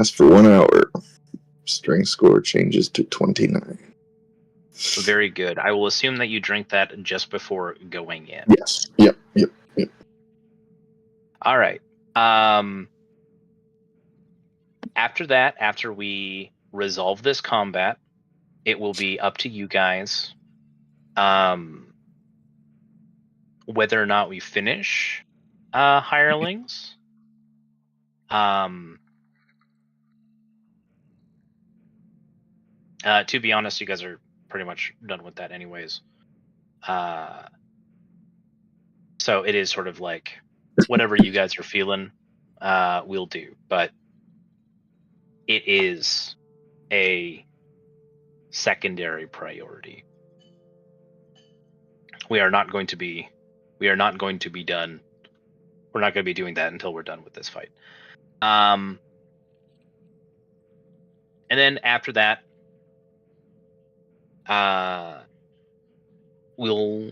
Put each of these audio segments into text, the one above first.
last for 1 hour. Strength score changes to 29. Very good. I will assume that you drink that just before going in. Yes. Yep. All right. After that, after we resolve this combat, it will be up to you guys whether or not we finish hirelings. To be honest, you guys are pretty much done with that anyways. So it is sort of like whatever you guys are feeling, we'll do. But it is a secondary priority. We are not going to be done. We're not going to be doing that until we're done with this fight. And then after that, we'll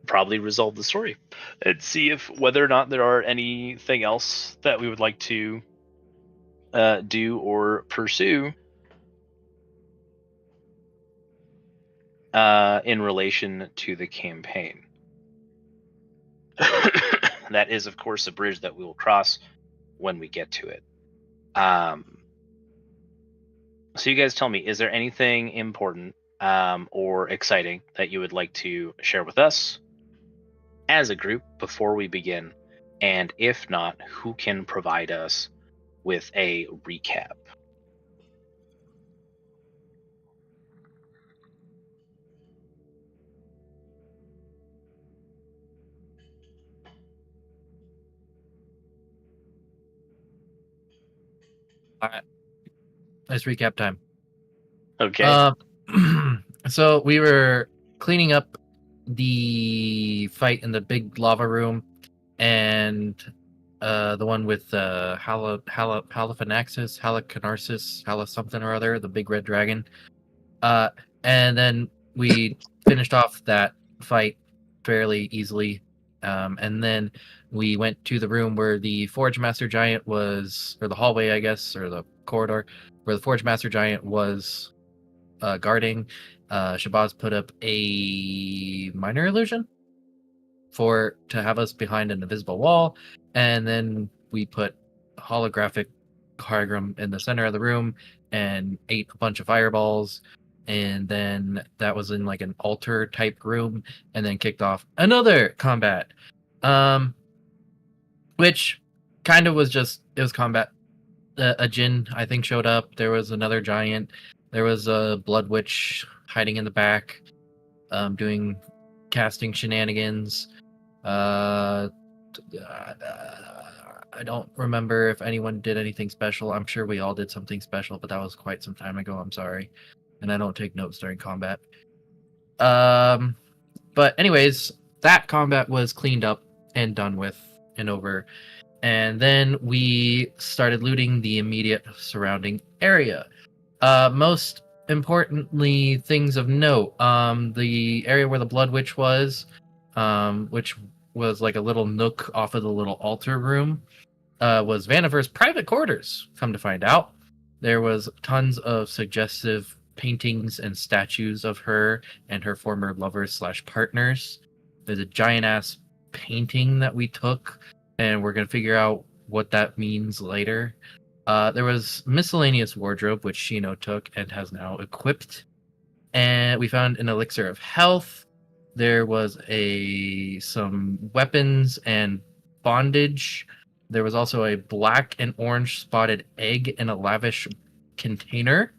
probably resolve the story and see if whether or not there are anything else that we would like to do or pursue in relation to the campaign. That is, of course, a bridge that we will cross when we get to it. So you guys tell me, is there anything important or exciting that you would like to share with us as a group before we begin? And if not, who can provide us with a recap? All right. Nice recap time. Okay. So we were cleaning up the fight in the big lava room, and the one with Halicarnassus, Hala something or other, the big red dragon. And then we finished off that fight fairly easily. And then we went to the room where the Forge Master Giant was, or the hallway, I guess, or the corridor where the Forge Master Giant was guarding. Shabazz put up a minor illusion to have us behind an invisible wall, and then we put a holographic hologram in the center of the room and ate a bunch of fireballs, and then that was in like an altar type room, and then kicked off another combat, which kind of was just, it was combat. A Jinn, I think, showed up. There was another giant. There was a blood witch hiding in the back, doing casting shenanigans. I don't remember if anyone did anything special. I'm sure we all did something special, but that was quite some time ago. I'm sorry. And I don't take notes during combat. But anyways, that combat was cleaned up and done with and over. And then we started looting the immediate surrounding area. Most importantly, things of note, the area where the Blood Witch was, which was like a little nook off of the little altar room, was Vanifer's private quarters, come to find out. There was tons of suggestive paintings and statues of her and her former lovers / partners. There's a giant-ass painting that we took, and we're going to figure out what that means later. There was miscellaneous wardrobe, which Shino took and has now equipped. And we found an elixir of health. There was some weapons and bondage. There was also a black and orange spotted egg in a lavish container.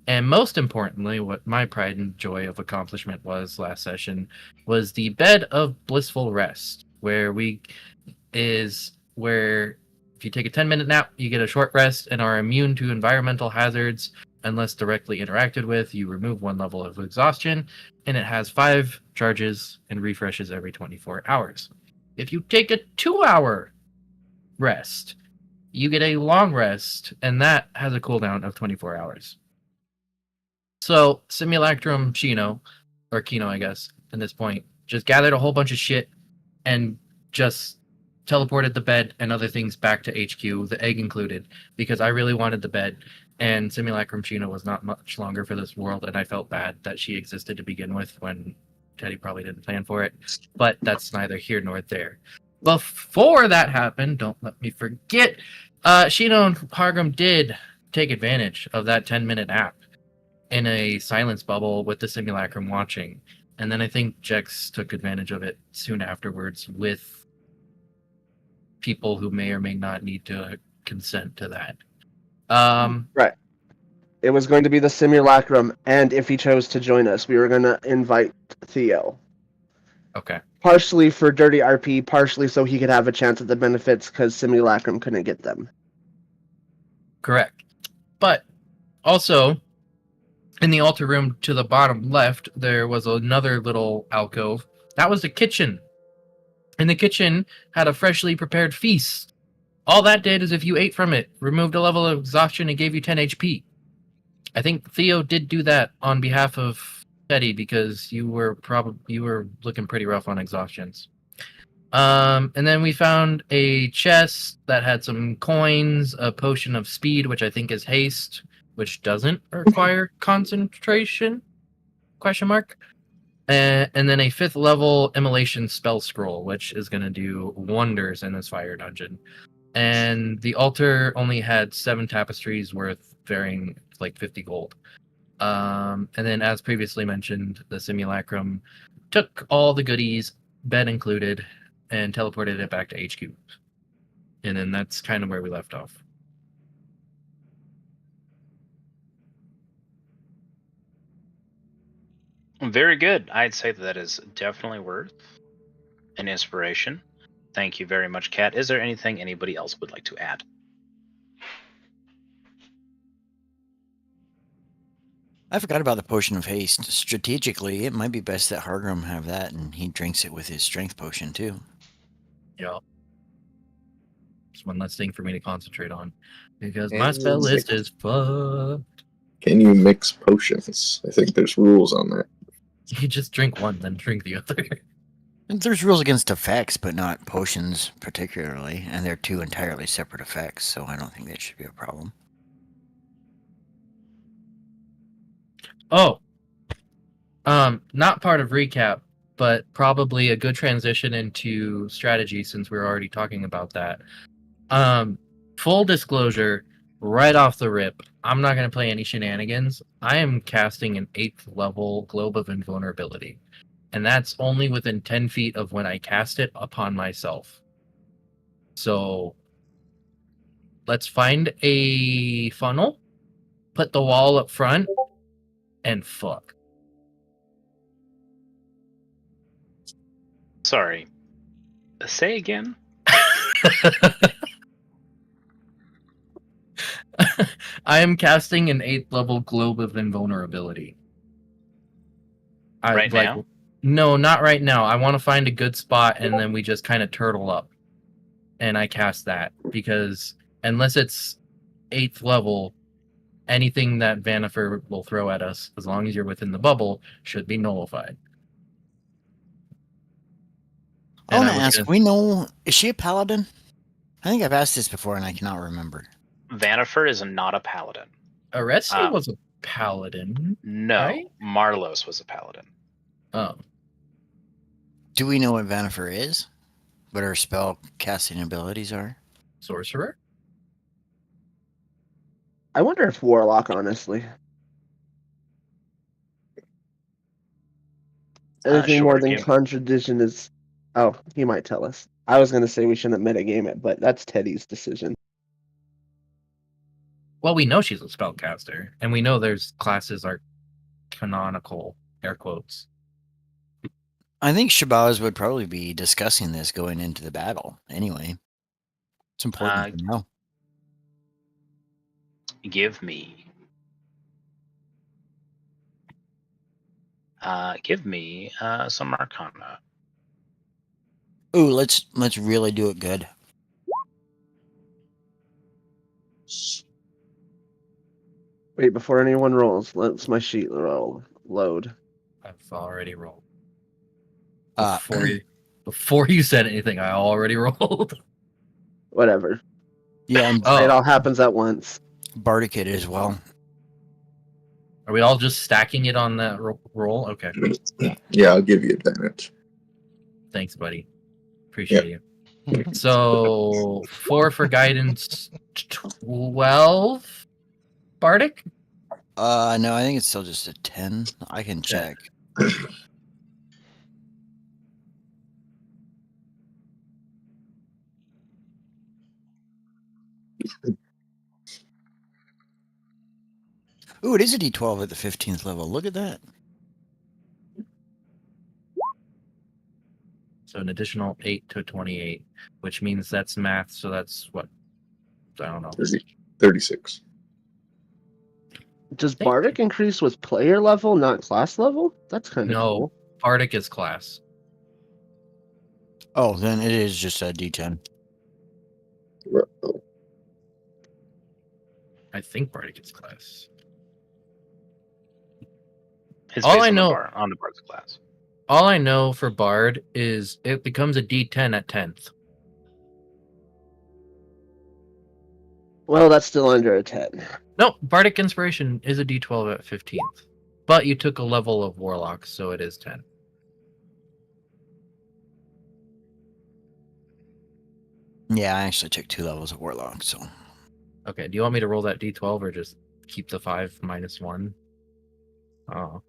And most importantly, what my pride and joy of accomplishment was last session was the bed of blissful rest, where if you take a 10-minute nap, you get a short rest and are immune to environmental hazards unless directly interacted with. You remove 1 level of exhaustion, and it has 5 charges and refreshes every 24 hours. If you take a 2-hour rest, you get a long rest, and that has a cooldown of 24 hours. So, Simulacrum Shino, or Kino, I guess, at this point, just gathered a whole bunch of shit and just teleported the bed and other things back to HQ, the egg included, because I really wanted the bed, and Simulacrum Chino was not much longer for this world, and I felt bad that she existed to begin with when Teddy probably didn't plan for it. But that's neither here nor there. Before that happened, don't let me forget, Chino and Hargrim did take advantage of that 10-minute nap in a silence bubble with the Simulacrum watching. And then I think Jex took advantage of it soon afterwards with people who may or may not need to consent to that. Right. It was going to be the Simulacrum, and if he chose to join us, we were going to invite Theo. Okay. Partially for Dirty RP, partially so he could have a chance at the benefits, because Simulacrum couldn't get them. Correct. But also, in the altar room to the bottom left, there was another little alcove. That was the kitchen. And the kitchen had a freshly prepared feast. All that did is if you ate from it, removed a level of exhaustion and gave you 10 HP. I think Theo did do that on behalf of Teddy because you were looking pretty rough on exhaustions. And then we found a chest that had some coins, a potion of speed, which I think is haste, which doesn't require concentration? ? And then a 5th level immolation spell scroll, which is going to do wonders in this fire dungeon. And the altar only had 7 tapestries worth varying like 50 gold. And then, as previously mentioned, the Simulacrum took all the goodies, bed included, and teleported it back to HQ. And then that's kind of where we left off. Very good. I'd say that is definitely worth an inspiration. Thank you very much, Kat. Is there anything anybody else would like to add? I forgot about the potion of haste. Strategically, it might be best that Hargrim have that, and he drinks it with his strength potion too. Yeah. It's one less thing for me to concentrate on. Because my spell list is fucked. Can you mix potions? I think there's rules on that. You just drink one, then drink the other. And there's rules against effects, but not potions particularly, and they're 2 entirely separate effects, so I don't think that should be a problem. Oh. Not part of recap, but probably a good transition into strategy since we're already talking about that. Full disclosure, right off the rip, I'm not going to play any shenanigans. I am casting an 8th level Globe of Invulnerability. And that's only within 10 feet of when I cast it upon myself. So, let's find a funnel, put the wall up front, and fuck. Sorry. Say again? I am casting an 8th level Globe of Invulnerability. Right now? No, not right now. I want to find a good spot and then we just kind of turtle up. And I cast that because unless it's 8th level, anything that Vanifer will throw at us, as long as you're within the bubble, should be nullified. I want to ask, we know, is she a paladin? I think I've asked this before and I cannot remember. Vanifer is not a paladin. Aresti was a paladin. No, right? Marlos was a paladin. Oh. Do we know what Vanifer is? What her spell casting abilities are? Sorcerer? I wonder if Warlock, honestly. Anything more than contradiction is... Oh, he might tell us. I was going to say we shouldn't metagame it, but that's Teddy's decision. Well, we know she's a spellcaster, and we know there's classes are canonical, air quotes. I think Shabazz would probably be discussing this going into the battle. Anyway, it's important to know. Give me some Arcana. Ooh, let's really do it good. Wait, before anyone rolls, let's my sheet load. I've already rolled. Before you said anything, I already rolled. Whatever. Yeah, and It all happens at once. Bardic it as well. Are we all just stacking it on that roll? Okay. Yeah, I'll give you advantage. Thanks, buddy. Appreciate you. So 4 for guidance, 12 Bardic? No, I think it's still just a 10. I can check. Ooh, it is a D12 at the 15th level. Look at that. So an additional 8 to 28, which means that's math. So that's what? I don't know. 36. Does Bardic increase with player level, not class level? That's kind of cool. Bardic is class. Oh, then it is just a D10. I think Bardic is class. It's All based I on know- on the Bard's class. All I know for Bard is it becomes a D10 at 10th. Well, that's still under a 10. No, Bardic Inspiration is a D12 at 15th. But you took a level of Warlock, so it is 10. Yeah, I actually took 2 levels of Warlock, so. Okay, do you want me to roll that D12 or just keep the 5 minus 1? Oh.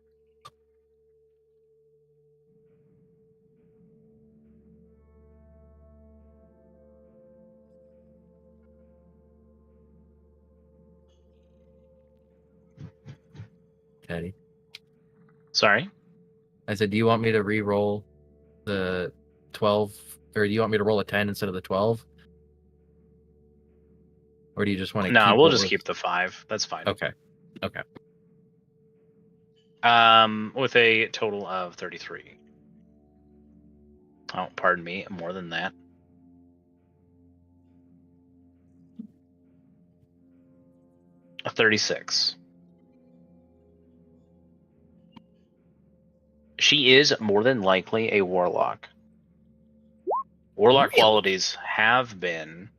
Teddy. Sorry? I said, do you want me to re-roll the 12, or do you want me to roll a 10 instead of the 12? Or do you just want to No, keep we'll just keep the 5. That's fine. Okay. Okay. With a total of 33. Oh, pardon me, more than that. A 36. She is more than likely a warlock. Warlock qualities have been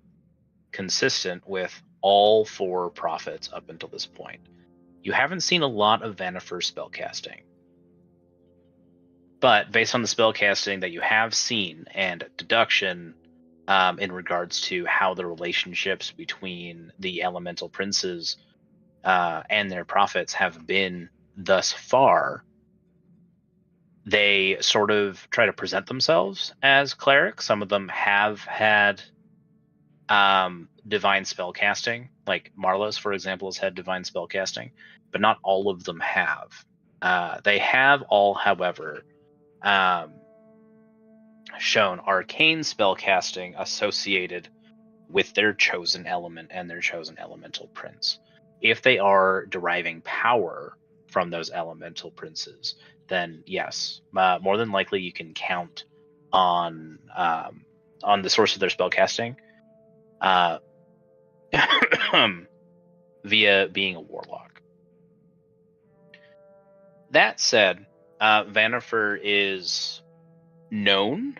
consistent with all 4 prophets up until this point. You haven't seen a lot of Vanifer spellcasting. But based on the spellcasting that you have seen and deduction in regards to how the relationships between the elemental princes and their prophets have been thus far, they sort of try to present themselves as clerics. Some of them have had divine spellcasting, like Marlos, for example, has had divine spellcasting, but not all of them have. They have all, however, shown arcane spellcasting associated with their chosen element and their chosen elemental prince. If they are deriving power from those elemental princes, then yes, more than likely you can count on the source of their spellcasting via being a warlock. That said, Vanifer is known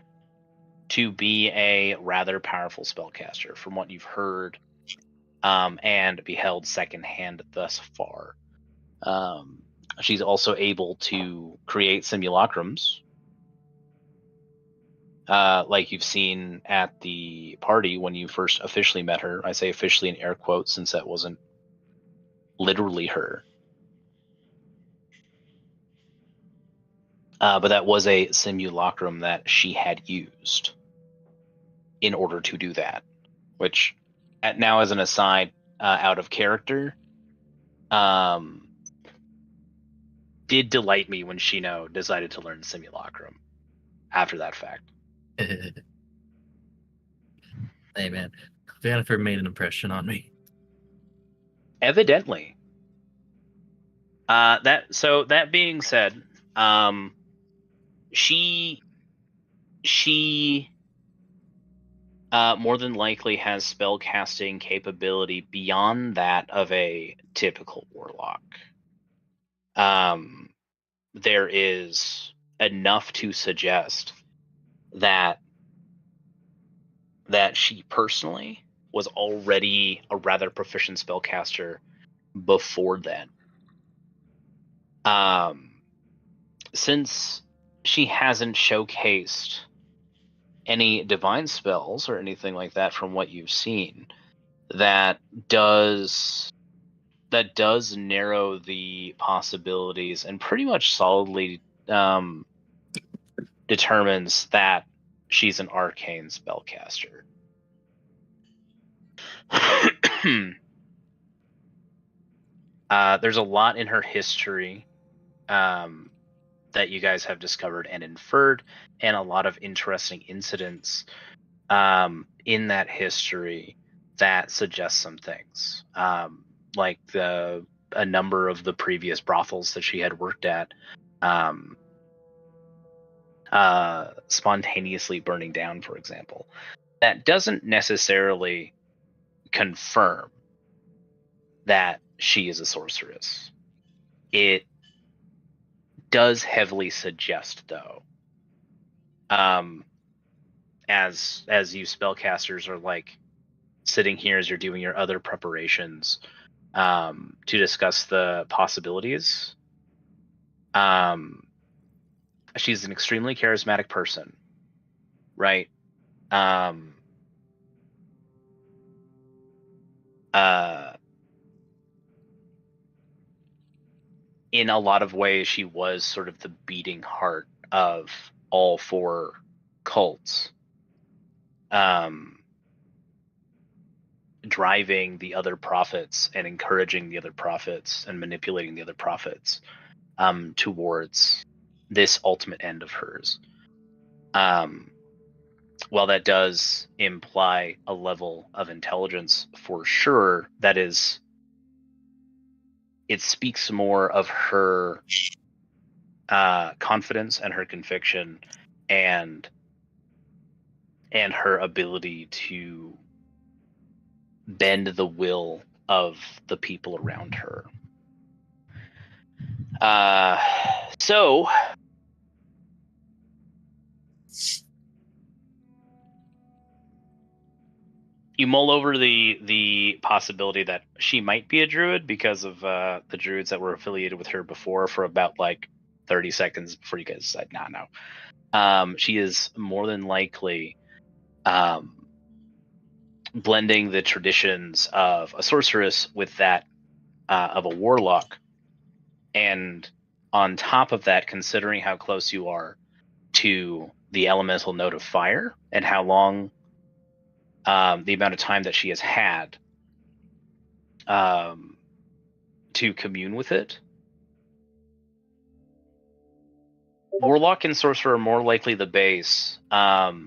to be a rather powerful spellcaster from what you've heard and beheld secondhand thus far. She's also able to create simulacrums, like you've seen at the party when you first officially met her. I say officially in air quotes since that wasn't literally her. But that was a simulacrum that she had used in order to do that, which now as an aside, out of character, did delight me when Shino decided to learn simulacrum after that fact. Hey man, Vanifer made an impression on me. Evidently. That being said, she more than likely has spellcasting capability beyond that of a typical warlock. There is enough to suggest that she personally was already a rather proficient spellcaster before then. Since she hasn't showcased any divine spells or anything like that from what you've seen, that does narrow the possibilities and pretty much solidly determines that she's an arcane spellcaster. There's a lot in her history that you guys have discovered and inferred, and a lot of interesting incidents in that history that suggest some things, like a number of the previous brothels that she had worked at spontaneously burning down, for example. That doesn't necessarily confirm that she is a sorceress. It does heavily suggest, though, as you spellcasters are like sitting here as you're doing your other preparations to discuss the possibilities. She's an extremely charismatic person, right? In a lot of ways, she was sort of the beating heart of all four cults, driving the other prophets and encouraging the other prophets and manipulating the other prophets towards this ultimate end of hers. While that does imply a level of intelligence for sure, it speaks more of her confidence and her conviction and her ability to bend the will of the people around her. So you mull over the possibility that she might be a druid because of the druids that were affiliated with her before for about like 30 seconds before you guys decide, no. She is more than likely blending the traditions of a sorceress with that of a warlock. And on top of that, considering how close you are to the elemental note of fire and how long the amount of time that she has had to commune with it, warlock and sorcerer are more likely the base, but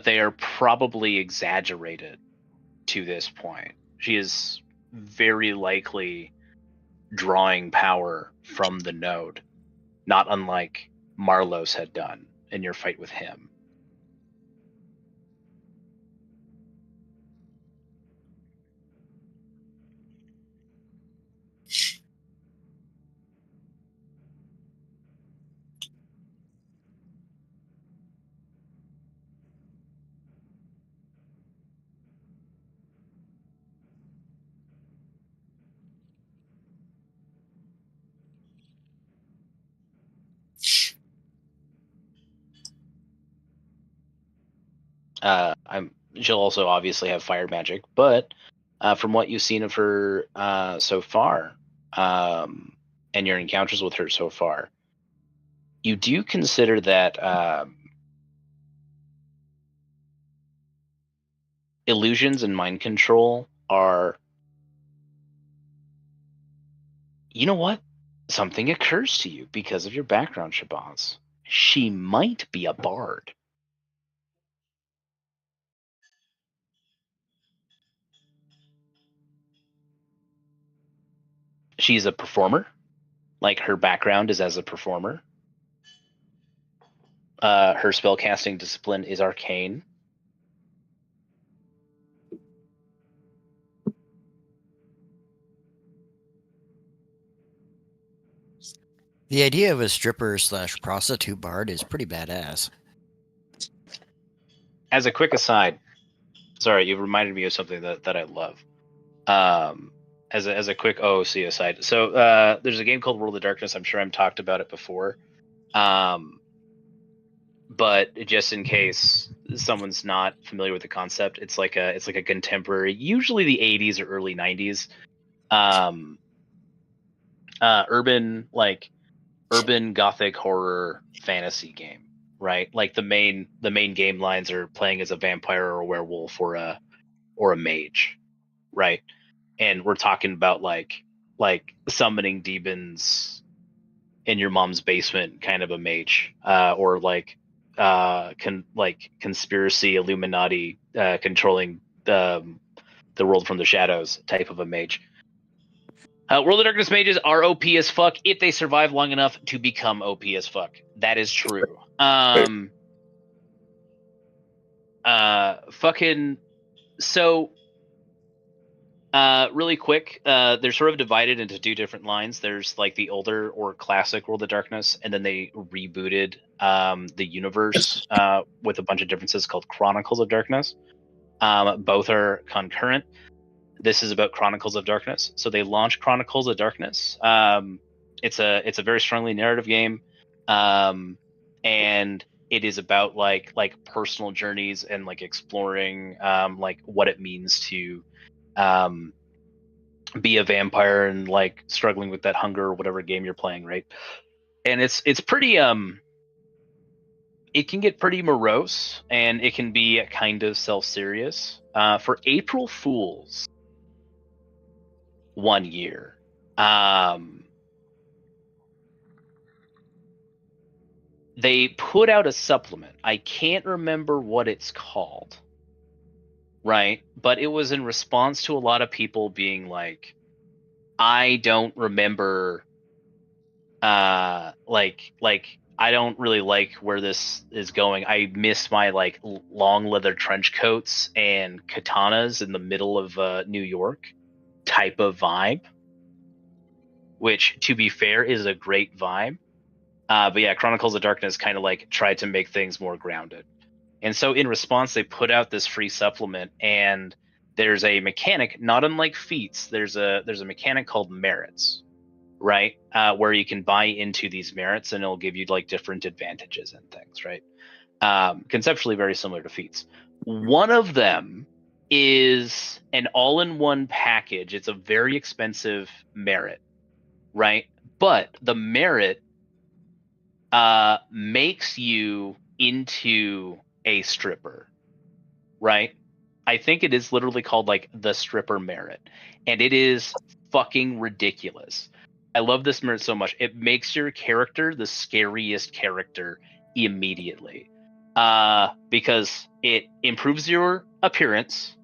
they are probably exaggerated to this point. She is very likely drawing power from the node, not unlike Marlos had done in your fight with him. She'll also obviously have fire magic, but from what you've seen of her so far, and your encounters with her so far, you do consider that illusions and mind control are, you know what? Something occurs to you because of your background, Shabazz. She might be a bard. She's a performer. Like, her background is as a performer. Her spellcasting discipline is arcane. The idea of a stripper/prostitute bard is pretty badass. As a quick aside, sorry, you've reminded me of something that I love. As a quick OOC aside, so there's a game called World of Darkness. I'm sure I've talked about it before, but just in case someone's not familiar with the concept, it's like a contemporary, usually the 80s or early 90s, urban gothic horror fantasy game, right? Like the main game lines are playing as a vampire or a werewolf or a mage, right? And we're talking about like summoning demons in your mom's basement, kind of a mage, or like conspiracy Illuminati controlling the world from the shadows type of a mage. World of Darkness mages are OP as fuck if they survive long enough to become OP as fuck. That is true. Fucking so. Really quick, they're sort of divided into two different lines. There's like the older or classic World of Darkness, and then they rebooted the universe with a bunch of differences called Chronicles of Darkness. Both are concurrent. This is about Chronicles of Darkness. So they launched Chronicles of Darkness. It's a very strongly narrative game, and it is about like personal journeys and like exploring like what it means to be a vampire and like struggling with that hunger or whatever game you're playing, right? And it's pretty it can get pretty morose and it can be kind of self-serious. For April Fools 1 year, they put out a supplement. I can't remember what it's called, right? But it was in response to a lot of people being like, I don't remember like I don't really like where this is going. I miss my like long leather trench coats and katanas in the middle of New York type of vibe, which to be fair is a great vibe. But yeah, Chronicles of Darkness kind of like tried to make things more grounded. And so in response, they put out this free supplement, and there's a mechanic, not unlike feats. There's a mechanic called merits, right? Where you can buy into these merits, and it'll give you like different advantages and things, right? Conceptually very similar to feats. One of them is an all-in-one package. It's a very expensive merit, right? But the merit makes you into a stripper, right? I think it is literally called like the stripper merit, and it is fucking ridiculous. I love this merit so much. It makes your character the scariest character immediately, because it improves your appearance.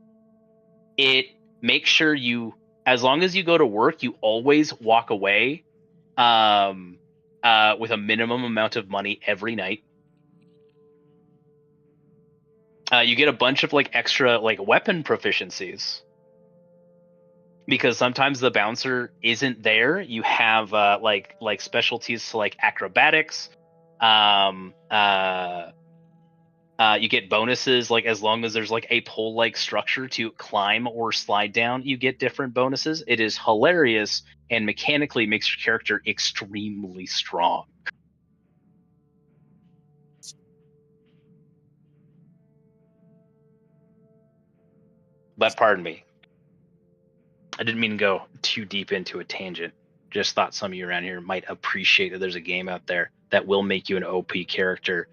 It makes sure you, as long as you go to work, you always walk away with a minimum amount of money every night. You get a bunch of like extra like weapon proficiencies because sometimes the bouncer isn't there. You have like specialties to like acrobatics. You get bonuses like as long as there's like a pole like structure to climb or slide down. You get different bonuses. It is hilarious and mechanically makes your character extremely strong. But pardon me, I didn't mean to go too deep into a tangent. Just thought some of you around here might appreciate that there's a game out there that will make you an OP character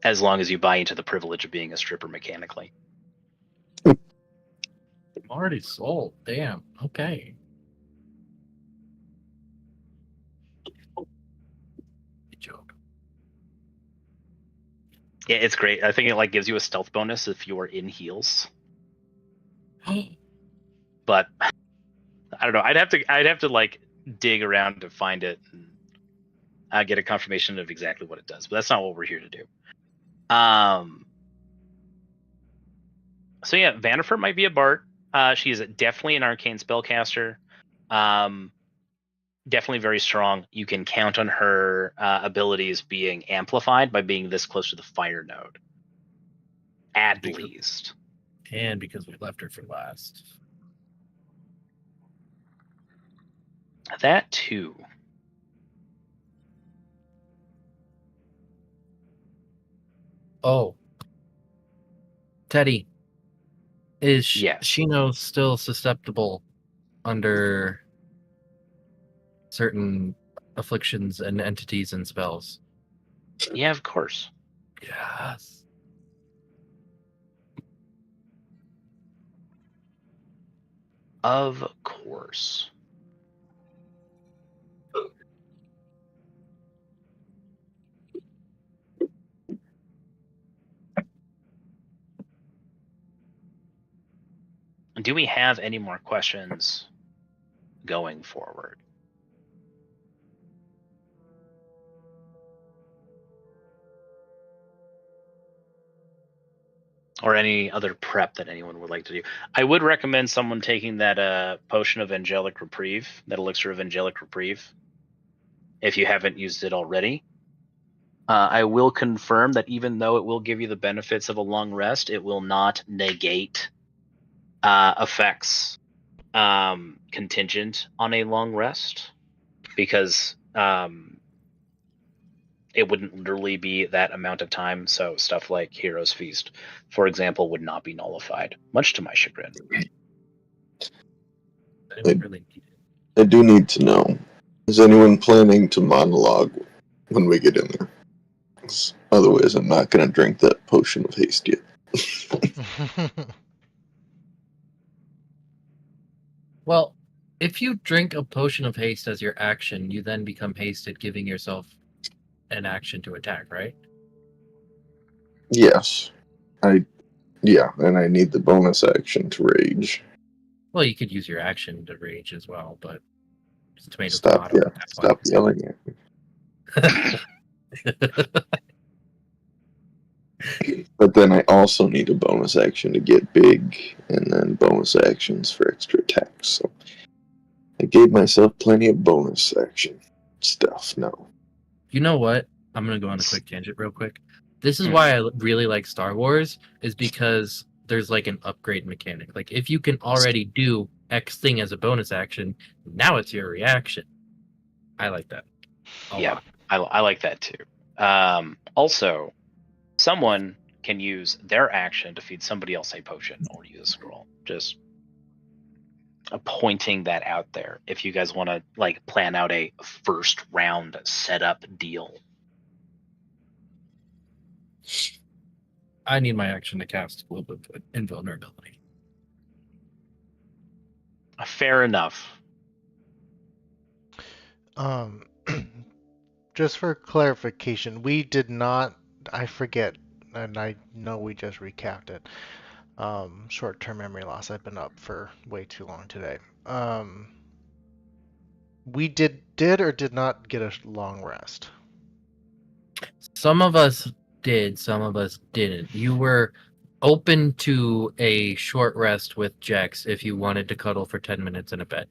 as long as you buy into the privilege of being a stripper mechanically. I'm already sold. Damn. Okay. Good joke. Yeah, it's great. I think it like gives you a stealth bonus if you are in heels. But I don't know. I'd have to like dig around to find it and get a confirmation of exactly what it does. But that's not what we're here to do. So yeah, Vanifer might be a bard. She is definitely an arcane spellcaster. definitely very strong. You can count on her abilities being amplified by being this close to the fire node. At least. And because we left her for last. That too. Oh. Teddy. Is Yes. Shino still susceptible under certain afflictions and entities and spells? Yeah, of course. Yes. Of course. Do we have any more questions going forward? Or any other prep that anyone would like to do? I would recommend someone taking that potion of angelic reprieve, that elixir of angelic reprieve, if you haven't used it already. I will confirm that even though it will give you the benefits of a long rest, it will not negate effects contingent on a long rest, because it wouldn't literally be that amount of time. So stuff like Hero's Feast, for example, would not be nullified, much to my chagrin. I do need to know, is anyone planning to monologue when we get in there? 'Cause otherwise, I'm not going to drink that potion of haste yet. Well, if you drink a potion of haste as your action, you then become hasted, giving yourself an action to attack, right? Yes. Yeah, and I need the bonus action to rage. Well, you could use your action to rage as well, but it's tomato Stop, tomato. yeah, stop yelling at me. But then I also need a bonus action to get big, and then bonus actions for extra attacks. So I gave myself plenty of bonus action stuff now. You know what? I'm going to go on a quick tangent real quick. This is why I really like Star Wars, is because there's like an upgrade mechanic. Like if you can already do X thing as a bonus action, now it's your reaction. I like that. Yeah, I like that too. Also, someone can use their action to feed somebody else a potion or use a scroll. Just pointing that out there. If you guys want to like plan out a first round setup deal. I need my action to cast a little bit of invulnerability. Fair enough. Just for clarification, we did not, I forget, and I know we just recapped it. Short-term memory loss. I've been up for way too long today. We did or did not get a long rest? Some of us did, some of us didn't. You were open to a short rest with Jax if you wanted to cuddle for 10 minutes in a bed.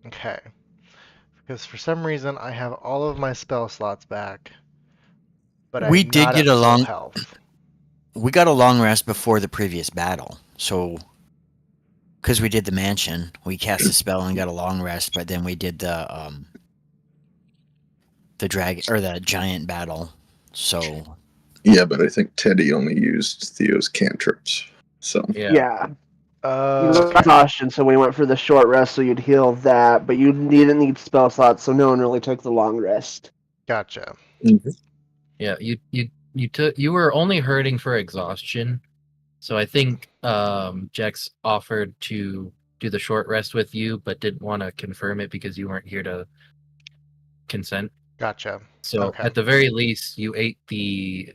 Okay. Because for some reason I have all of my spell slots back, but We I'm did not get at a full long- health. We got a long rest before the previous battle, so because we did the mansion, we cast a spell and got a long rest. But then we did the dragon or the giant battle. So Yeah, but I think Teddy only used Theo's cantrips. So Yeah. You were exhaustion, so we went for the short rest, so you'd heal that, but you didn't need spell slots, so no one really took the long rest. Gotcha. Yeah, you were only hurting for exhaustion, so I think Jax offered to do the short rest with you, but didn't want to confirm it because you weren't here to consent. Gotcha. So Okay. at the very least, you ate the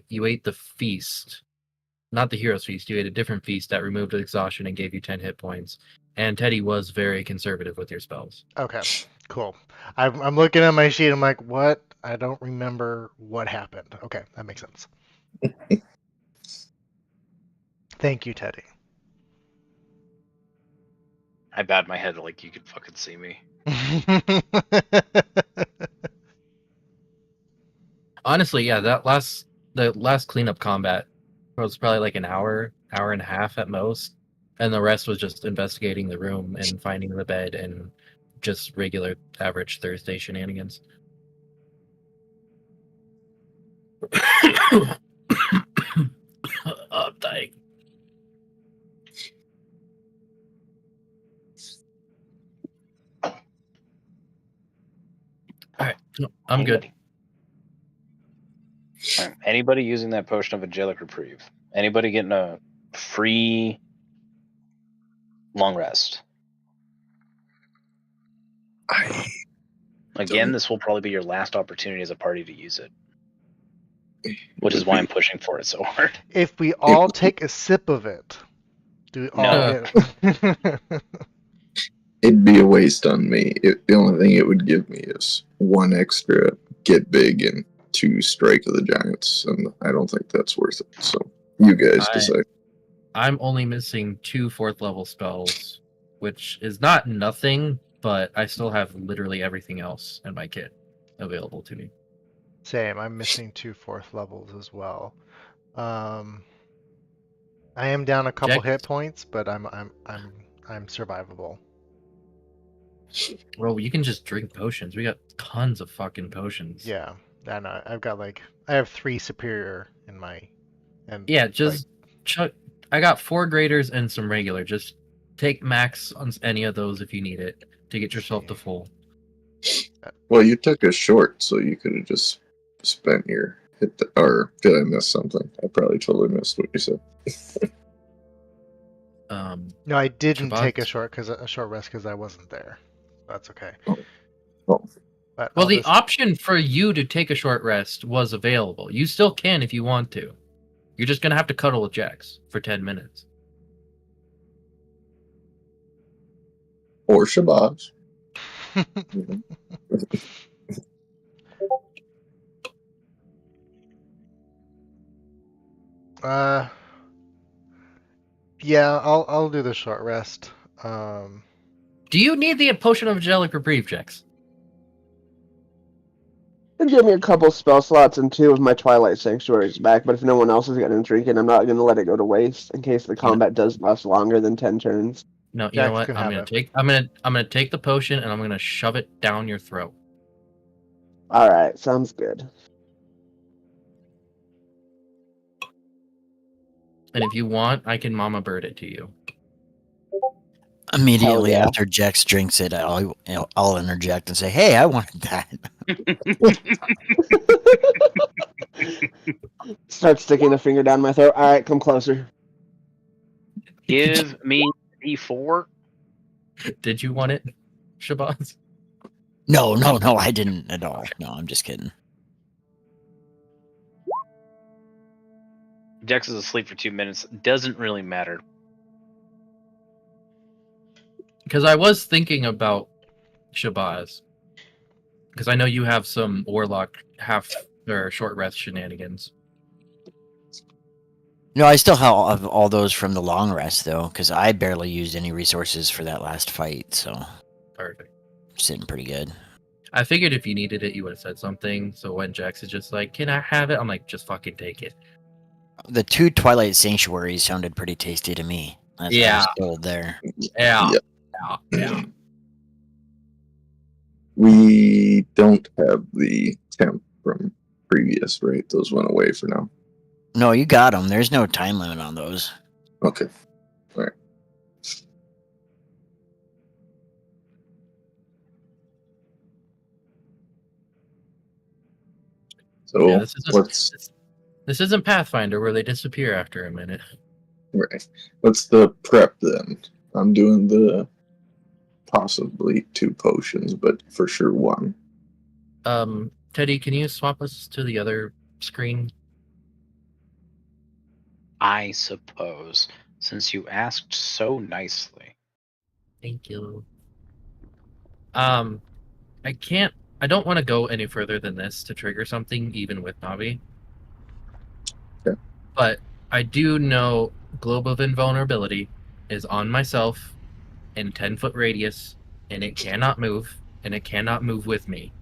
feast, not the hero's feast. You ate a different feast that removed exhaustion and gave you 10 hit points. And Teddy was very conservative with your spells. Okay. Cool. I'm looking at my sheet. I'm like, what? I don't remember what happened. Okay, that makes sense. Thank you, Teddy. I bowed my head like you could fucking see me. Honestly, yeah, the last cleanup combat was probably like an hour and a half at most, and the rest was just investigating the room and finding the bed and just regular average Thursday shenanigans. I'm dying. All right, no, I'm good. All right, anybody using that potion of angelic reprieve? Anybody getting a free long rest? Again, this will probably be your last opportunity as a party to use it, which is why I'm pushing for it so hard. If we all take a sip of it, do we all get... It'd be a waste on me. The only thing it would give me is 1 extra get big and 2 strike of the giants, and I don't think that's worth it. So you guys decide. I'm only missing 2 4th level spells, which is not nothing, but I still have literally everything else in my kit available to me. Same. I'm missing 2 4th levels as well. I am down a couple hit points, but I'm survivable. Well, you can just drink potions. We got tons of fucking potions. Yeah, I know. I have 3 superior in my. And yeah, just chuck. I got 4 graders and some regular. Just take max on any of those if you need it to get yourself to full. Well, you took a short, so you could have just spent your hit. Or did I miss something? I probably totally missed what you said. No, I didn't take a short rest because I wasn't there. That's okay. Oh. But well, the option for you to take a short rest was available. You still can if you want to. You're just gonna have to cuddle with Jax for 10 minutes. Or Shabazz. Yeah, I'll do the short rest. Do you need the potion of angelic reprieve, Jax? It give me a couple spell slots and 2 of my Twilight Sanctuaries back, but if no one else is going to drink it, I'm not going to let it go to waste in case the combat does last longer than 10 turns. No, you know what? I'm gonna take the potion and I'm gonna shove it down your throat. All right, sounds good. And if you want, I can mama bird it to you. Immediately after Jex drinks it, I'll interject and say, "Hey, I wanted that." Start sticking a finger down my throat. All right, come closer. Give me D4. Did you want it, Shabazz? No, I didn't at all. No, I'm just kidding. Jex is asleep for 2 minutes. Doesn't really matter. Because I was thinking about Shabazz. Because I know you have some Warlock half or short rest shenanigans. No, I still have all those from the long rest, though, because I barely used any resources for that last fight, so... Perfect. Sitting pretty good. I figured if you needed it, you would have said something, so when Jax is just like, can I have it? I'm like, just fucking take it. The 2 Twilight Sanctuaries sounded pretty tasty to me. That's what I was told there. Yeah. Yep. Yeah. We don't have the temp from previous, right? Those went away for now. No, you got them. There's no time limit on those. Okay. All right. So Yeah, this isn't Pathfinder where they disappear after a minute. Right. What's the prep then? I'm doing the possibly 2 potions, but for sure 1. Teddy, can you swap us to the other screen? I suppose, since you asked so nicely. Thank you. I don't want to go any further than this to trigger something, even with Navi. Okay. But I do know Globe of Invulnerability is on myself in 10-foot radius, and it cannot move, and it cannot move with me.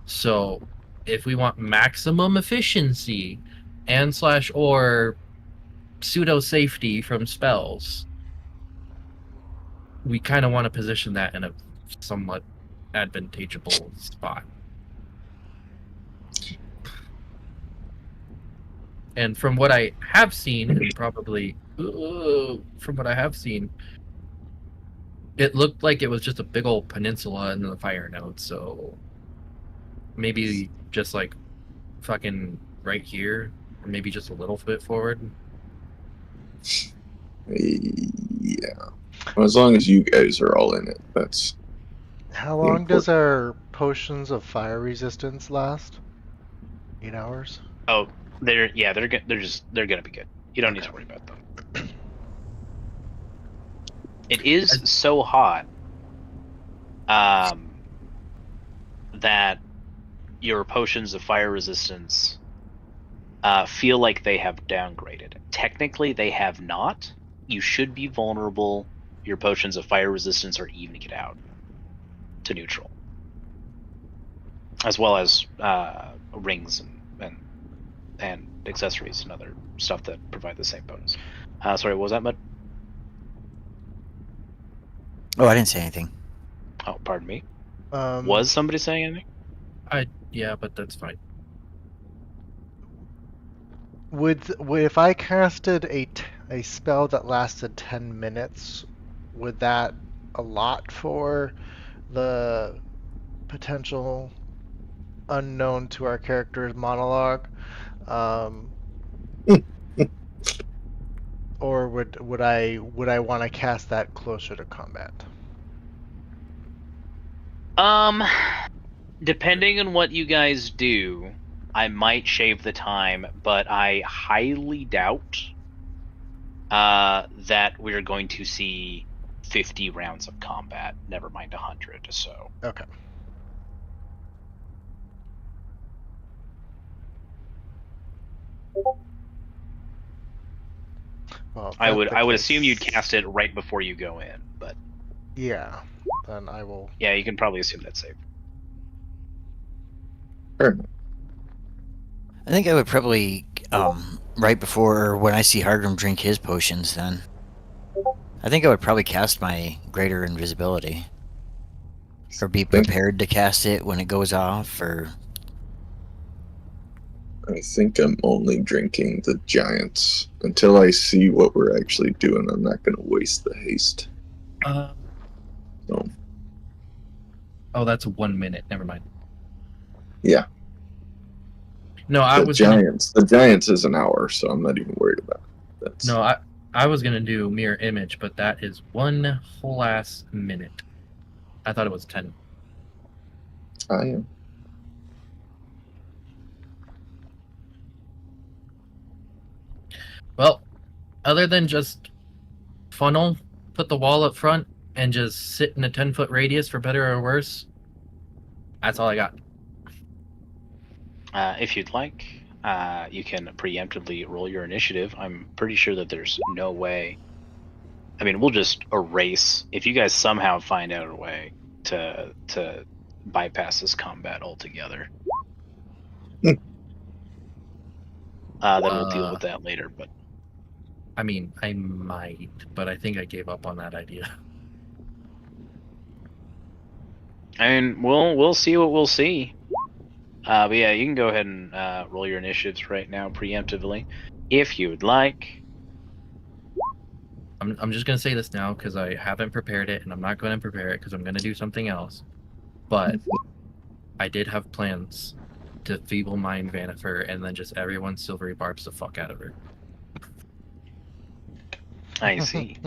So, if we want maximum efficiency and slash or pseudo safety from spells, we kind of want to position that in a somewhat advantageous spot. And from what I have seen, and probably from what I have seen, it looked like it was just a big old peninsula in the fire node. So maybe just like fucking right here, or maybe just a little bit forward. Yeah. Well, as long as you guys are all in it, that's How the long does important. our potions of fire resistance last? 8 hours? Oh, they're gonna be good. You don't need to Okay. worry about them. It is so hot that your potions of fire resistance feel like they have downgraded. Technically, they have not. You should be vulnerable. Your potions of fire resistance are evening it out to neutral, as well as rings and accessories and other stuff that provide the same bonus. Sorry, what was that, Mud? Oh, I didn't say anything. Oh, pardon me. Um, Was somebody saying anything? Yeah, but that's fine. if I casted a spell that lasted 10 minutes, would that allot for the potential unknown to our character's monologue? Or would I want to cast that closer to combat? Depending on what you guys do, I might shave the time, but I highly doubt that we're going to see 50 rounds of combat, never mind 100. So Okay. Well, if I that's the would case, assume you'd cast it right before you go in, but yeah, then I will. yeah, you can probably assume that's safe. Sure. I think I would probably right before when I see Hardrum drink his potions. Then I think I would probably cast my greater invisibility, or be prepared to cast it when it goes off, or I think I'm only drinking the giants until I see what we're actually doing. I'm not going to waste the haste. So Oh, that's 1 minute. Never mind. yeah, No, I the was gonna. giants. The giants is an hour, so I'm not even worried about it. That's No, I was gonna do mirror image, but that is 1 whole ass minute. I thought it was 10. I am. Well, other than just funnel, put the wall up front, and just sit in a 10-foot radius for better or worse. That's all I got. If you'd like, you can preemptively roll your initiative. I'm pretty sure that there's no way. I mean, we'll just erase if you guys somehow find out a way to bypass this combat altogether. Then we'll deal with that later. But I mean, I might, but I think I gave up on that idea. I mean, we'll see what we'll see. But yeah, you can go ahead and roll your initiatives right now preemptively, if you would like. I'm just gonna say this now because I haven't prepared it, and I'm not going to prepare it because I'm gonna do something else. But I did have plans to feeble mind Vanifer, and then just everyone silvery barbs the fuck out of her. I see.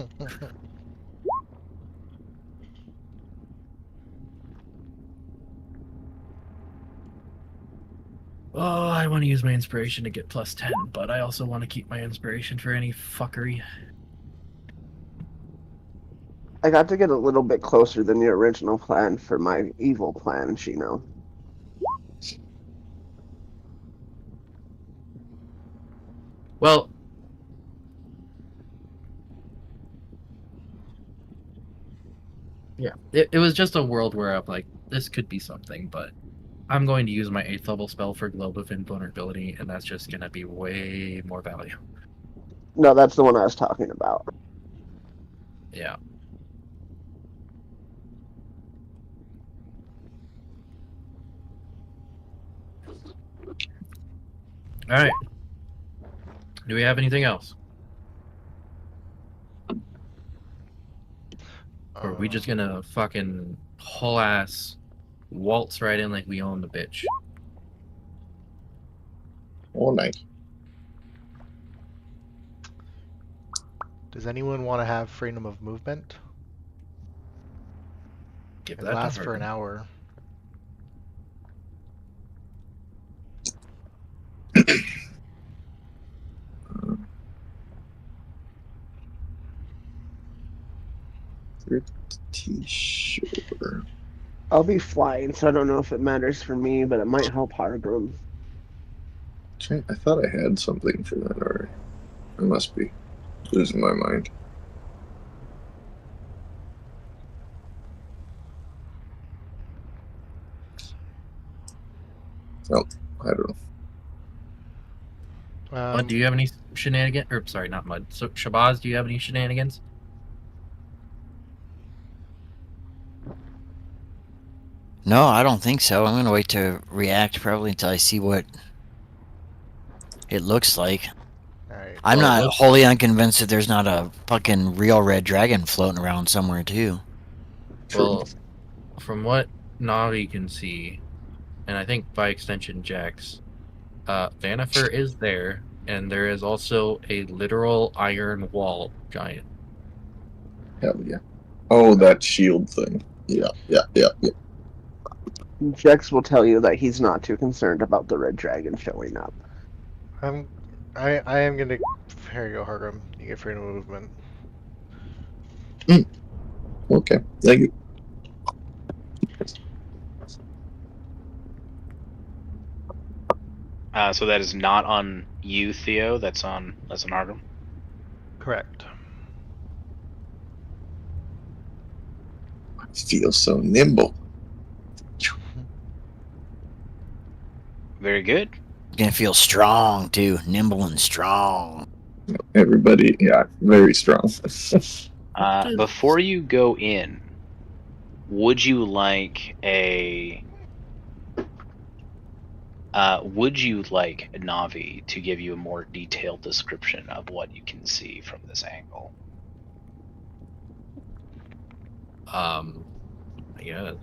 Oh, I want to use my inspiration to get +10, but I also want to keep my inspiration for any fuckery. I got to get a little bit closer than your original plan for my evil plan, Shino. Well, Yeah, it was just a world where I'm like, this could be something, but I'm going to use my 8th level spell for Globe of Invulnerability, and that's just going to be way more value. No, that's the one I was talking about. Yeah. All right. Do we have anything else? Or are we just going to fucking whole ass waltz right in like we own the bitch? All night. Does anyone want to have freedom of movement? Give It that to lasts for her. an hour. Pretty sure. I'll be flying, so I don't know if it matters for me, but it might help Hargrim. I thought I had something for that already. I must be losing my mind. Oh, I don't know. Mud, do you have any shenanigans? Or sorry, not Mud. So Shabazz, do you have any shenanigans? No, I don't think so. I'm gonna wait to react probably until I see what it looks like. Alright. I'm Well, it not looks- wholly unconvinced that there's not a fucking real red dragon floating around somewhere too. Well, from what Navi can see, and I think by extension Jax, Vanifer is there, and there is also a literal iron wall giant. Hell yeah. Oh, that shield thing. Yeah. Jex will tell you that he's not too concerned about the red dragon showing up. I am gonna. Here you go, Hargrim. You get freedom of movement. Okay. Thank you. So that is not on you, Theo. That's on Arkham. Correct. I feel so nimble. Very good. You're gonna feel strong too, nimble and strong. Everybody, yeah, very strong. Before you go in, would you like Navi to give you a more detailed description of what you can see from this angle? I guess.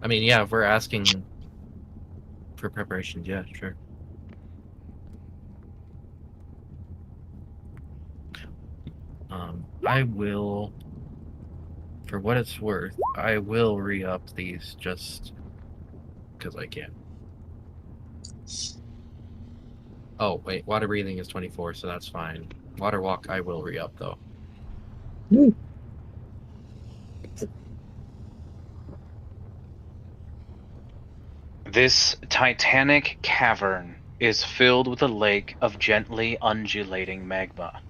I mean, yeah, if we're asking for preparations, yeah, sure. I will, for what it's worth, I will re-up these just because I can. Oh, wait, water breathing is 24, so that's fine. Water walk, I will re-up, though. This titanic cavern is filled with a lake of gently undulating magma.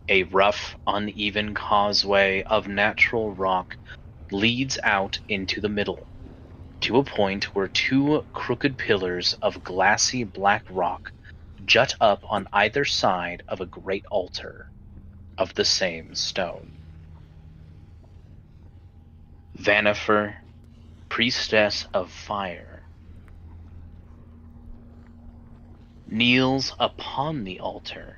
A rough, uneven causeway of natural rock leads out into the middle, to a point where two crooked pillars of glassy black rock jut up on either side of a great altar of the same stone. Vanifer, priestess of fire, kneels upon the altar,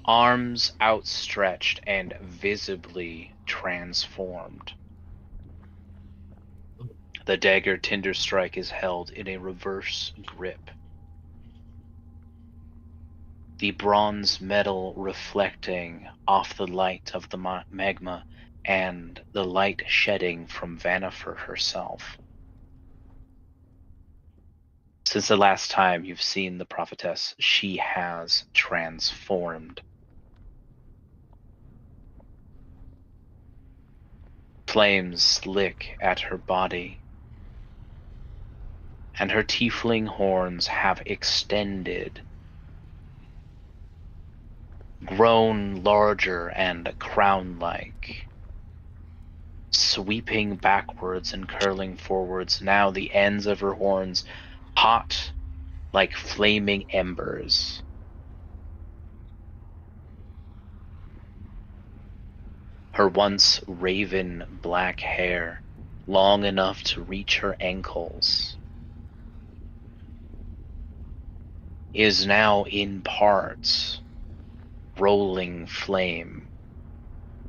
arms outstretched and visibly transformed. The dagger Tinderstrike is held in a reverse grip. The bronze metal reflecting off the light of the magma and the light shedding from Vanifer herself. Since the last time you've seen the prophetess, she has transformed. Flames lick at her body, and her tiefling horns have extended grown larger and crown-like, sweeping backwards and curling forwards, now the ends of her horns hot like flaming embers. Her once raven black hair, long enough to reach her ankles, is now in parts rolling flame.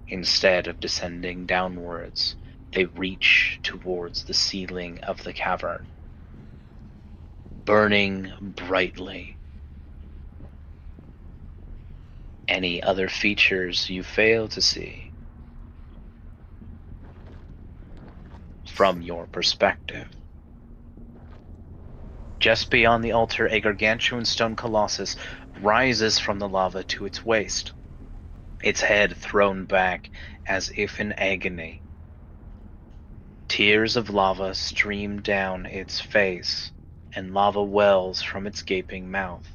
Instead of descending downwards, they reach towards the ceiling of the cavern, burning brightly. Any other features you fail to see from your perspective? Just beyond the altar, a gargantuan stone colossus rises from the lava to its waist, its head thrown back as if in agony. Tears of lava stream down its face, and lava wells from its gaping mouth.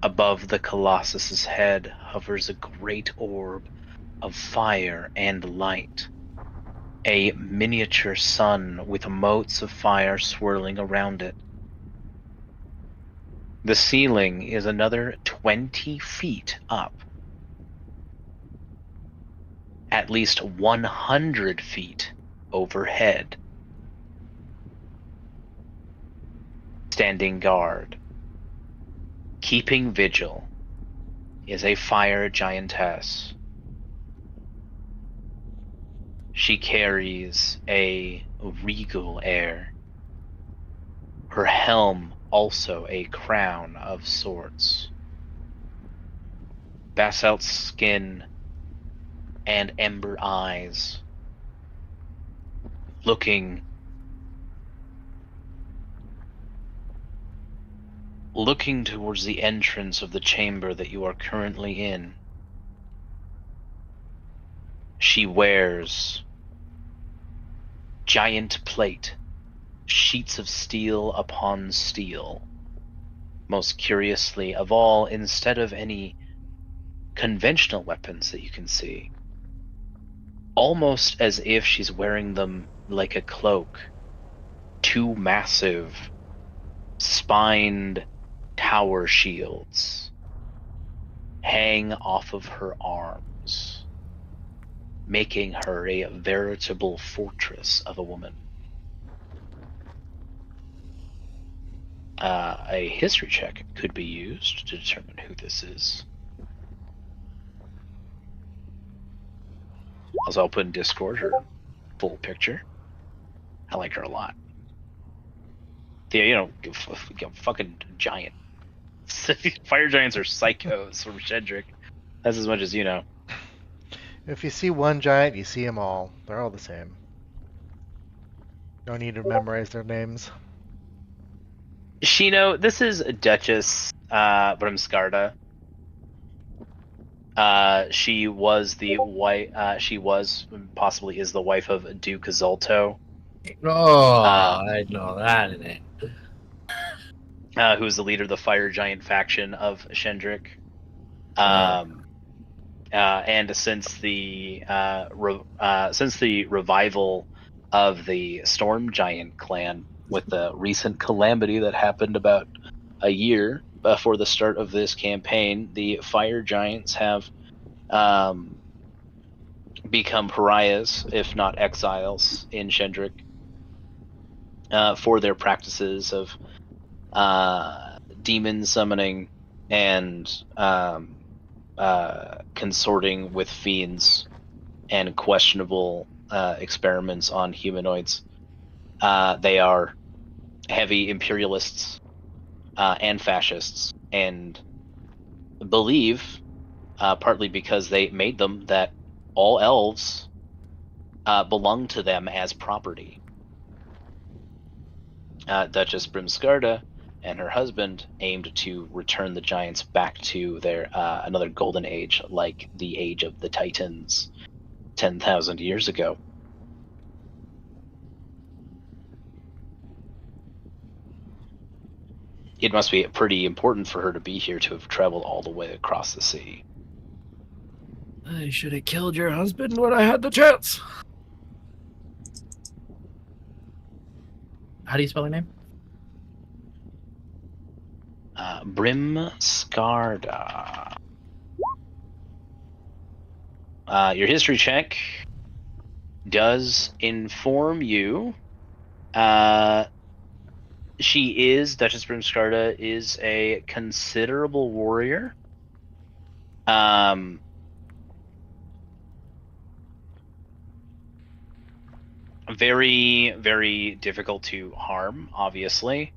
Above the colossus's head hovers a great orb of fire and light, a miniature sun with motes of fire swirling around it. The ceiling is another 20 feet up. At least 100 feet overhead. Standing guard, keeping vigil, is a fire giantess. She carries a regal air. Her helm also a crown of sorts. Basalt skin and ember eyes, looking towards the entrance of the chamber that you are currently in. She wears giant plate, sheets of steel upon steel. Most curiously of all, instead of any conventional weapons that you can see, almost as if she's wearing them like a cloak, two massive, spined tower shields hang off of her arms, making her a veritable fortress of a woman. A history check could be used to determine who this is. Also, I'll put in Discord her full picture. I like her a lot. Yeah, fucking giant. Fire giants are psychos from Shedrick. That's as much as you know. If you see one giant, you see them all. They're all the same. No need to memorize their names. Shino, this is Duchess Brimskarda. She was the wife. She was possibly is the wife of Duke Zolto. Oh, I know that in it. Who is the leader of the Fire Giant faction of Shendrik. And since the revival of the Storm Giant clan, with the recent calamity that happened about a year before the start of this campaign, the Fire Giants have become pariahs, if not exiles, in Shendrik for their practices of demon summoning and consorting with fiends and questionable experiments on humanoids. They are heavy imperialists and fascists, and believe, partly because they made them, that all elves belong to them as property. Duchess Brimskarda and her husband aimed to return the giants back to their another golden age, like the age of the Titans 10,000 years ago. It must be pretty important for her to be here to have traveled all the way across the sea. I should have killed your husband when I had the chance. How do you spell her name? Brim Scarda. Your history check does inform you. Duchess Brim Scarda is a considerable warrior. Very, very difficult to harm, obviously.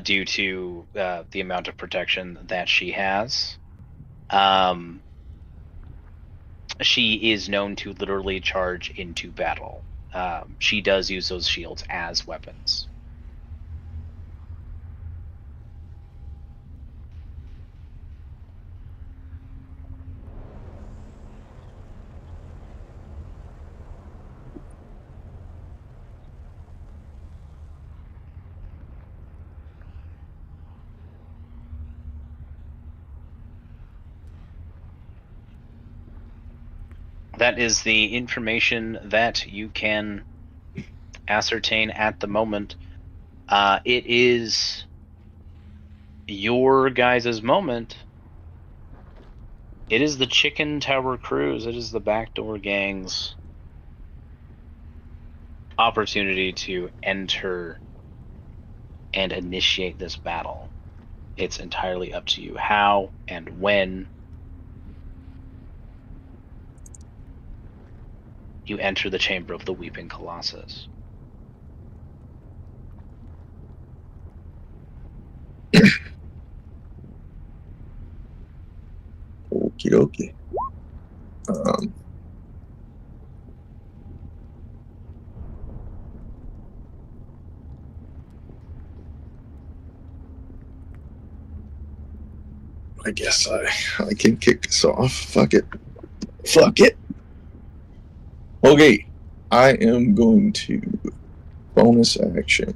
Due to the amount of protection that she has. She is known to literally charge into battle. She does use those shields as weapons. That is the information that you can ascertain at the moment. It is your guys' moment. It is the Chicken Tower Cruise. It is the Backdoor Gang's opportunity to enter and initiate this battle. It's entirely up to you how and when you enter the Chamber of the Weeping Colossus. Okie dokie. I guess I can kick this off. Fuck it. Fuck it. Okay. I am going to bonus action.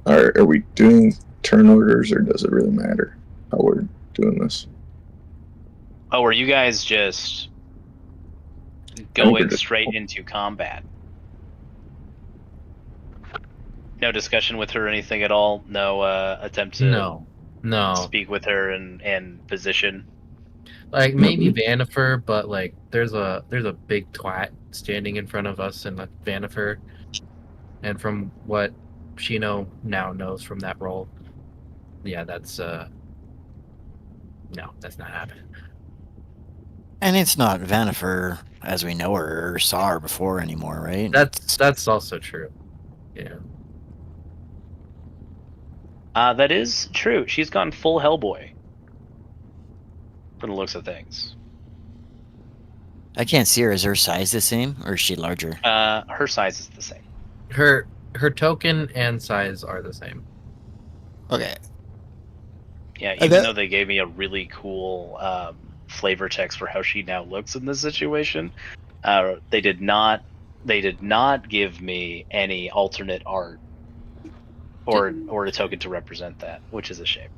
Are we doing turn orders, or does it really matter how we're doing this? Oh, are you guys just going straight into combat? No discussion with her or anything at all? No attempt to No. speak with her and position? Like maybe Vanifer, but like there's a big twat standing in front of us in the Vanifer, and from what Shino now knows from that role, yeah, that's no, that's not happening. And it's not Vanifer as we know her or saw her before anymore, right? That's also true. Yeah. That is true. She's gone full Hellboy from the looks of things. I can't see her. Is her size the same, or is she larger? Her size is the same. Her token and size are the same. Okay. Yeah, even though they gave me a really cool flavor text for how she now looks in this situation, they did not give me any alternate art or a token to represent that, which is a shame.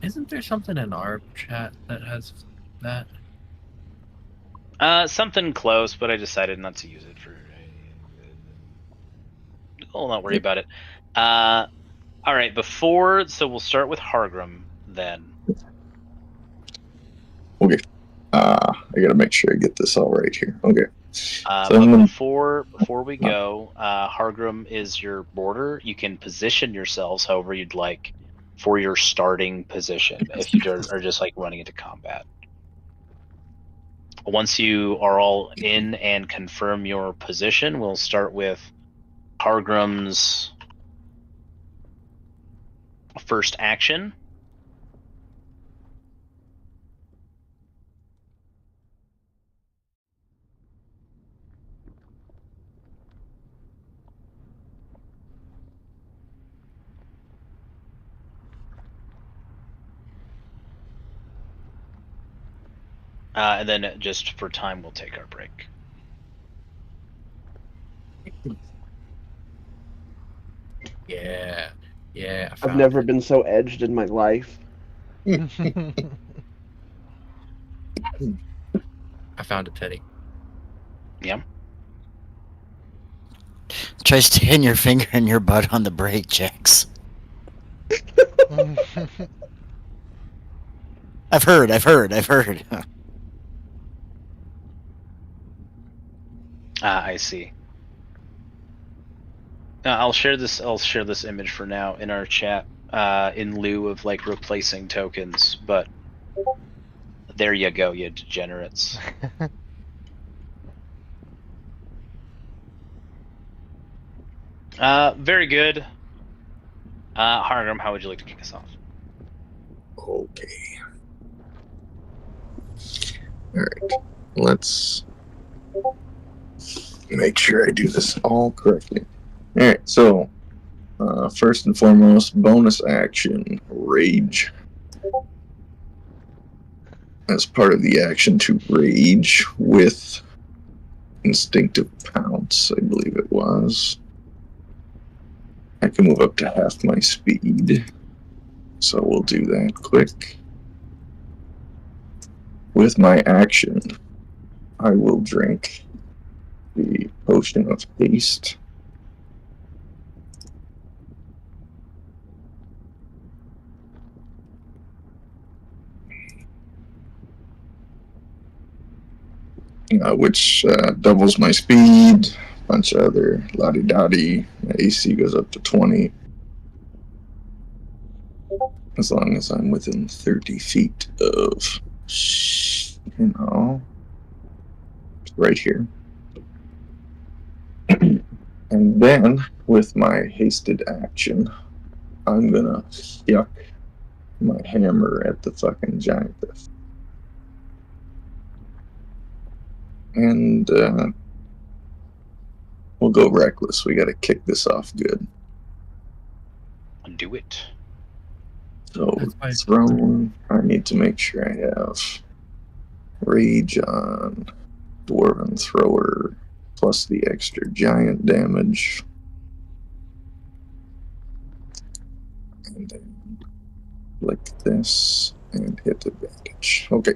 Isn't there something in our chat that has that? Something close, but I decided not to use it for. I'll not worry about it. All right, so we'll start with Hargrim then. Okay. I gotta make sure I get this all right here. Okay. But before we go, Hargrim is your border. You can position yourselves however you'd like for your starting position if you are just like running into combat. Once you are all in and confirm your position, we'll start with Hargrim's first action. And then just for time, we'll take our break. Yeah. Yeah. I I've found never it. been so edged in my life. I found it, Teddy. Yeah. Try sticking your finger in your butt on the brake, Jax. I've heard. I see. I'll share this. I'll share this image for now in our chat, in lieu of like replacing tokens. But there you go, you degenerates. Very good. Hargrim, how would you like to kick us off? Okay. Alright. Let's make sure I do this all correctly. Alright, so first and foremost, bonus action, Rage. As part of the action to rage with Instinctive Pounce, I believe it was. I can move up to half my speed, so we'll do that quick. With my action, I will drink the Potion of Haste. Which doubles my speed, bunch of other la-di-da-di. My AC goes up to 20. As long as I'm within 30 feet of, right here. And then, with my hasted action, I'm gonna yuck my hammer at the fucking giantess. And we'll go reckless. We gotta kick this off good. Do it. So, That's fine. throne, I need to make sure I have Rage on Dwarven Thrower, plus the extra giant damage. And then click this and hit advantage. Okay.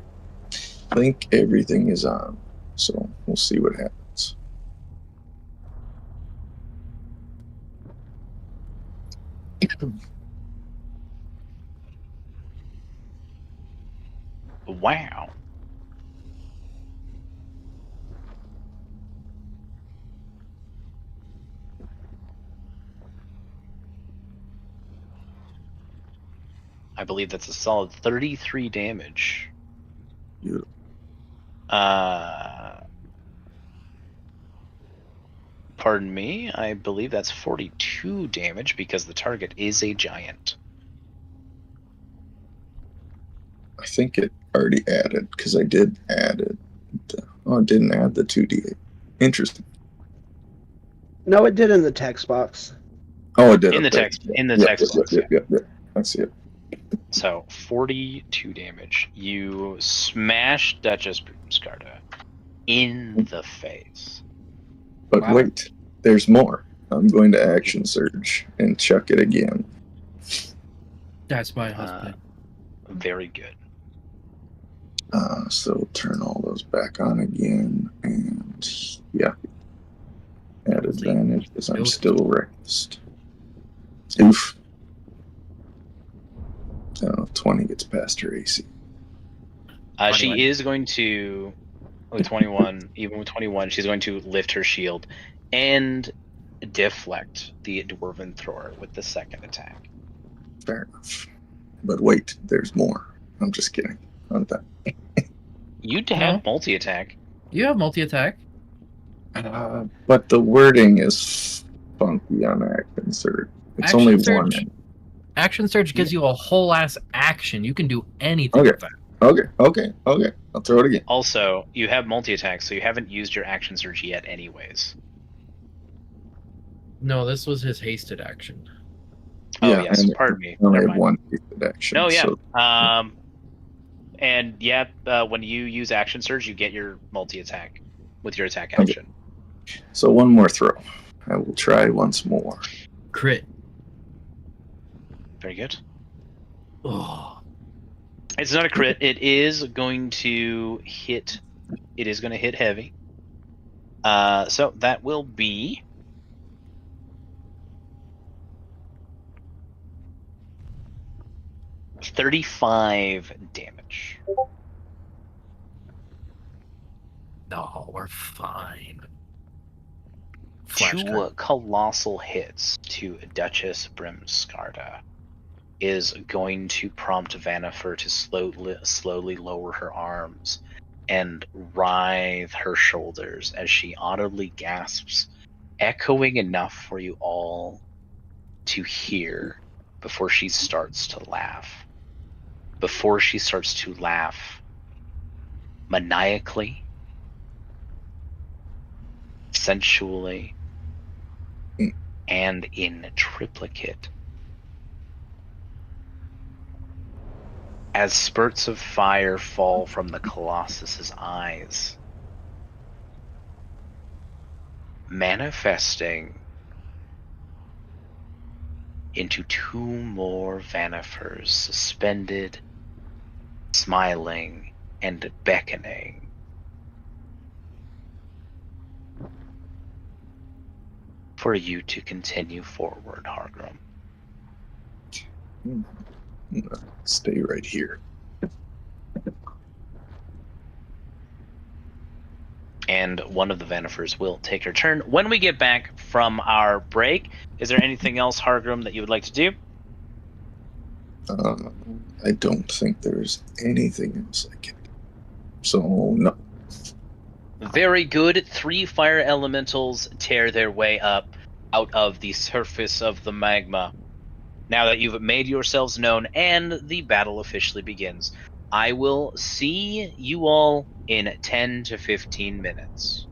I think everything is on, so we'll see what happens. Wow. I believe that's a solid 33 damage. Yeah. Pardon me, I believe that's 42 damage because the target is a giant. I think it already added, because I did add it. Oh, it didn't add the 2d8. Interesting. No, it did in the text box. Oh, it did. In the okay. text, in the Yep, text yep, box. yep, yep, yep. I see it. So 42 damage. You smash Duchess Broomscarda in the face. But Wow. wait, there's more. I'm going to action surge and chuck it again. That's my husband. Very good. So turn all those back on again, and yeah, add advantage because I'm still reckless. Oof. 20 gets past her AC. She is going to, with 21, even with 21, she's going to lift her shield and deflect the Dwarven Thrower with the second attack. Fair enough. But wait, there's more. I'm just kidding. I'm done. You'd have multi-attack. You have multi-attack. But the wording is funky on action surge. It's Action only surge. one. Action surge gives you a whole ass action. You can do anything Okay. with that. Okay. I'll throw it again. Also, you have multi-attack, so you haven't used your action surge yet anyways. No, this was his hasted action. Oh, Yeah, yes. and Pardon me. I only Never have mind. one hasted action. No, yeah. So And yeah, when you use action surge, you get your multi attack with your attack Okay. action. So one more throw. I will try once more. Crit. Very good. Oh, It's not a crit. It is going to hit. It is going to hit heavy. So that will be 35 damage. no, we're fine. Flash Two card. colossal hits to Duchess Brimskarda is going to prompt Vanifer to slowly lower her arms and writhe her shoulders as she audibly gasps, echoing enough for you all to hear before she starts to laugh. Before she starts to laugh maniacally, sensually, and in triplicate. As spurts of fire fall from the Colossus's eyes, manifesting into two more Vanifers suspended, smiling, and beckoning. For you to continue forward, Hargrim. Stay right here. And one of the Vanifers will take her turn. When we get back from our break, is there anything else, Hargrim, that you would like to do? I don't think there's anything else I can do. So, no. Very good. 3 fire elementals tear their way up out of the surface of the magma. Now that you've made yourselves known and the battle officially begins, I will see you all in 10 to 15 minutes.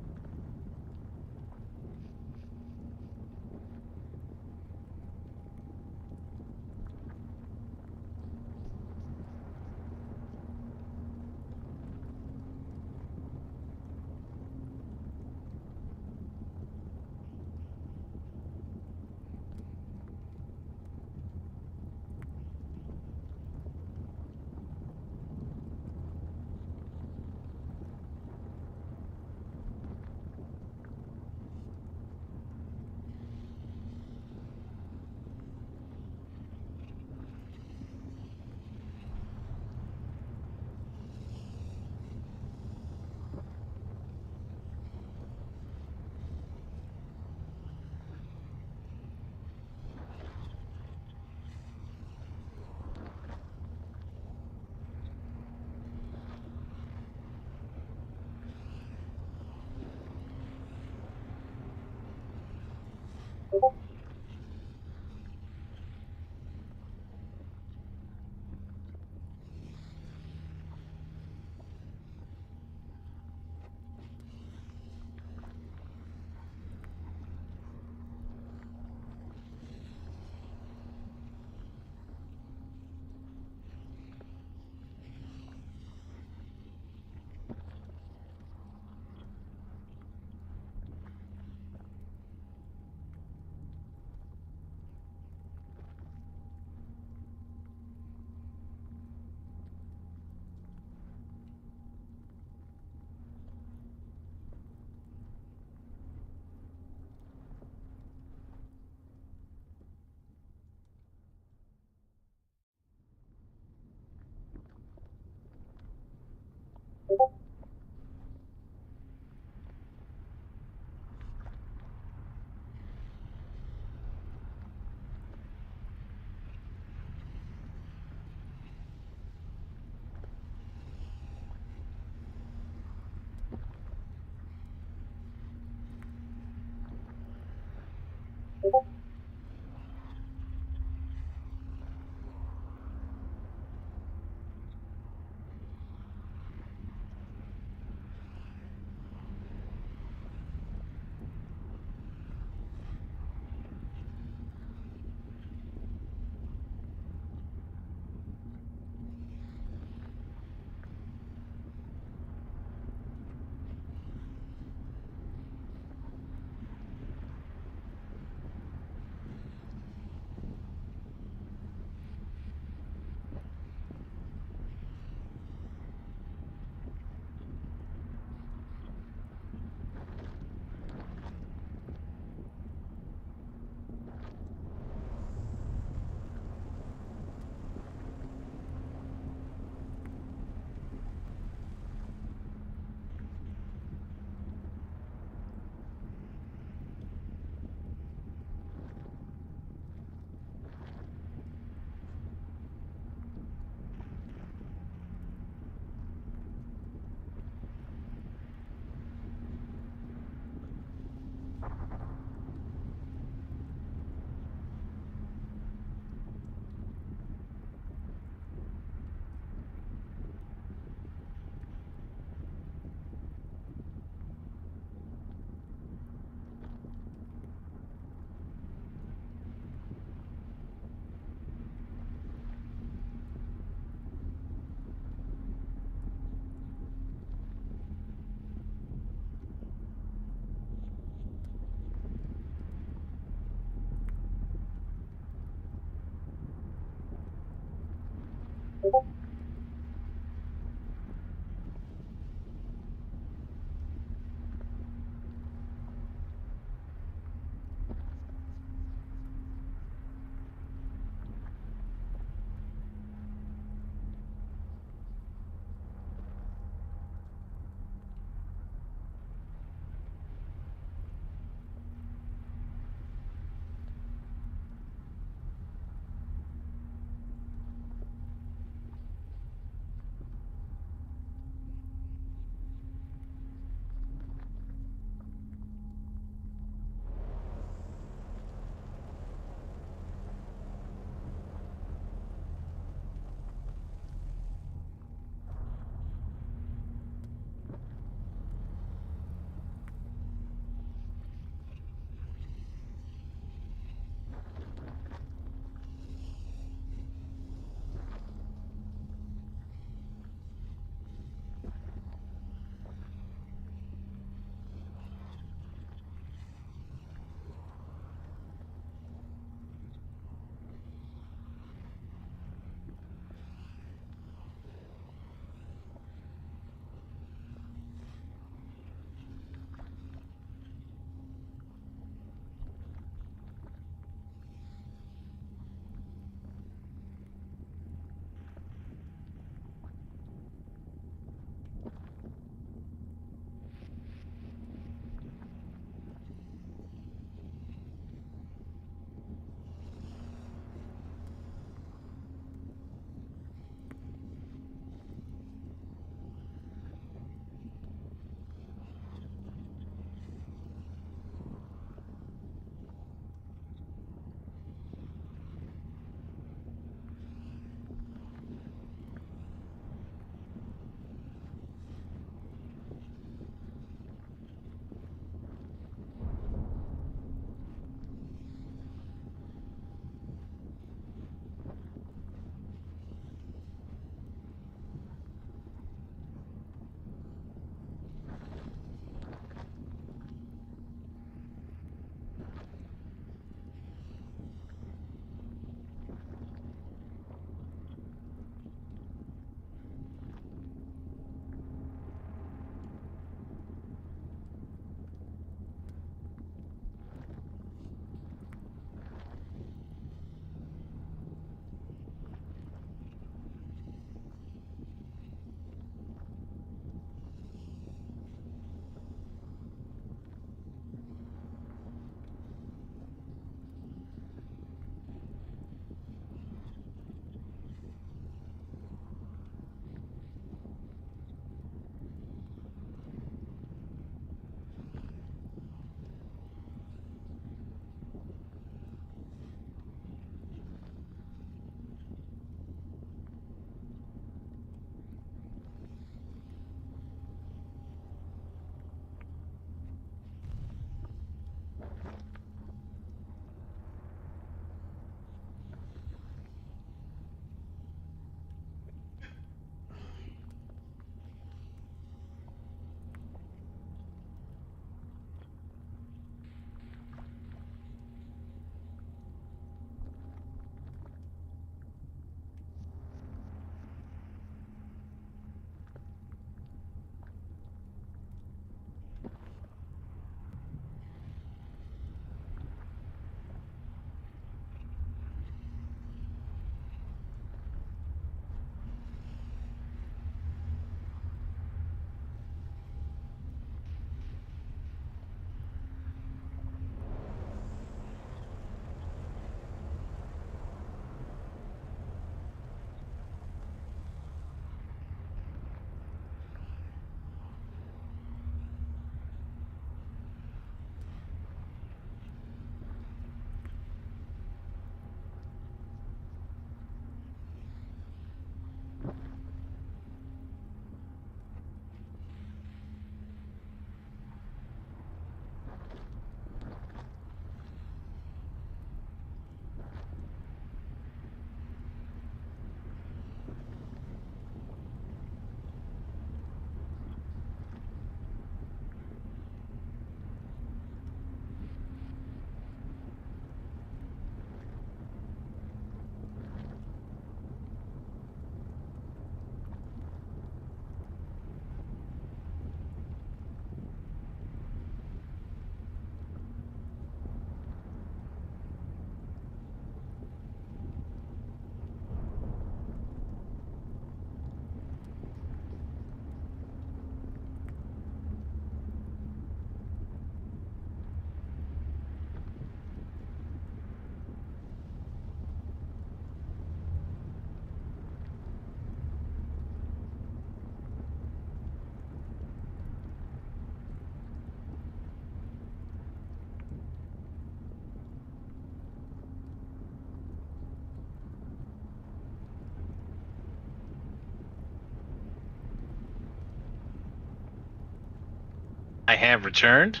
have returned.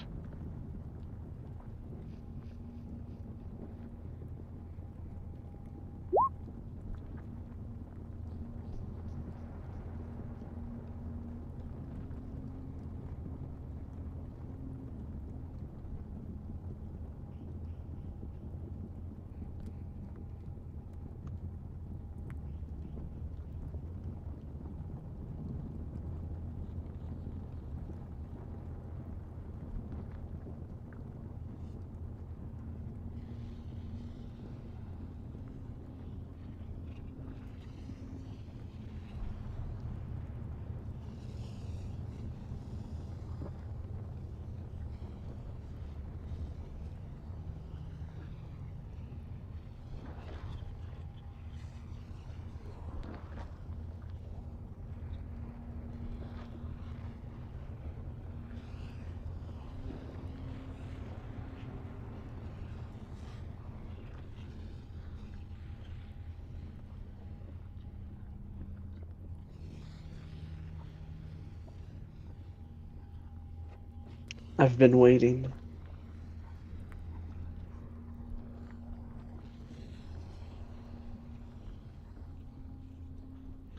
I've been waiting.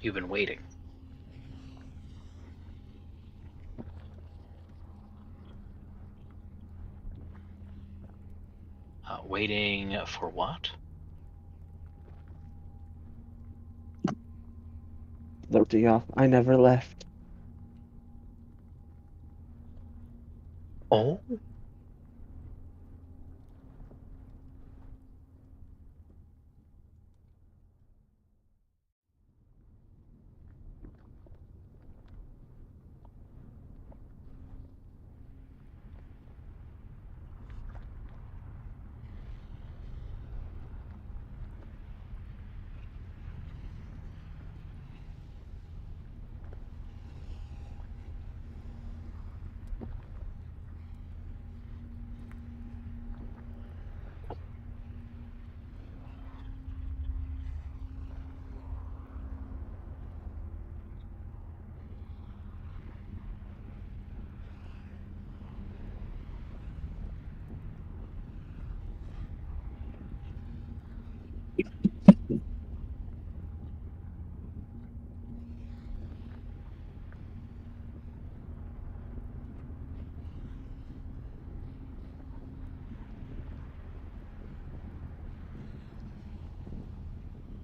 You've been waiting. Waiting for what? Floating off. I never left. Oh?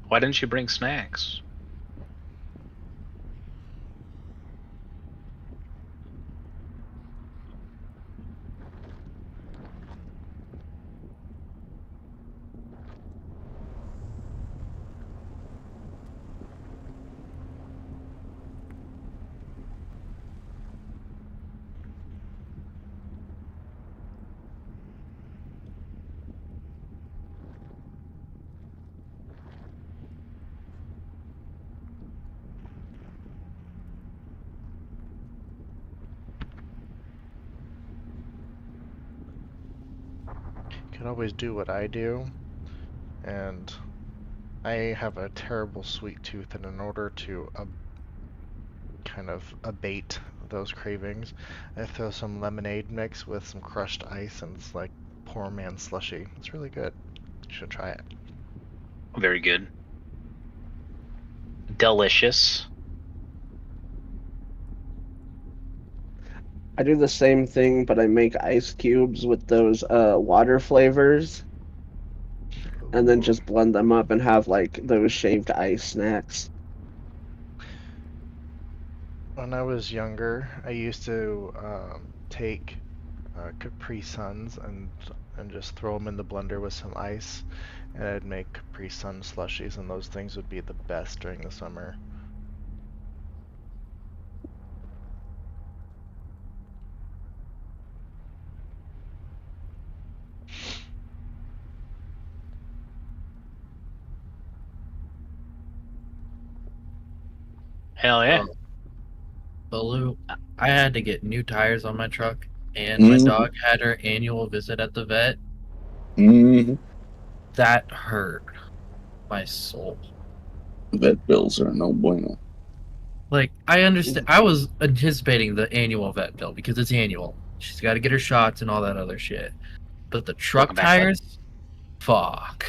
Why didn't you bring snacks? Can always do what I do, and I have a terrible sweet tooth, and in order to kind of abate those cravings, I throw some lemonade mix with some crushed ice, and it's like poor man's slushy. It's really good. You should try it. Very good. Delicious. I do the same thing, but I make ice cubes with those water flavors, and then just blend them up and have like those shaved ice snacks. When I was younger, I used to take Capri Suns and just throw them in the blender with some ice, and I'd make Capri Sun slushies, and those things would be the best during the summer. Hell yeah. Baloo, I had to get new tires on my truck, and my dog had her annual visit at the vet. Mm-hmm. That hurt my soul. Vet bills are no bueno. Like, I understand. I was anticipating the annual vet bill because it's annual. She's got to get her shots and all that other shit. But the truck Welcome back, bud. tires, fuck.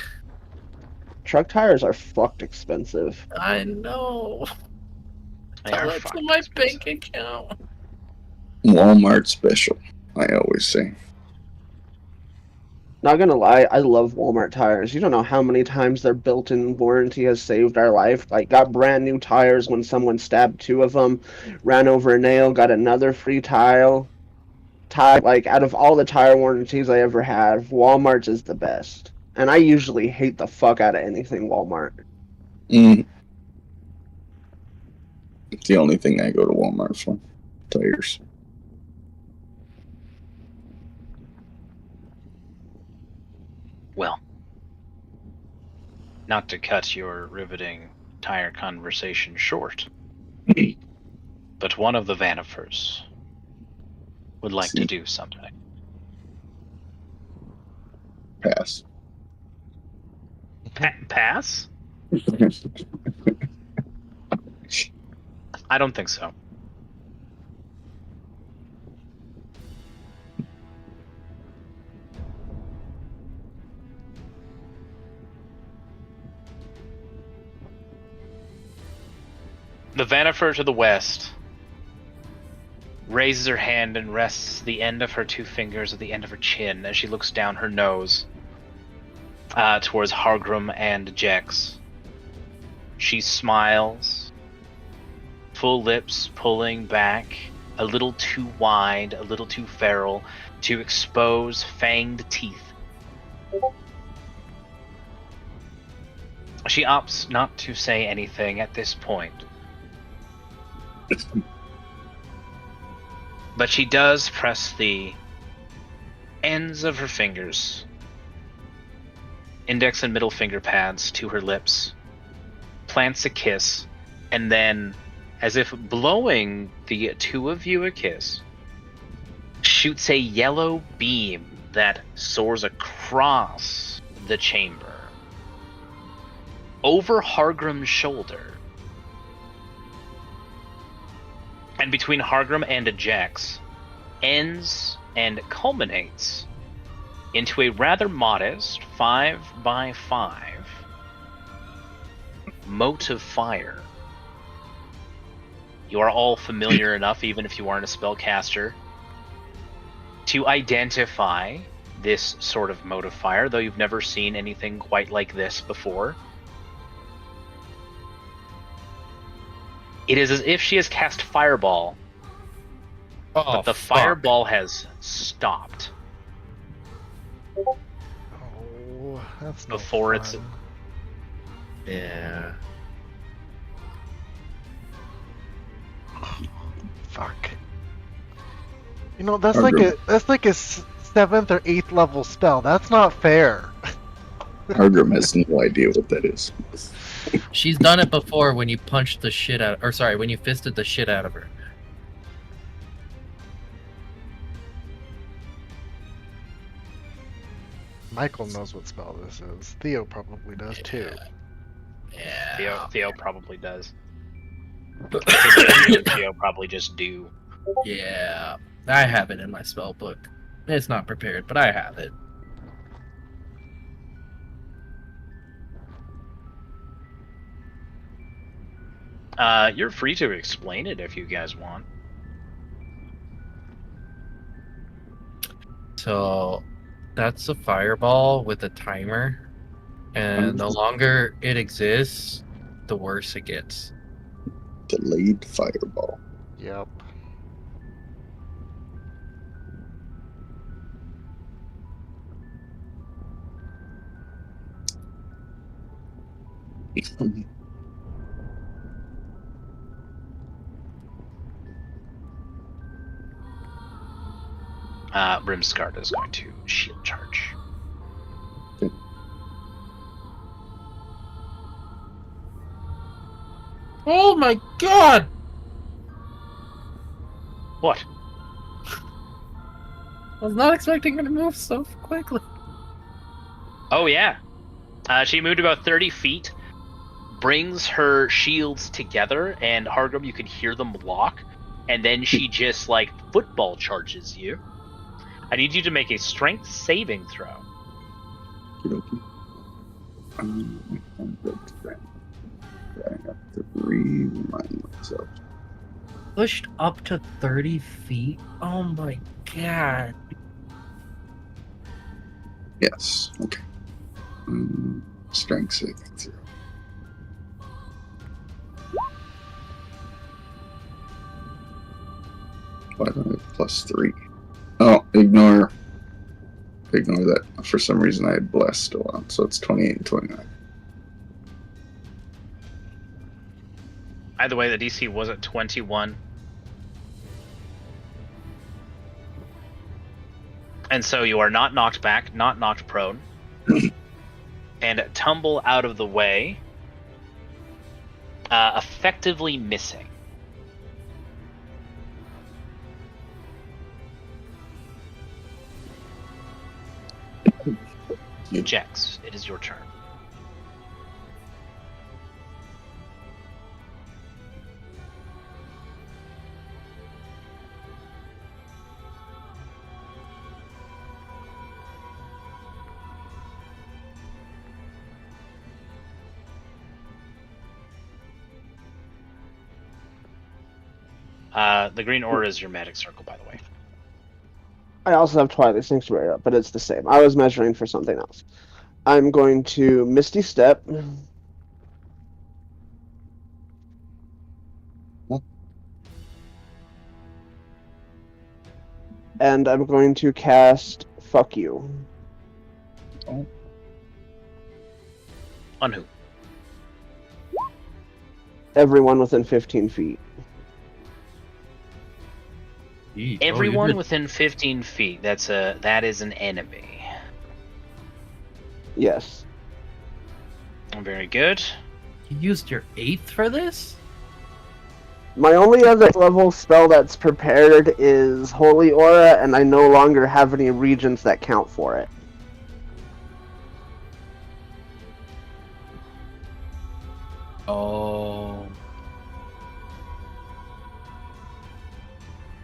Truck tires are fucked expensive. I know. They Tell are that to fucking my expensive. bank account. Walmart special, I always say. Not gonna lie, I love Walmart tires. You don't know how many times their built-in warranty has saved our life. Like, got brand new tires when someone stabbed two of them, ran over a nail, got another free tire. Like, out of all the tire warranties I ever had, Walmart's is the best. And I usually hate the fuck out of anything Walmart. Mm. It's the only thing I go to Walmart for. Tires. Well, not to cut your riveting tire conversation short, but one of the Vanifers would like to do something. Pass. Pass? I don't think so. The Vanifer to the west raises her hand and rests the end of her two fingers at the end of her chin as she looks down her nose towards Hargrim and Jex. She smiles, full lips pulling back a little too wide, a little too feral, to expose fanged teeth. She opts not to say anything at this point. But she does press the ends of her fingers, index and middle finger pads, to her lips, plants a kiss, and then, as if blowing the two of you a kiss, shoots a yellow beam that soars across the chamber, over Hargrim's shoulder. And between Hargrim and Ajax, ends and culminates into a rather modest 5x5 mote of fire. You are all familiar enough, even if you aren't a spellcaster, to identify this sort of mote of fire, though you've never seen anything quite like this before. It is as if she has cast Fireball, but the Fireball has stopped. Oh, that's no Before fun. it's... Yeah. Fuck. You know, that's like a 7th or 8th level spell. That's not fair. Hargrim has no idea what that is. She's done it before when you punched the shit out, or sorry, when you fisted the shit out of her. Michael knows what spell this is. Theo probably does too. Yeah. Theo probably does. Theo probably just do. Yeah. I have it in my spell book. It's not prepared, but I have it. You're free to explain it if you guys want. So that's a fireball with a timer, and the longer it exists, the worse it gets. Delayed fireball. Yep. Brimscard is going to shield charge. Oh my god! What? I was not expecting her to move so quickly. Oh yeah. She moved about 30 feet, brings her shields together, and Hargrim, you can hear them lock, and then she just, like, football charges you. I need you to make a strength saving throw. Okey-dokey. I'm good to that. I have to remind myself. Pushed up to 30 feet? Oh my god. Yes. Okay. Strength saving throw. +3. Oh, ignore that. For some reason, I had blessed still on, so it's 28 and 29. Either way, the DC was at 21. And so you are not knocked back, not knocked prone, and tumble out of the way, effectively missing. Jex, it is your turn. The green aura is your magic circle, by the way. I also have Twilight Sanctuary up, but it's the same. I was measuring for something else. I'm going to Misty Step. And I'm going to cast Fuck You. On who? Everyone within 15 feet. Everyone within 15 feet. That is an enemy. Yes. Very good. You used your 8th for this? My only other level spell that's prepared is Holy Aura, and I no longer have any regions that count for it. Oh.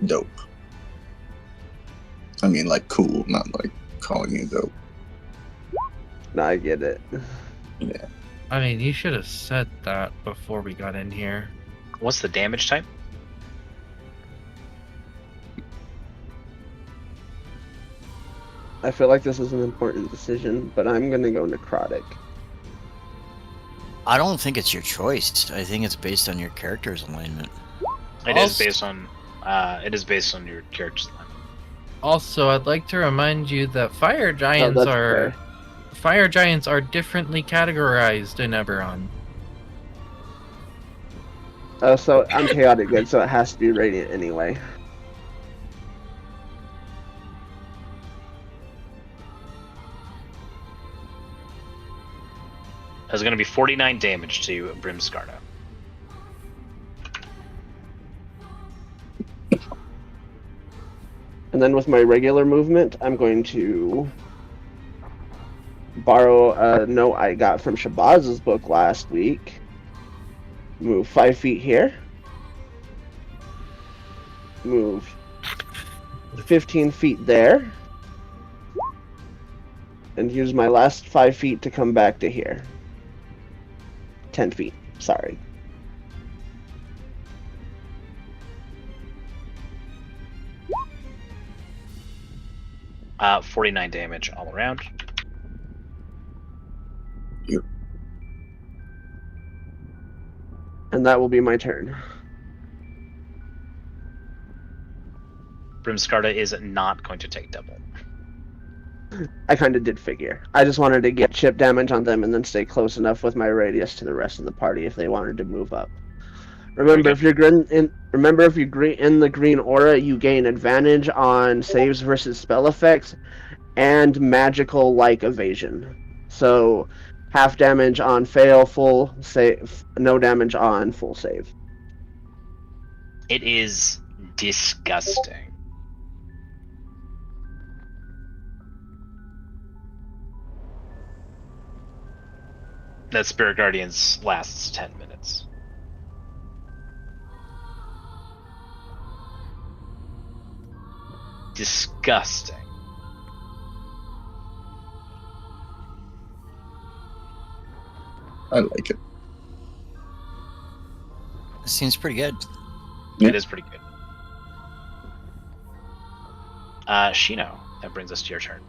Dope. I mean, like, cool, not like calling you dope. No, I get it. Yeah. I mean, you should have said that before we got in here. What's the damage type? I feel like this is an important decision, but I'm gonna go Necrotic. I don't think it's your choice. I think it's based on your character's alignment. It is based on your character's alignment. Also, I'd like to remind you that fire giants that's are fair. fire giants are differently categorized in Eberron. Oh, so I'm chaotic good, so it has to be radiant anyway. That's going to be 49 damage to Brimskarda. And then with my regular movement, I'm going to borrow a note I got from Shabaz's book last week. Move 5 feet here. Move 15 feet there. And use my last 5 feet to come back to here. 10 feet, sorry. Uh, 49 damage all around. Yep. And that will be my turn. Brimskarda is not going to take double. I kind of did figure. I just wanted to get chip damage on them and then stay close enough with my radius to the rest of the party if they wanted to move up. Remember, if you're in the green aura, you gain advantage on saves versus spell effects and magical like evasion. So, half damage on fail, full save, no damage on full save. It is disgusting. That Spirit Guardians lasts 10 minutes. Disgusting. I like it. Seems pretty good. Yeah. It is pretty good. Shino, that brings us to your turn.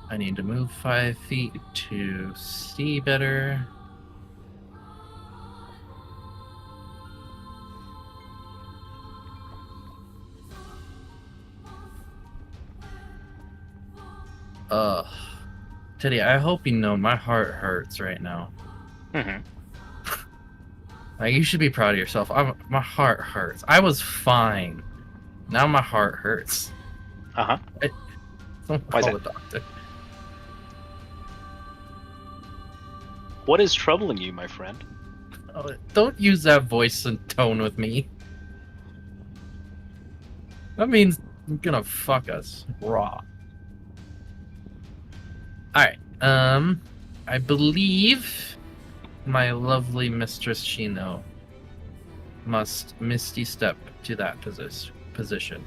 I need to move 5 feet to see better. Teddy, I hope you know my heart hurts right now. Mm-hmm. Like, you should be proud of yourself. My heart hurts. I was fine. Now my heart hurts. Uh-huh. Don't Why is call that? the doctor. What is troubling you, my friend? Oh, don't use that voice and tone with me. That means you're gonna fuck us raw. Alright, I believe my lovely Mistress Shino must Misty Step to that position.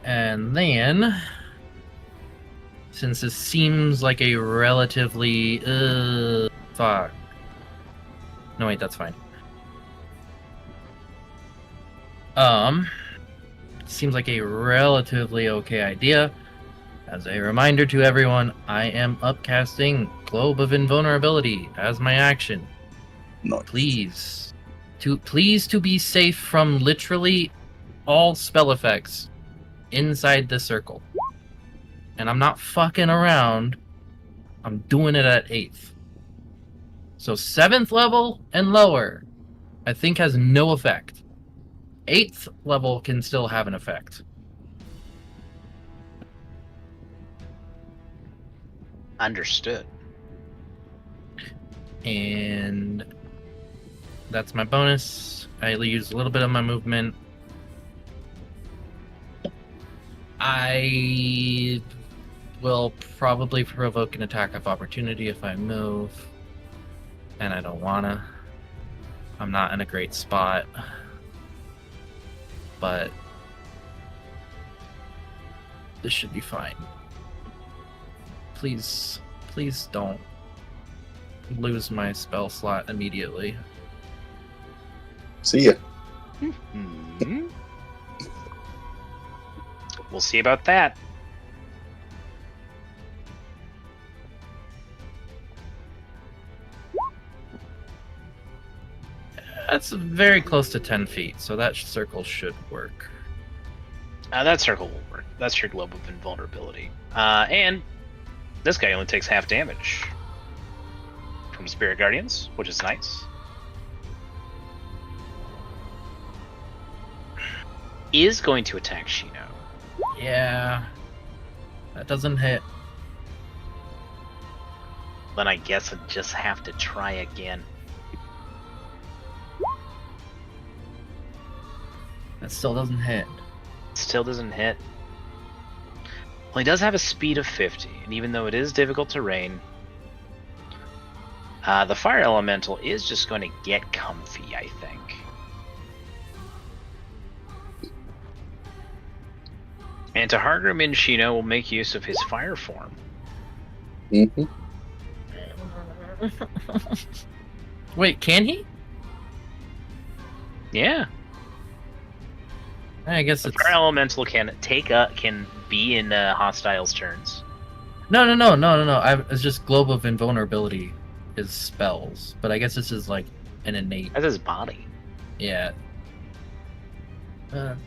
And then, since this seems like a relatively fuck. No, wait, that's fine. Seems like a relatively okay idea. As a reminder to everyone, I am upcasting Globe of Invulnerability as my action. Nice. Please to be safe from literally all spell effects inside the circle. And I'm not fucking around. I'm doing it at 8th. So 7th level and lower, I think has no effect. 8th level can still have an effect. Understood. And that's my bonus. I use a little bit of my movement. I will probably provoke an attack of opportunity if I move. And I don't wanna. I'm not in a great spot. But this should be fine. Please don't lose my spell slot immediately. See ya. Mhm. We'll see about that. That's very close to 10 feet, so that circle should work. That circle will work. That's your globe of invulnerability. And this guy only takes half damage from Spirit Guardians, which is nice. Is going to attack Shino. Yeah. That doesn't hit. Then I guess I just have to try again. That still doesn't hit. Still doesn't hit. Well, he does have a speed of 50, and even though it is difficult terrain, the fire elemental is just going to get comfy, I think. And to Hargrim and Shino will make use of his fire form. Mm-hmm. Wait, can he? Yeah. I guess The it's... fire elemental can be in hostiles' turns. No. It's just Globe of Invulnerability is spells, but I guess this is like an innate. That's his body. Yeah. And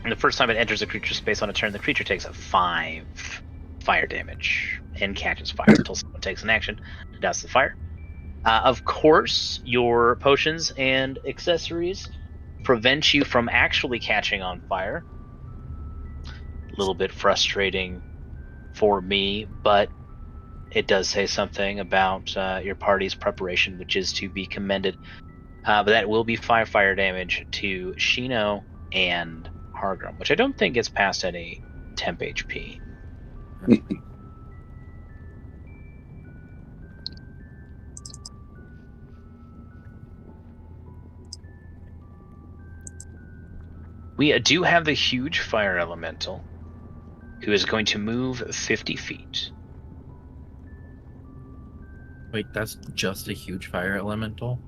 the first time it enters a creature's space on a turn, the creature takes a 5 fire damage and catches fire until someone takes an action to douse the fire. Of course, your potions and accessories prevent you from actually catching on fire. A little bit frustrating for me, but it does say something about your party's preparation, which is to be commended. But that will be 5 fire damage to Shino and Hargrim, which I don't think gets past any temp HP. We do have the huge fire elemental, who is going to move 50 feet. Wait, that's just a huge fire elemental?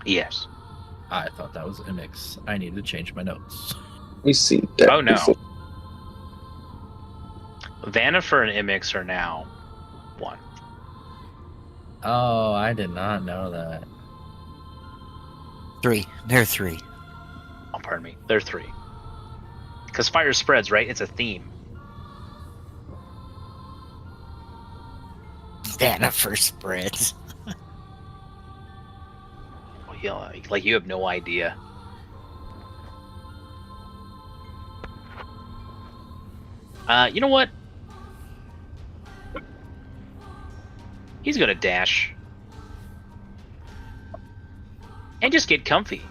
Yes. I thought that was a mix. I need to change my notes. We see that. Oh no. before. Vanifer and Imix are now one. Oh, I did not know that. 3. They're 3. Oh, pardon me. They're 3. Because fire spreads, right? It's a theme. Vanifer spreads. Yeah, like you have no idea. You know what? He's gonna dash. And just get comfy.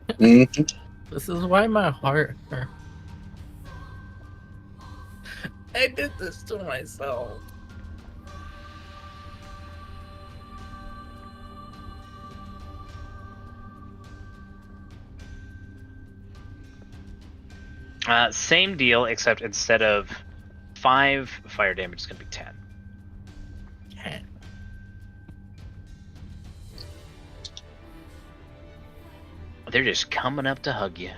Mhm. This is why my heart hurt. I did this to myself. Same deal, except instead of 5 fire damage, it's gonna be 10. Yeah. They're just coming up to hug you.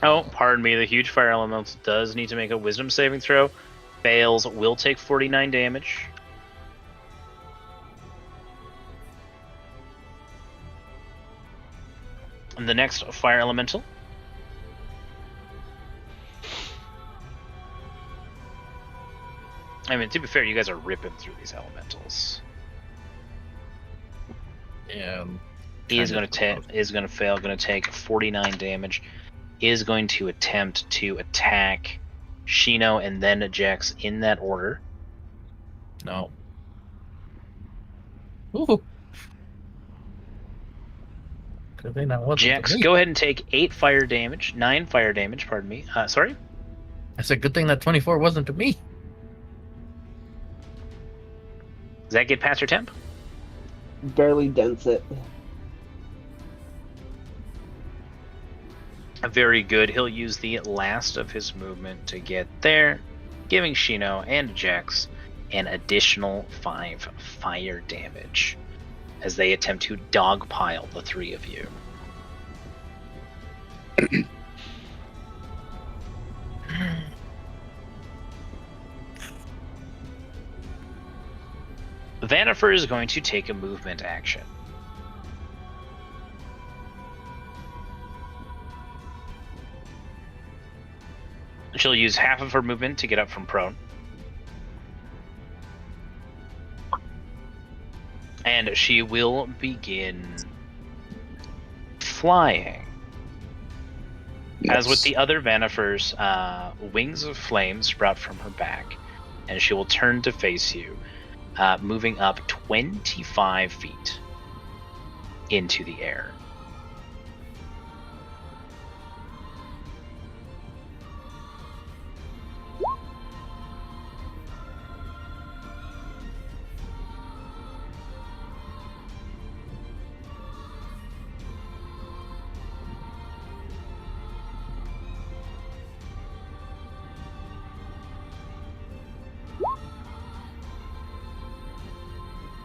Oh, pardon me. The huge fire elemental does need to make a wisdom saving throw. Fails, will take 49 damage. And the next fire elemental. I mean, to be fair, you guys are ripping through these elementals. Yeah. He is going to fail. Going to take 49 damage. Is going to attempt to attack Shino and then Jax in that order. No. Ooh. Good thing that wasn't Jax, to me. go ahead and take 9 fire damage. Pardon me. Sorry. I said, good thing that 24 wasn't to me. Does that get past your temp? Barely dents it. Very good. He'll use the last of his movement to get there, giving Shino and Jax an additional 5 fire damage as they attempt to dogpile the 3 of you. Vanifer is going to take a movement action. She'll use half of her movement to get up from prone. And she will begin flying. As with the other Vanifers, wings of flame sprout from her back, and she will turn to face you, moving up 25 feet into the air.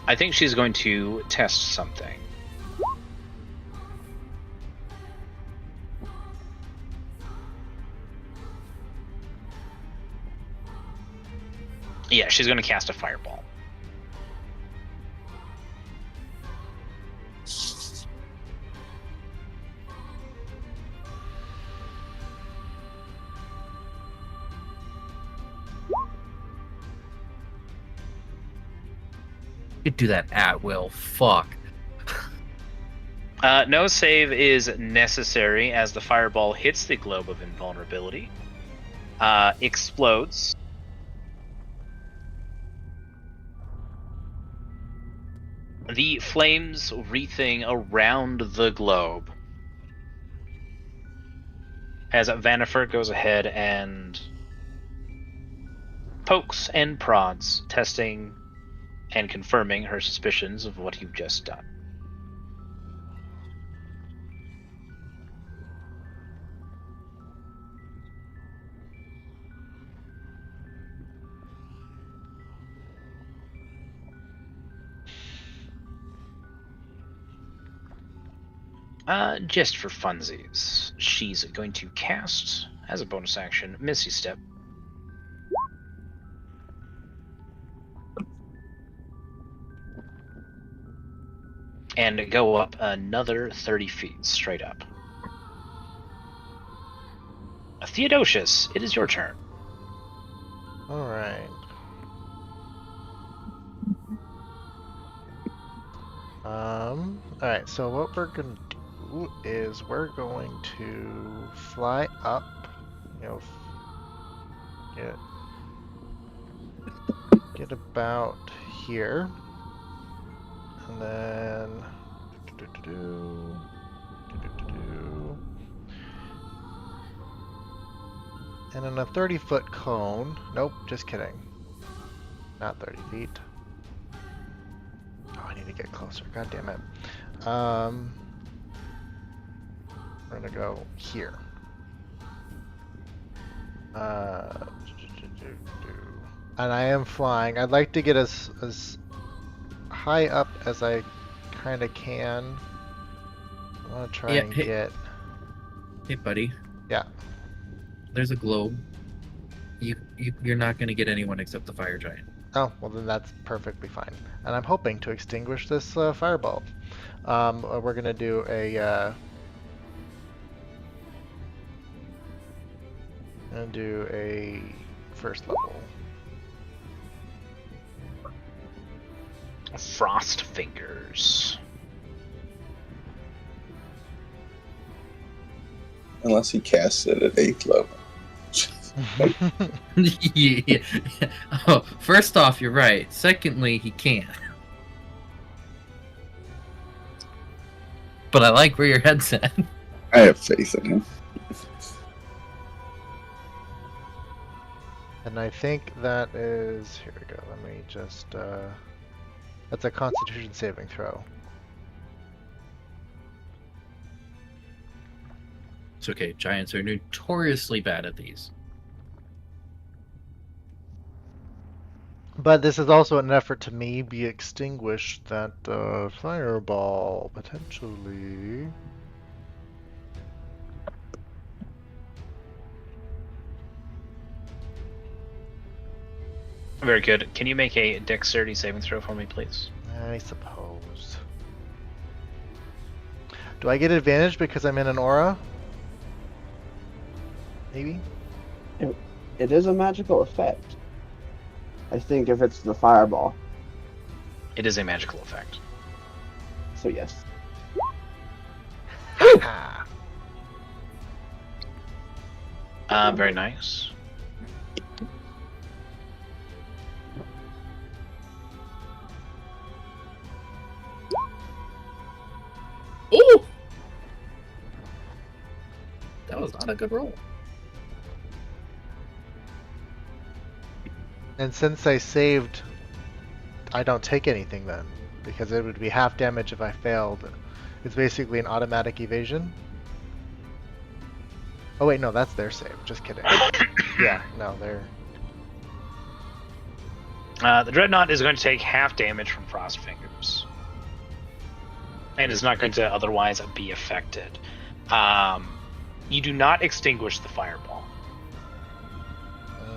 I think she's going to test something. Yeah, she's going to cast a fireball. You could do that at will. Fuck. No save is necessary as the fireball hits the globe of invulnerability, explodes, the flames wreathing around the globe as Vanifer goes ahead and pokes and prods, testing and confirming her suspicions of what you've just done. Just for funsies, she's going to cast, as a bonus action, Misty Step. And go up another 30 feet, straight up. Theodosius, it is your turn. Alright. Alright, so what we're gonna do is we're going to fly up, you know, get about here, and then and in a 30-foot cone. Nope, just kidding. Not 30 feet. Oh, I need to get closer. God damn it. We're gonna go here. And I am flying. I'd like to get as high up as I kind of can. I want to try and get. Hey, buddy. Yeah. There's a globe. You're not gonna get anyone except the fire giant. Oh, well then that's perfectly fine. And I'm hoping to extinguish this fireball. We're gonna do a first level. Frost Fingers. Unless he casts it at 8th level. Yeah. Oh, first off, you're right. Secondly, he can't. But I like where your head's at. I have faith in him. And I think that is, here we go, let me just, that's a Constitution saving throw. It's okay, giants are notoriously bad at these. But this is also an effort to maybe extinguish that fireball, potentially. Very good. Can you make a dexterity saving throw for me, please? I suppose. Do I get advantage because I'm in an aura? Maybe? It is a magical effect. I think if it's the fireball. It is a magical effect. So yes. Very nice. Ooh! That was not a good roll. And since I saved, I don't take anything then, because it would be half damage if I failed. It's basically an automatic evasion. Oh wait, no, that's their save. Just kidding. Yeah, no, they're... The Dreadnought is going to take half damage from Frost Fingers. And is not going to otherwise be affected. You do not extinguish the fireball.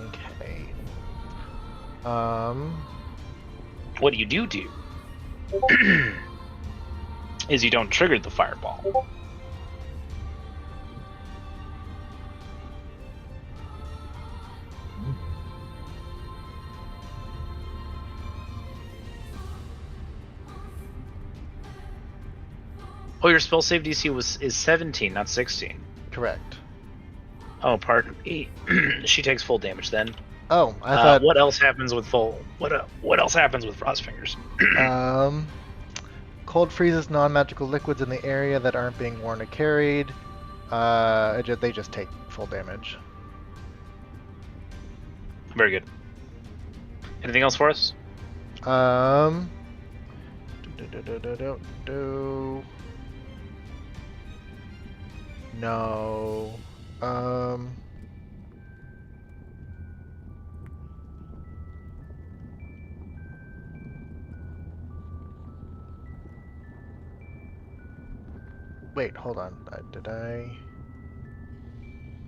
Okay. What you do is you don't trigger the fireball. Oh, your spell save DC is 17, not 16. Correct. Oh, pardon me. She takes full damage then. Oh, I thought... What else happens with what else happens with Frost Fingers? Cold freezes non-magical liquids in the area that aren't being worn or carried. They just take full damage. Very good. Anything else for us? No. Wait, hold on. Did I?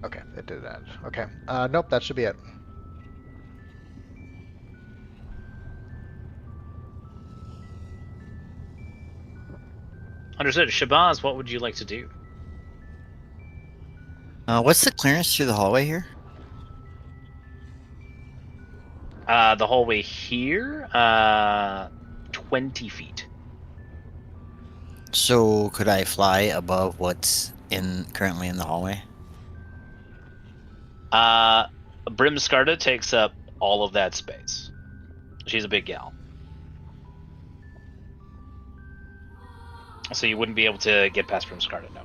Okay, it did that. Okay. Nope, that should be it. Understood. Shabazz, what would you like to do? What's the clearance through the hallway here? The hallway here, 20 feet. So could I fly above what's currently in the hallway? Brimskarda takes up all of that space. She's a big gal. So you wouldn't be able to get past Brimskarda, no.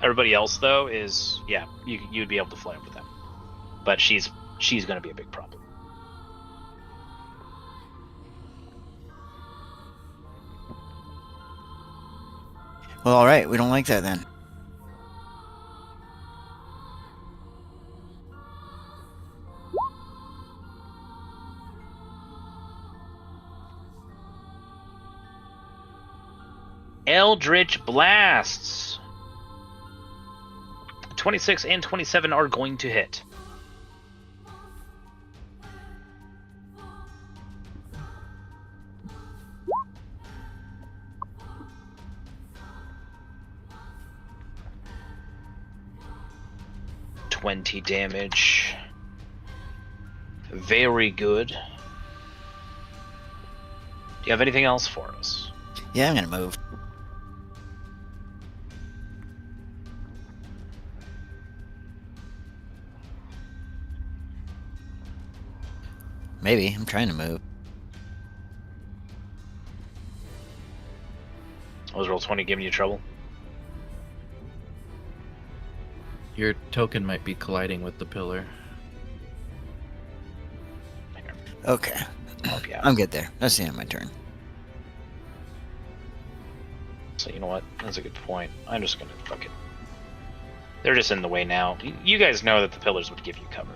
Everybody else, though, is, yeah, you'd be able to fly over them. But she's going to be a big problem. Well, all right. We don't like that then. Eldritch Blasts. 26 and 27 are going to hit. $20 damage. Very good. Do you have anything else for us? Yeah, I'm gonna move. Maybe. I'm trying to move. Was roll 20 giving you trouble? Your token might be colliding with the pillar. Okay. Yeah. I'm good there. That's the end of my turn. So you know what? That's a good point. I'm just gonna fuck it. They're just in the way now. You guys know that the pillars would give you cover.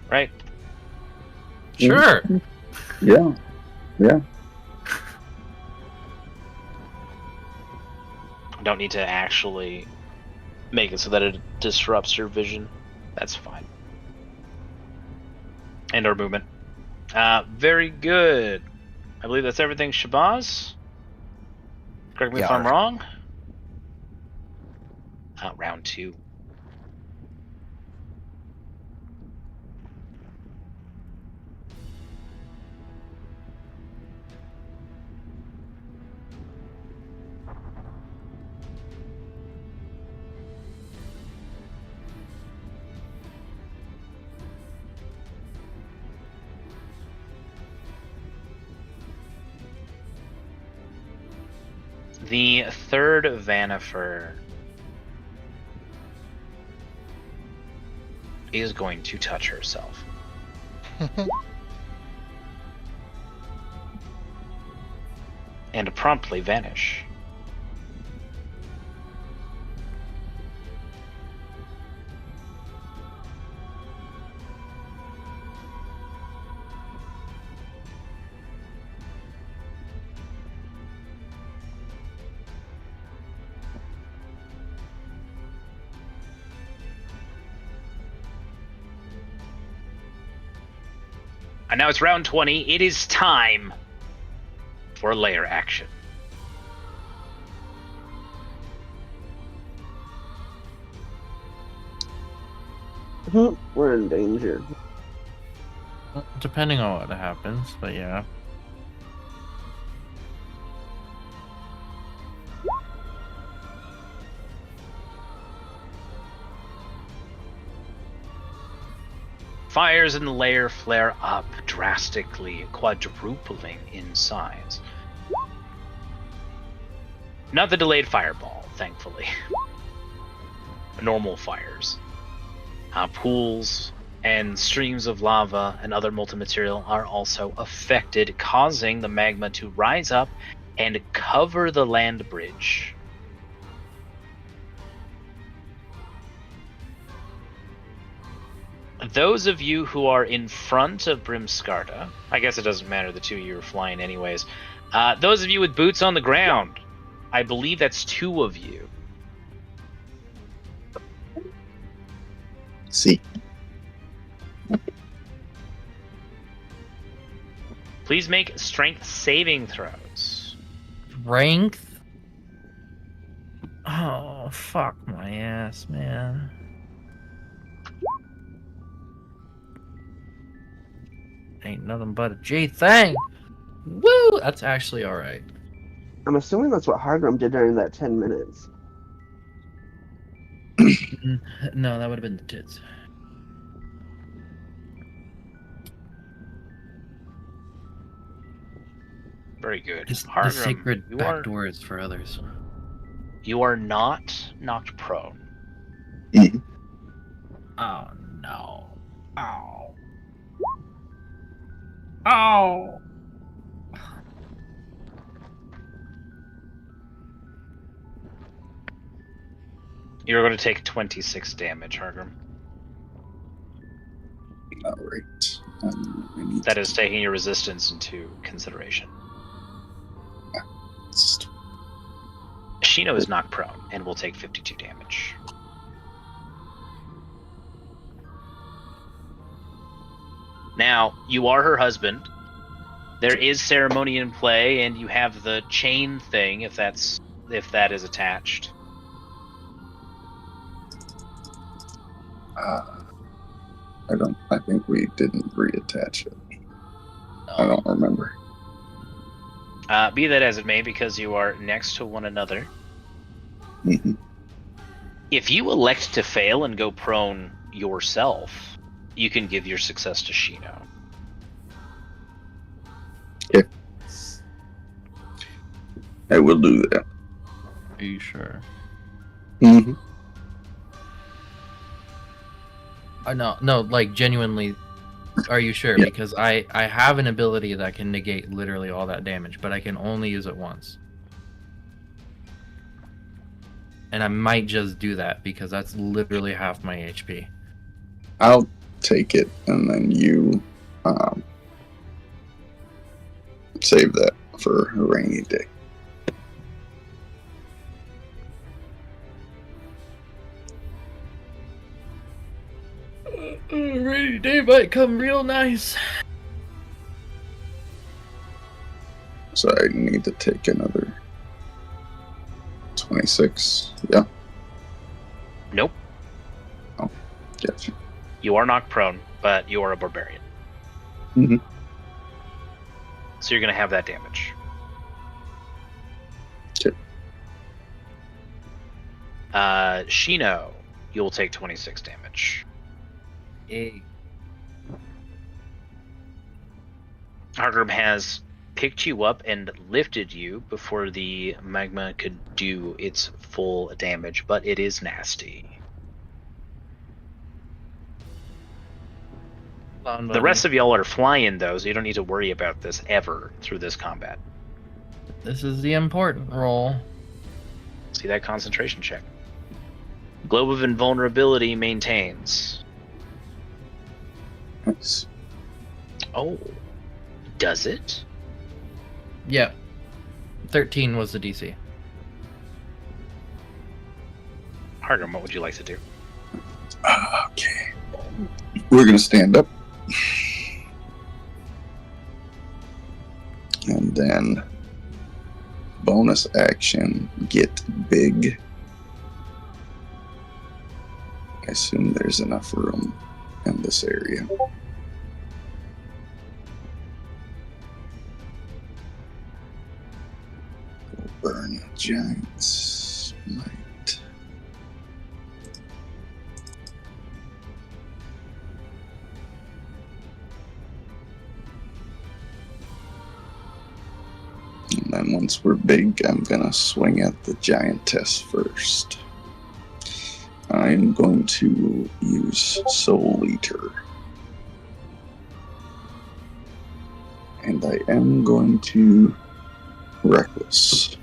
Right? Sure. Yeah. Yeah. Don't need to actually make it so that it disrupts your vision. That's fine. And our movement. Very good. I believe that's everything, Shabazz. Correct me if I'm wrong. Round 2. The third Vanifer is going to touch herself. And promptly vanish. And now it's round 20. It is time for lair action. We're in danger. Depending on what happens, but yeah. Fires in the lair flare up drastically, quadrupling in size. Not the delayed fireball, thankfully. Normal fires. Pools and streams of lava and other molten material are also affected, causing the magma to rise up and cover the land bridge. Those of you who are in front of Brimskarda, I guess it doesn't matter, the two of you are flying anyways. Those of you with boots on the ground, I believe that's 2 of you. See. Please make strength saving throws. Strength? Oh, fuck my ass, man. Ain't nothing but a G thing. Woo! That's actually alright. I'm assuming that's what Hargrim did during that 10 minutes. No, that would have been the tits. Very good. The Hargrim, secret you back are, door is for others. you are not knocked prone. Mhm. Oh no. Ow. Ow. You're going to take 26 damage, Hargrim. All right. I need That to is taking your resistance into consideration. just- Shino is knocked prone and will take 52 damage. Now, you are her husband. There is ceremony in play, and you have the chain thing if that is attached. I think we didn't reattach it. I don't remember. Be that as it may, because you are next to one another, Mhm. if you elect to fail and go prone yourself, you can give your success to Shino. I will do that. Are you sure? Mm-hmm. No, like genuinely, are you sure? Yeah. Because I have an ability that can negate literally all that damage, but I can only use it once. And I might just do that because that's literally half my HP. I'll take it, and then you save that for a rainy day. Rainy day might come real nice. So I need to take another 26. Yeah, Nope. gotcha. You are knocked prone, but you are a barbarian. Mhm. So you're going to have that damage. Okay. Shino, you will take 26 damage. Yay. Hargrim has picked you up and lifted you before the magma could do its full damage, but it is nasty. The rest of y'all are flying, though, so you don't need to worry about this ever through this combat. This is the important roll. See that concentration check. Globe of Invulnerability maintains. Nice. Oh, does it? Yep. 13 was the DC. Hargrim, what would you like to do? Okay. We're gonna stand up. And then bonus action, get big. I assume there's enough room in this area. We'll burn a giant's might. And then once we're big, I'm gonna swing at the giantess first. I'm going to use Soul Eater. And I am going to Reckless.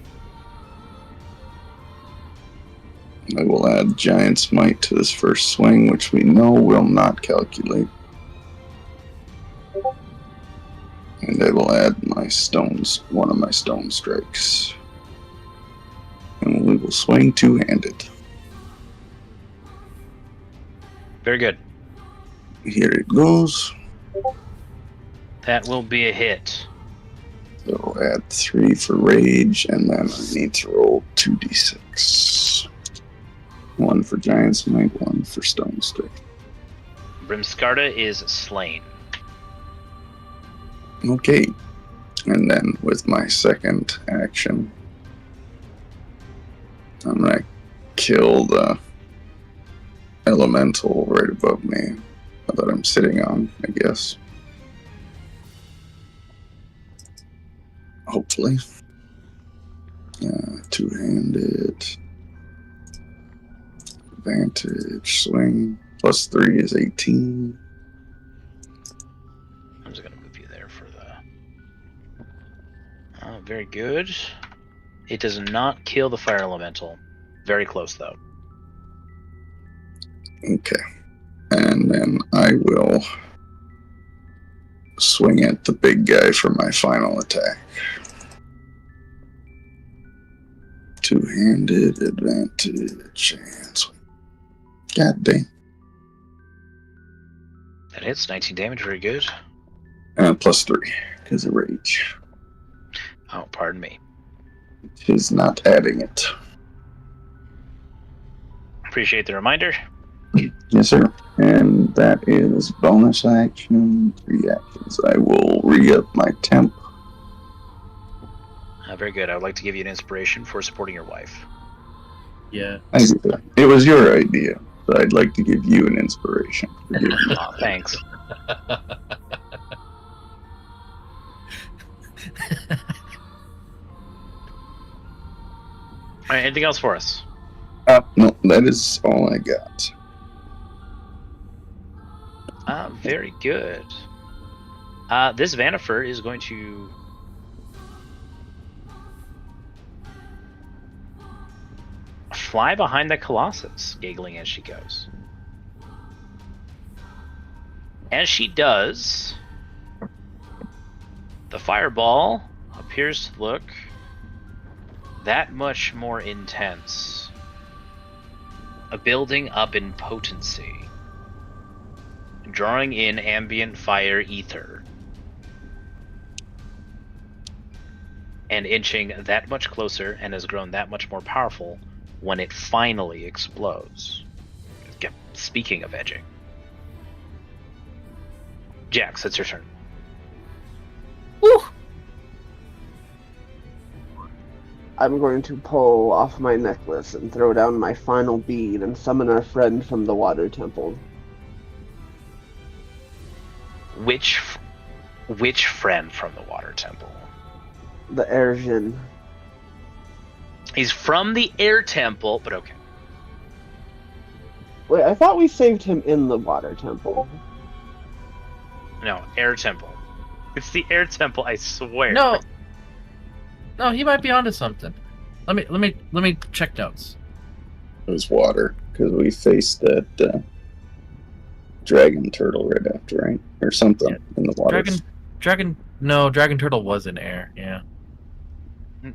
I will add Giant's Might to this first swing, which we know will not calculate. And I will add my stones, one of my stone strikes. And we will swing two-handed. Very good. Here it goes. That will be a hit. So add 3 for rage, and then I need to roll 2d6. 1 for Giant's Might, 1 for Stone Strike. Brimskarda is slain. Okay. And then with my second action, I'm going to kill the elemental right above me that I'm sitting on, I guess. Hopefully. Two-handed. Advantage. Swing. Plus 3 is 18. I'm just going to move you there for the... very good. It does not kill the fire elemental. Very close, though. Okay. And then I will swing at the big guy for my final attack. Two-handed advantage and swing. God dang. That hits 19 damage. Very good. Plus 3 because of rage. Oh, pardon me. He's not adding it. Appreciate the reminder. Yes, sir. And that is bonus action, 3 actions. I will re-up my temp. Very good. I would like to give you an inspiration for supporting your wife. Yeah. It was your idea, but I'd like to give you an inspiration. Oh, thanks. All right, anything else for us? No, that is all I got. Very good. This Vanifer is going to fly behind the Colossus, giggling as she goes. As she does, the fireball appears to look that much more intense, building up in potency, drawing in ambient fire ether, and inching that much closer, and has grown that much more powerful when it finally explodes. Speaking of edging. Jax, it's your turn. Woo! I'm going to pull off my necklace and throw down my final bead and summon our friend from the water temple. Which friend from the water temple? The Erjin. He's from the air temple, but okay. Wait, I thought we saved him in the water temple. No, air temple. It's the air temple, I swear. No, he might be onto something. Let me check notes. It was water, because we faced that dragon turtle right after, right? Or something in the water. Dragon turtle was in air, yeah.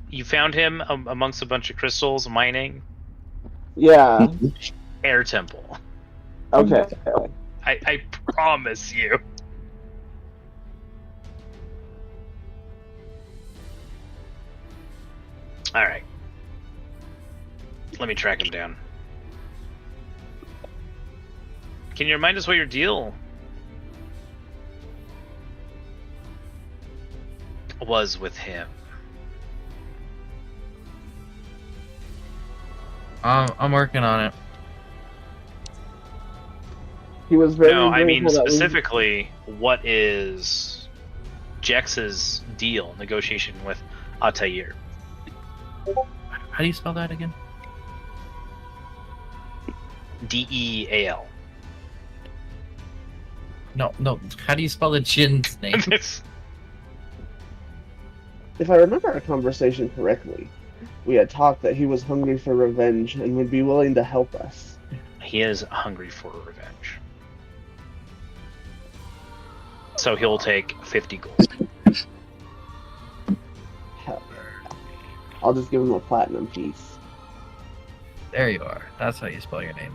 You found him amongst a bunch of crystals mining? Yeah. Air temple. Okay. I promise you. Alright. Let me track him down. Can you remind us what your deal was with him? I'm working on it. He was very. No, I mean grateful that specifically, what is Jex's deal, negotiation with Altair? How do you spell that again? Deal. No. How do you spell the Jin's name? If I remember our conversation correctly, we had talked that he was hungry for revenge and would be willing to help us. He is hungry for revenge. So he'll take 50 gold. Hell, I'll just give him a platinum piece. There you are. That's how you spell your name.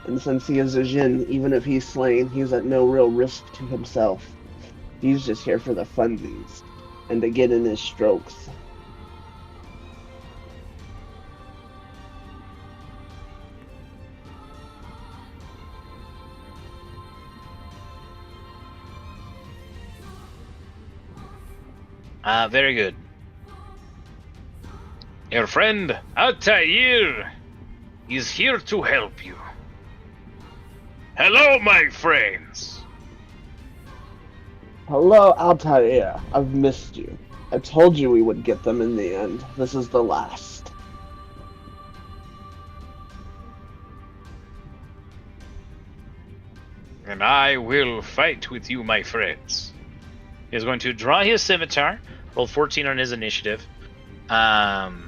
And since he is a Jin, even if he's slain, he's at no real risk to himself. He's just here for the funsies and to get in his strokes. Very good. Your friend Altair is here to help you. Hello, my friends. Hello, Altair. I've missed you. I told you we would get them in the end. This is the last. And I will fight with you, my friends. He's going to draw his scimitar, roll 14 on his initiative. And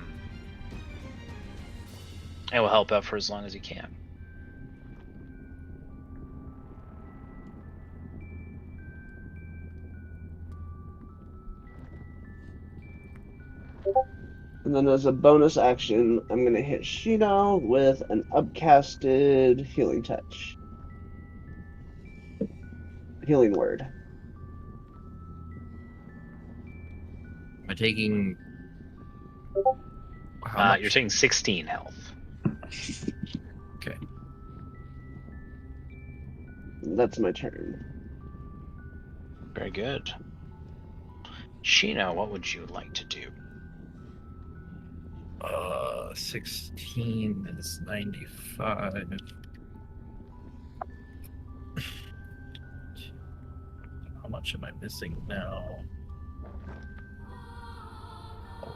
will help out for as long as he can. And then as a bonus action, I'm going to hit Shino with an upcasted healing touch. Healing word. Am I taking... How much? You're taking 16 health. Okay. That's my turn. Very good. Shino, what would you like to do? 16 is 95. How much am I missing now?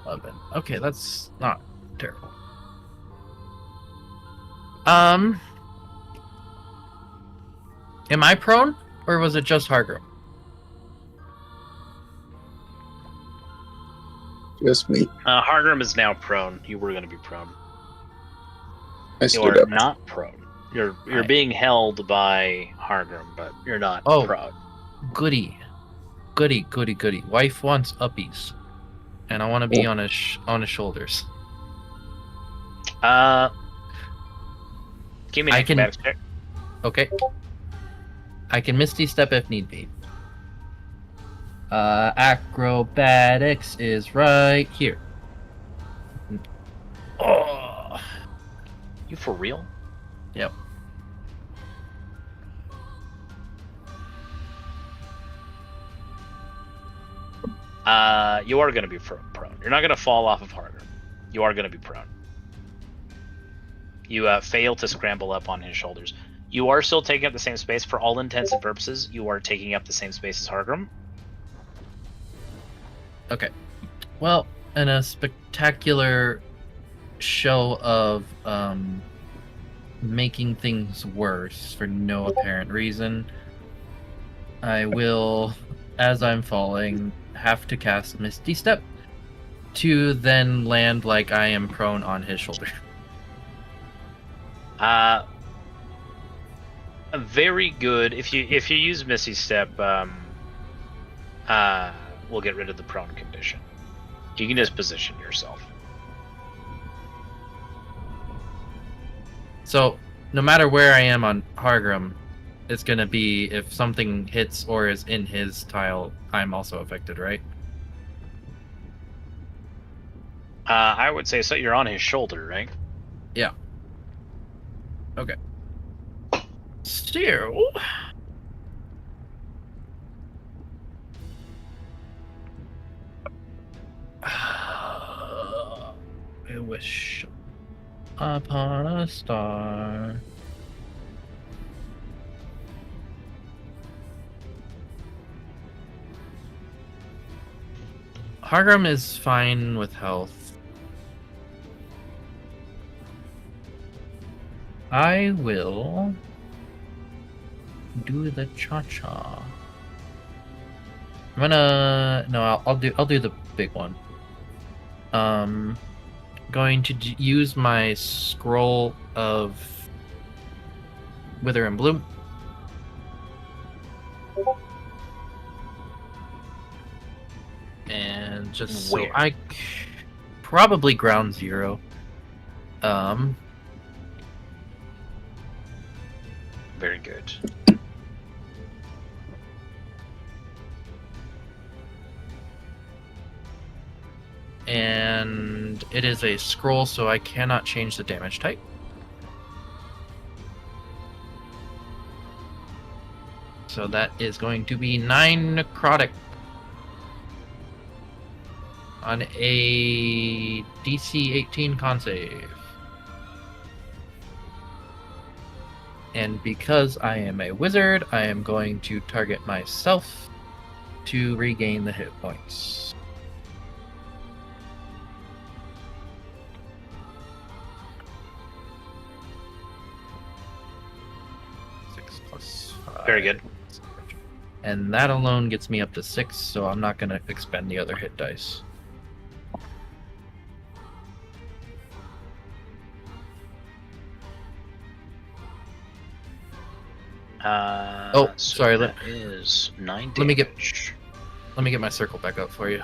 11. Okay, that's not terrible. Am I prone, or was it just Hargrim? Just me. Hargrim is now prone. You were going to be prone. I You stood are up. not prone. You're Right. being held by Hargrim, but you're not Oh. prone. Goody. Wife wants uppies, and I want to be on his shoulders. Give me an I can- acrobatics check. Okay. I can Misty Step if need be. Acrobatics is right here. Oh. You for real? Yep. You are going to be prone. You're not going to fall off of Hargrim. You are going to be prone. You fail to scramble up on his shoulders. You are still taking up the same space. For all intents and purposes, you are taking up the same space as Hargrim. Okay. Well, in a spectacular show of making things worse for no apparent reason, I will, as I'm falling, have to cast Misty Step to then land like I am prone on his shoulder. Very good. If you use Misty Step, we'll get rid of the prone condition. You can just position yourself. So, no matter where I am on Hargrim, it's gonna be if something hits or is in his tile, I'm also affected, right? I would say so. You're on his shoulder, right? Yeah. Okay. Still. I wish upon a star. Hargrim is fine with health. I will do the cha-cha. I'm gonna I'll do the big one. Going to use my scroll of Wither and Bloom. And just Where? so I probably ground zero. Very good. And it is a scroll, so I cannot change the damage type. So that is going to be 9 necrotic on a DC 18 con save. And because I am a wizard, I am going to target myself to regain the hit points. Very good. And that alone gets me up to 6, so I'm not going to expend the other hit dice. So sorry. That is 9 damage. Let me get my circle back up for you.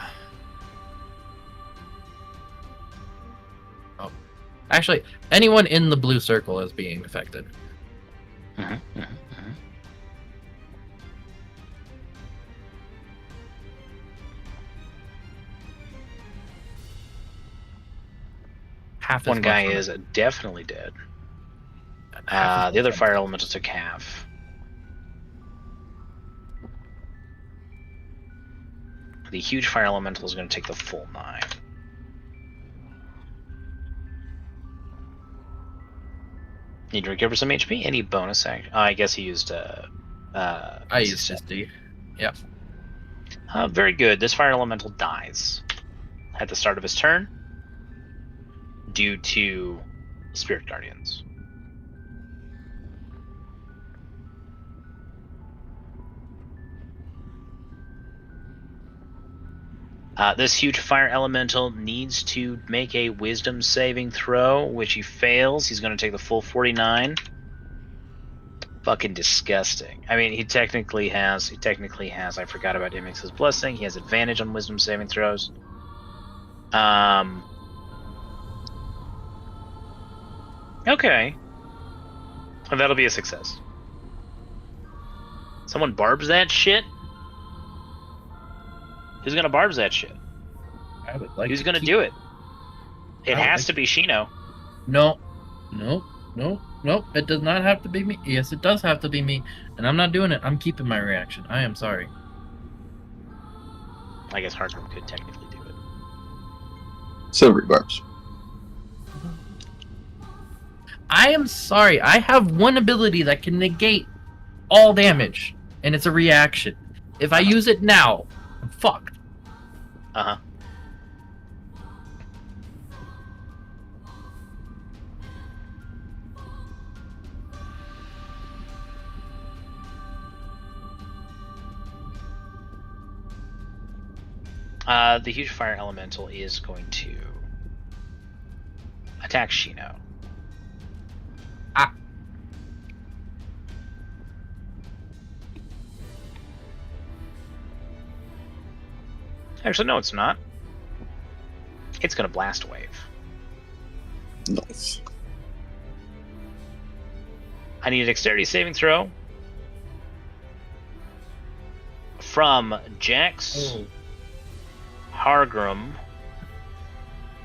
Oh, actually, anyone in the blue circle is being affected. Half One as guy much is definitely dead. half as The other much. fire elemental took half. The huge fire elemental is going to take the full 9. Need to recover some HP. Any bonus action? I guess he used. I used his D. Yep. Very good. This fire elemental dies at the start of his turn due to spirit guardians. This huge fire elemental needs to make a wisdom saving throw, which he fails. He's going to take the full 49. Fucking disgusting. I mean, he technically has. I forgot about Imix's blessing. He has advantage on wisdom saving throws. Okay. And that'll be a success. Someone barbs that shit? Who's gonna barbs that shit? I would like. Who's gonna do it? It has to be Shino. No. It does not have to be me. Yes, it does have to be me, and I'm not doing it. I'm keeping my reaction. I am sorry. I guess Hardroom could technically do it. Silvery barbs. I am sorry. I have one ability that can negate all damage, and it's a reaction. If I use it now, I'm fucked. Uh-huh. The huge fire elemental is going to attack Shino. Actually, no, it's not. It's going to blast wave. Nice. I need a dexterity saving throw from Jax, Hargrim,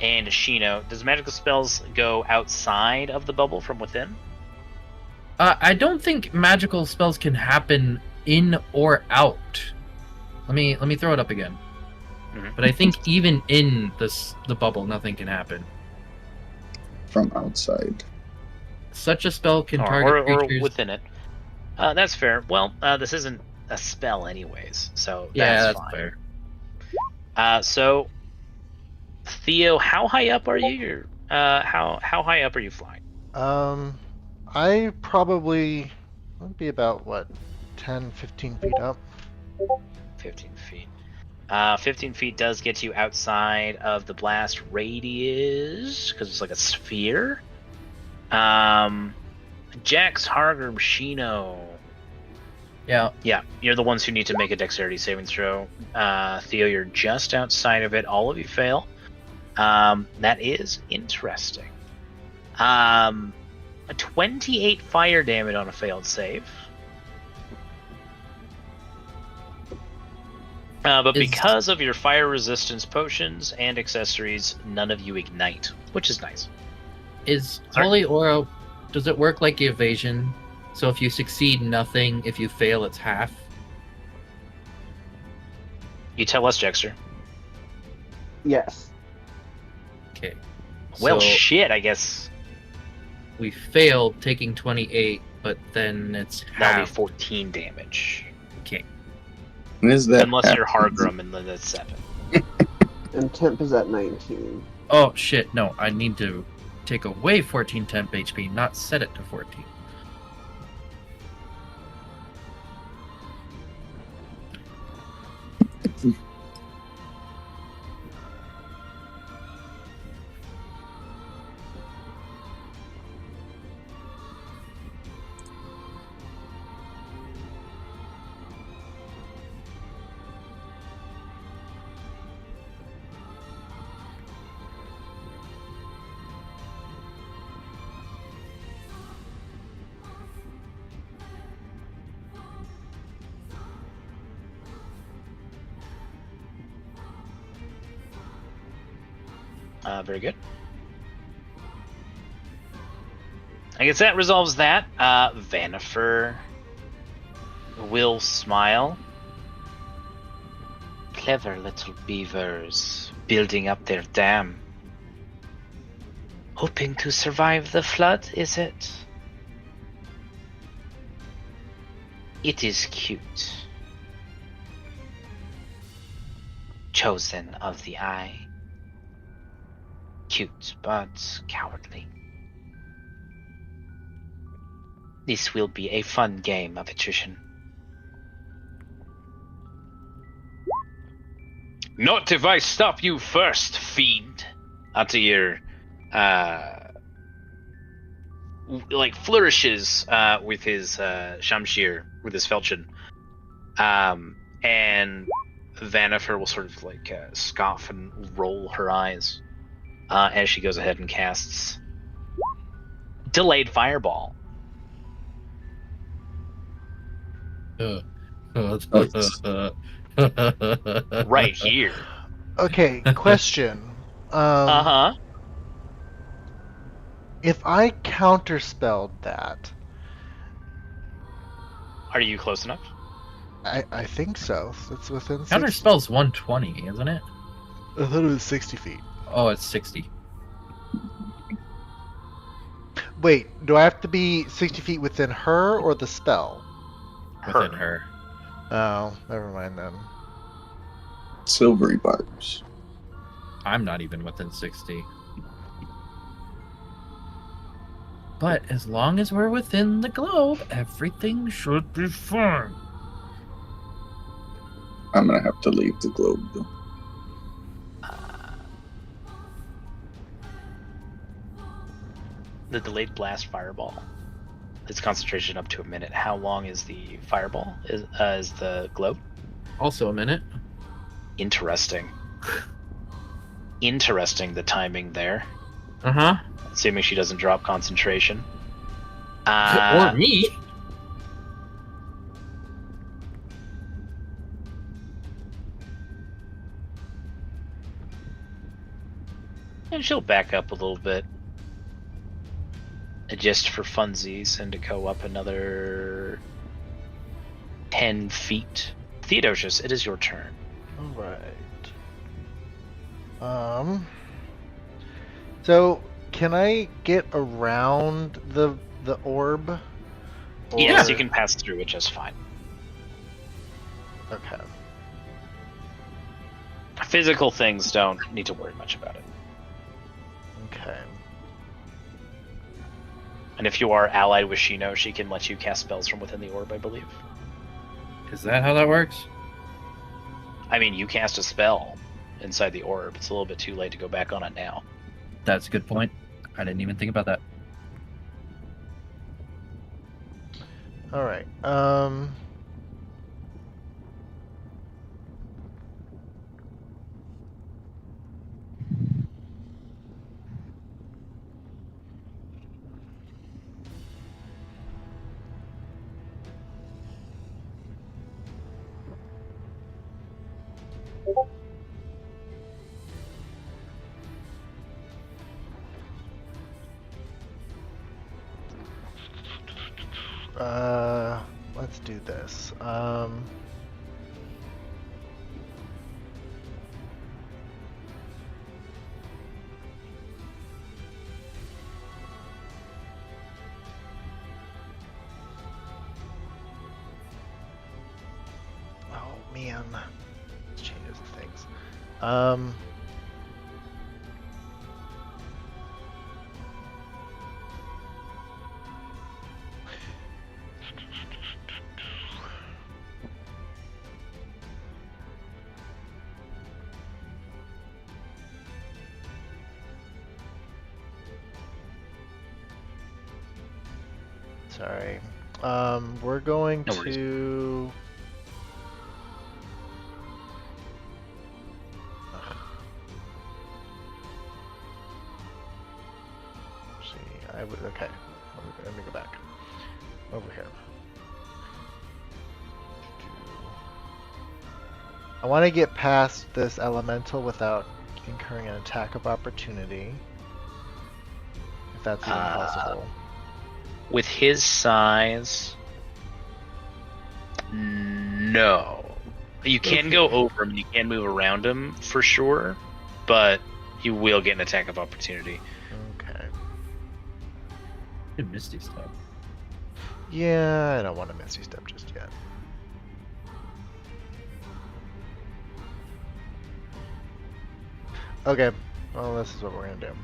and Shino. Does magical spells go outside of the bubble from within? I don't think magical spells can happen in or out. Let me throw it up again. Mhm. But I think even in the bubble, nothing can happen. From outside. Such a spell can target or creatures. within it. That's fair. Well, this isn't a spell anyways, so Yeah, that's that's fine. fair. So, Theo, how high up are you? How high up are you flying? I probably would be about what, 10, 15 feet up. 15 feet. 15 feet does get you outside of the blast radius because it's like a sphere. Jax, Hargrim, Shino. Yeah. Yeah, you're the ones who need to make a dexterity saving throw. Theo, you're just outside of it. All of you fail. That is interesting. A 28 fire damage on a failed save. But because of your fire resistance potions and accessories, none of you ignite, which is nice. Is Sorry? Holy Aura, does it work like evasion? So if you succeed, nothing. If you fail, it's half. You tell us, Jexter. Yes. Okay. Well, So shit, I guess we failed taking 28, but then it's that'll be half. 14 damage. Okay. Is that Unless you're Hargrim, and then that's 7. And temp is at 19. Oh shit! No, I need to take away 14 temp HP, not set it to 14. Very good. I guess that resolves that. Vanifer will smile. Clever little beavers building up their dam. Hoping to survive the flood, is it? It is cute. Chosen of the eye. Cute, but cowardly. This will be a fun game of attrition. Not if I stop you first, fiend. Onto your, like flourishes with his shamshir, with his falchion, and Vanifer will sort of like scoff and roll her eyes. As she goes ahead and casts Delayed Fireball. Right here. Okay, question. Uh-huh. If I counterspelled that, Are you close enough? I think so. It's within 60. Counterspell's 120, isn't it? I thought it was 60 feet. Oh, it's 60. Wait, do I have to be 60 feet within her or the spell? Within her. Oh, never mind then. silvery barbs? I'm not even within 60. But as long as we're within the globe, everything should be fine. I'm gonna have to leave the globe though. The delayed blast fireball. Its concentration up to a minute. How long is the fireball? Is the globe? Also a minute. Interesting. Interesting, the timing there. Uh-huh. Assuming she doesn't drop concentration. Or me. And she'll back up a little bit. Just for funsies, and to go up another 10 feet. Theodosius, it is your turn. Alright. So can I get around the orb? Yes, Or- you can pass through it just fine. Okay. Physical things don't need to worry much about it. Okay. And if you are allied with Shino, she can let you cast spells from within the orb, I believe. Is that how that works? I mean, you cast a spell inside the orb. It's a little bit too late to go back on it now. That's a good point. I didn't even think about that. All right. Let's do this. Oh man, this changes things. Sorry. We're going No worries. to. See, I would. Okay. Let me go back. Over here. I want to get past this elemental without incurring an attack of opportunity. If that's even possible. With his size, no. You can go over him, you can move around him for sure, but you will get an attack of opportunity. Okay. Good Misty stuff. Yeah, I don't want to Misty Step just yet. Okay, well, this is what we're gonna do.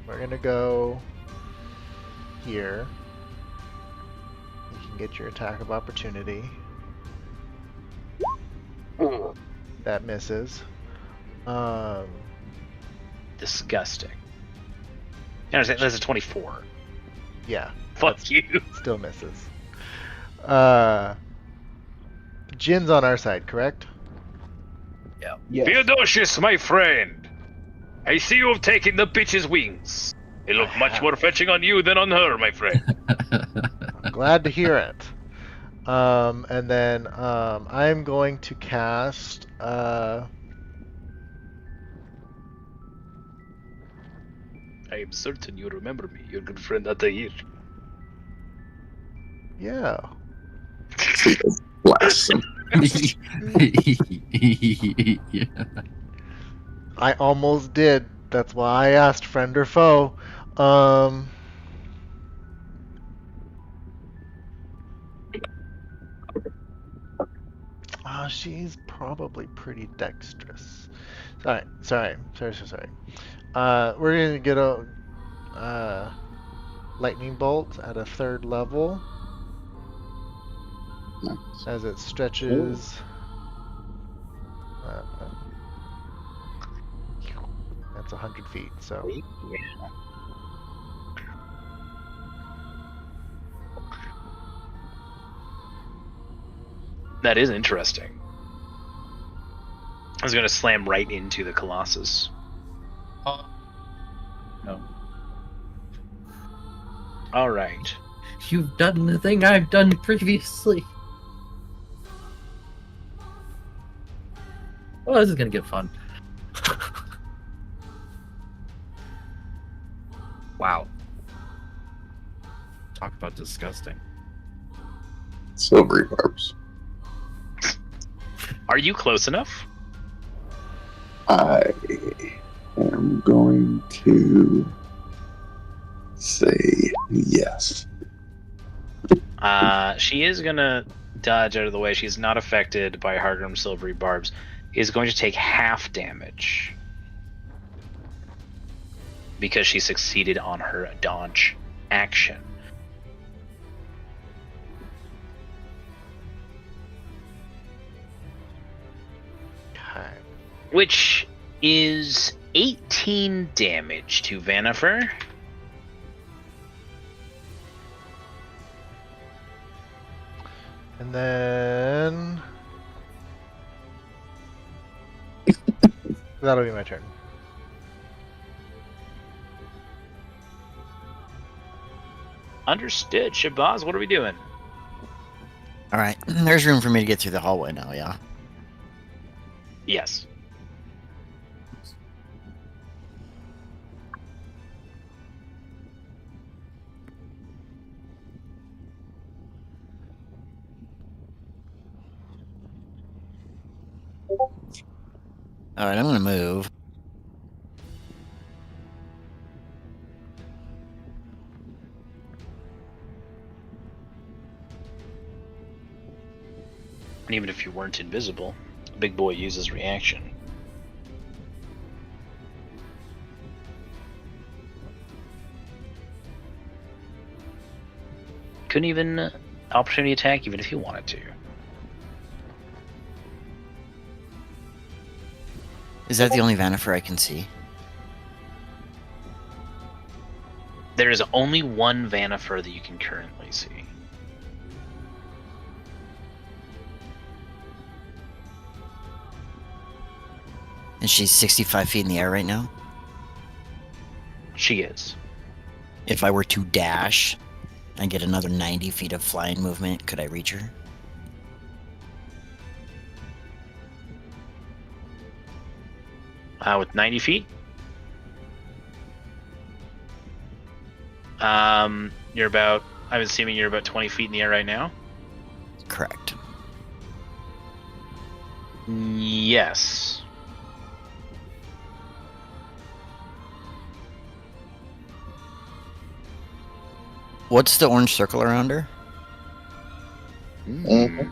We're gonna go here. You can get your attack of opportunity. That misses. Disgusting. You understand? That's a 24. Yeah, Fuck you. still misses. Jin's on our side, correct? Yes. Theodosius, my friend. I see you have taken the bitch's wings. They look much more fetching on you than on her, my friend. I'm glad to hear it. And then I'm going to cast I am certain you remember me, your good friend Atair. yeah. Blast him. Yeah. I almost did. That's why I asked friend or foe. She's probably pretty dexterous. Sorry. We're gonna get a lightning bolt at a 3rd level Nice. as it stretches. That's 100 feet. So. Yeah. That is interesting. I was going to slam right into the Colossus. No. All right. You've done the thing I've done previously. Oh, this is gonna get fun. Wow. Talk about disgusting. Silvery barbs. Are you close enough? I am going to say yes. She is going to dodge out of the way. She's not affected by Hargrim's silvery barbs. Is going to take half damage because she succeeded on her dodge action. which is 18 damage to Vanifer. And then that'll be my turn. Understood. Shabazz, what are we doing? All right, there's room for me to get through the hallway now. Yeah. Yes. All right, I'm gonna move. And even if you weren't invisible, Big Boy uses reaction. Couldn't even opportunity attack even if you wanted to. Is that the only Vanifer I can see? There is only one Vanifer that you can currently see. And she's 65 feet in the air right now? She is. If I were to dash and get another 90 feet of flying movement, could I reach her? With 90 feet? You're about, I'm assuming you're about 20 feet in the air right now? Correct. Yes. What's the orange circle around her? Mhm.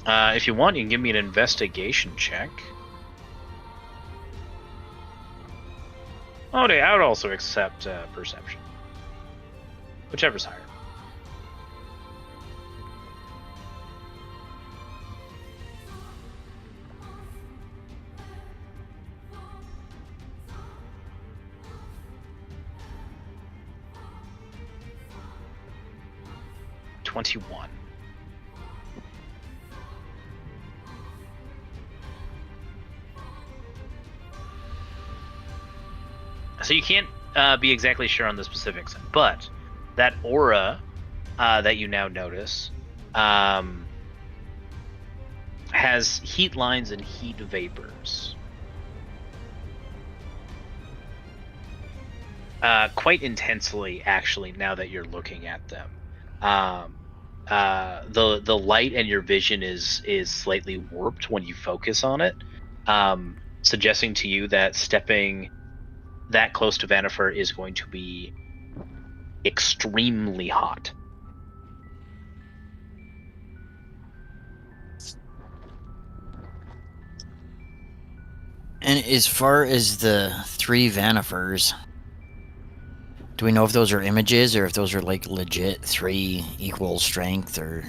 If you want, you can give me an investigation check. Oh, I would also accept perception. Whichever's higher. $21. So you can't be exactly sure on the specifics, but that aura that you now notice has heat lines and heat vapors. Quite intensely, actually, now that you're looking at them. The light and your vision is slightly warped when you focus on it, suggesting to you that stepping that close to Vanifer is going to be extremely hot. And as far as the 3 Vanifers, do we know if those are images or if those are like legit 3 equal strength or?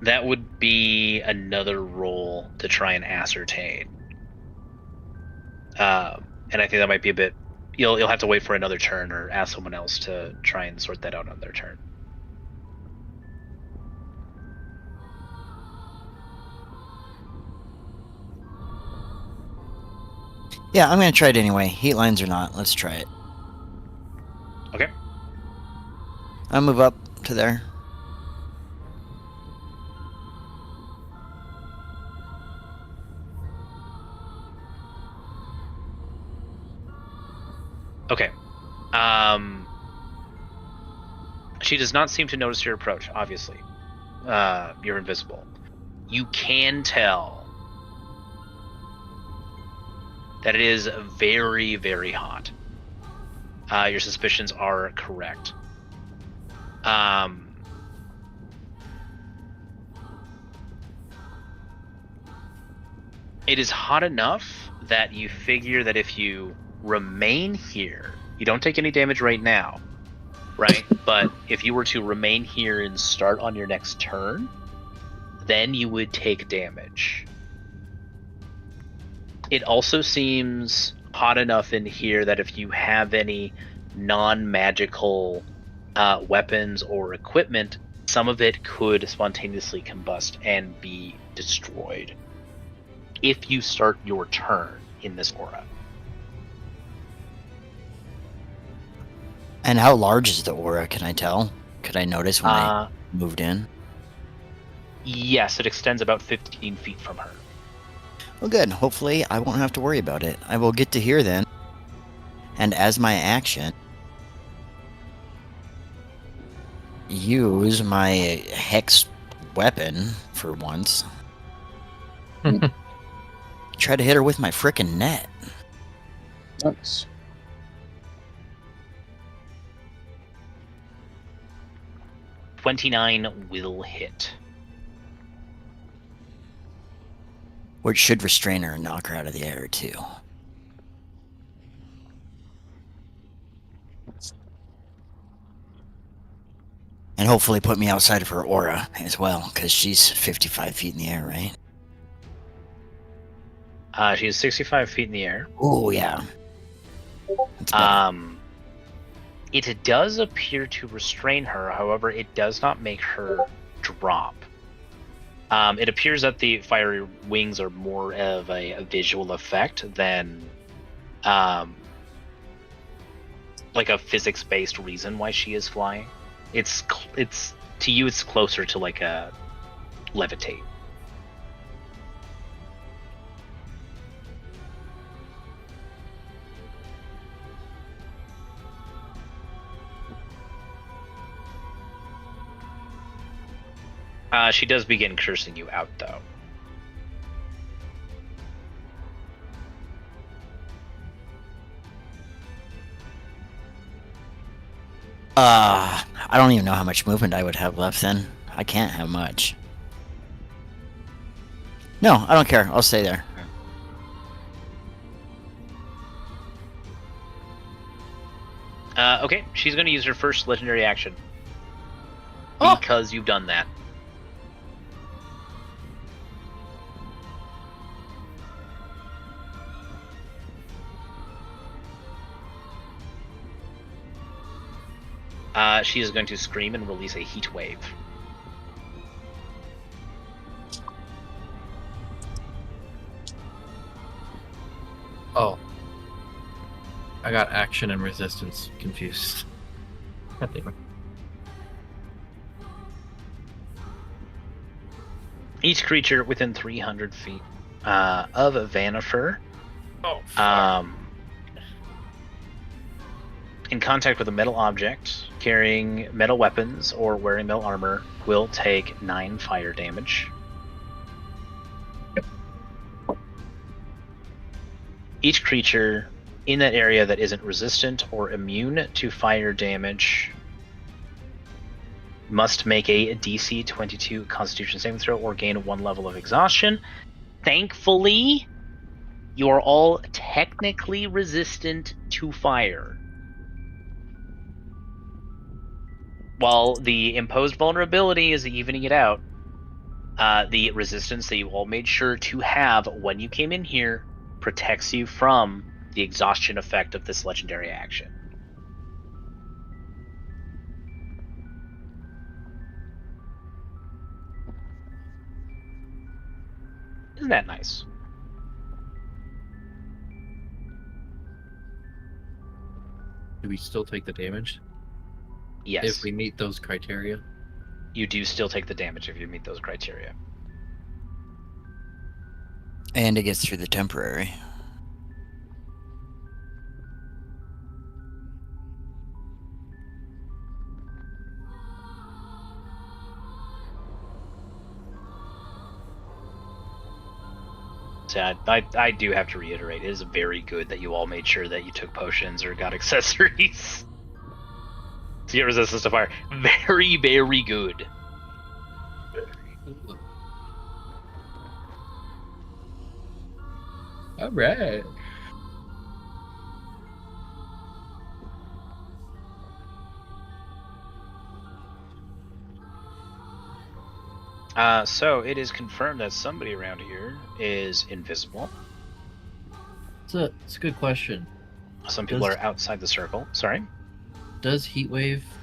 That would be another roll to try and ascertain. And I think that might be a bit. You'll have to wait for another turn or ask someone else to try and sort that out on their turn. Yeah, I'm gonna try it anyway. Heat lines or not, let's try it. Okay. I'll move up to there. Okay. She does not seem to notice your approach, obviously. You're invisible. You can tell that it is very, very hot. Your suspicions are correct. It is hot enough that you figure that if you remain here, you don't take any damage right now, right? But if you were to remain here and start on your next turn, then you would take damage. It also seems hot enough in here that if you have any non-magical weapons or equipment, some of it could spontaneously combust and be destroyed if you start your turn in this aura. And how large is the aura, can I tell? Could I notice when I moved in? Yes, it extends about 15 feet from her. Well, good. Hopefully, I won't have to worry about it. I will get to here then. And as my action, use my hex weapon for once. Try to hit her with my frickin' net. Nice. .29 will hit. Which should restrain her and knock her out of the air, too. And hopefully put me outside of her aura as well, because she's 55 feet in the air, right? She's 65 feet in the air. Oh, yeah. That's better. It does appear to restrain her, however, it does not make her drop. It appears that the fiery wings are more of a visual effect than like a physics-based reason why she is flying. It's to you, it's closer to like a levitate. She does begin cursing you out, though. I don't even know how much movement I would have left then. I can't have much. No, I don't care. I'll stay there. Okay, she's going to use her first legendary action. Oh! Because you've done that. She is going to scream and release a heat wave. Oh. I got action and resistance confused. Each creature within 300 feet of Vanifer in contact with a metal object, carrying metal weapons, or wearing metal armor will take 9 fire damage. Each creature in that area that isn't resistant or immune to fire damage must make a DC 22 Constitution saving throw or gain 1 level of exhaustion. Thankfully, you are all technically resistant to fire. While the imposed vulnerability is evening it out, the resistance that you all made sure to have when you came in here protects you from the exhaustion effect of this legendary action. Isn't that nice? Do we still take the damage Yes. if we meet those criteria? You do still take the damage if you meet those criteria. And it gets through the temporary. So I do have to reiterate, it is very good that you all made sure that you took potions or got accessories to get resistance to fire. Very, very good. All right. So it is confirmed that somebody around here is invisible. It's a good question. Some people are outside the circle. Sorry. Does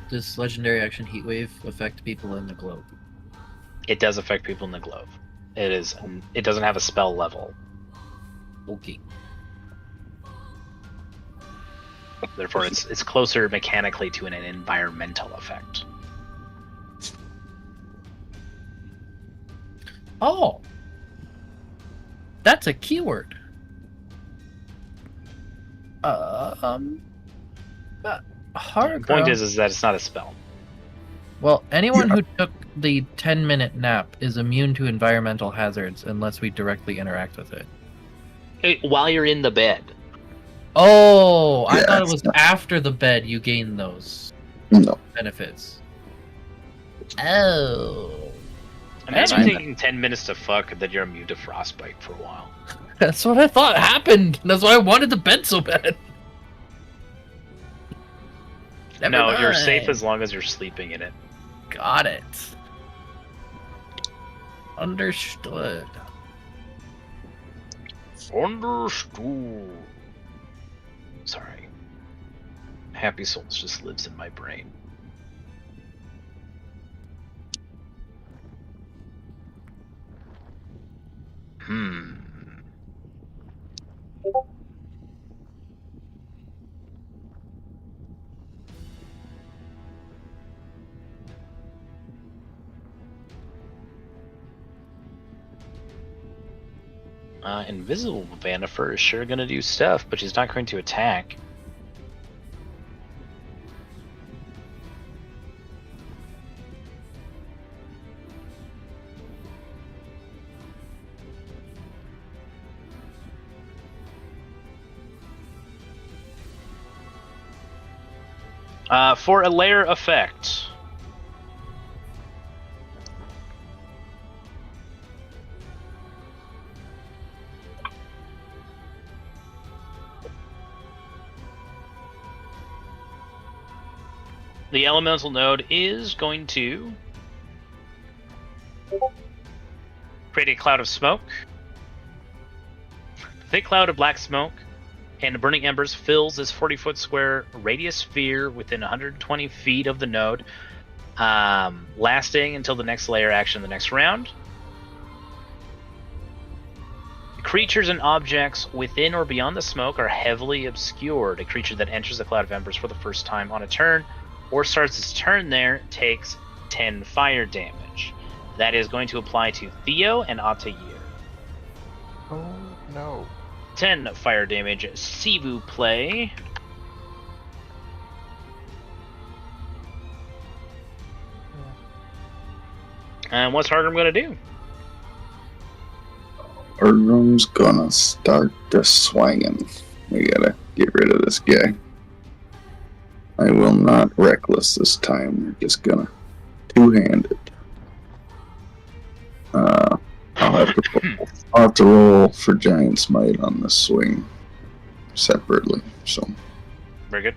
this legendary action Heatwave, affect people in the globe? It does affect people in the globe. It doesn't have a spell level. Okay. Therefore, it's closer mechanically to an environmental effect. Oh, that's a keyword. The Hard. point is that it's not a spell. Well, anyone who took the 10-minute nap is immune to environmental hazards unless we directly interact with it. While you're in the bed. Oh, I Yeah, thought it was after the bed you gain those No. benefits. Oh. Imagine That's taking 10 minutes to fuck and then you're immune to frostbite for a while. That's what I thought happened. That's why I wanted the bed so bad. Never No, you're mind. safe as long as you're sleeping in it. Got it. Understood. Understood. Sorry. Happy Souls just lives in my brain. Invisible Vanifer is sure gonna do stuff, but she's not going to attack. For a layer effect. The elemental node is going to create a cloud of smoke. The thick cloud of black smoke and burning embers fills this 40-foot square radius sphere within 120 feet of the node, lasting until the next layer action the next round. Creatures and objects within or beyond the smoke are heavily obscured. A creature that enters the cloud of embers for the first time on a turn or starts its turn there takes 10 fire damage. That is going to apply to Theo and Altair. Oh no. 10 fire damage, Sivu play. And what's Hardrum going to do? Hardrum's gonna start the swinging. We gotta get rid of this guy. I will not reckless this time. We're just gonna two-handed. I'll have to roll for Giant Smite on this swing separately. So Very good.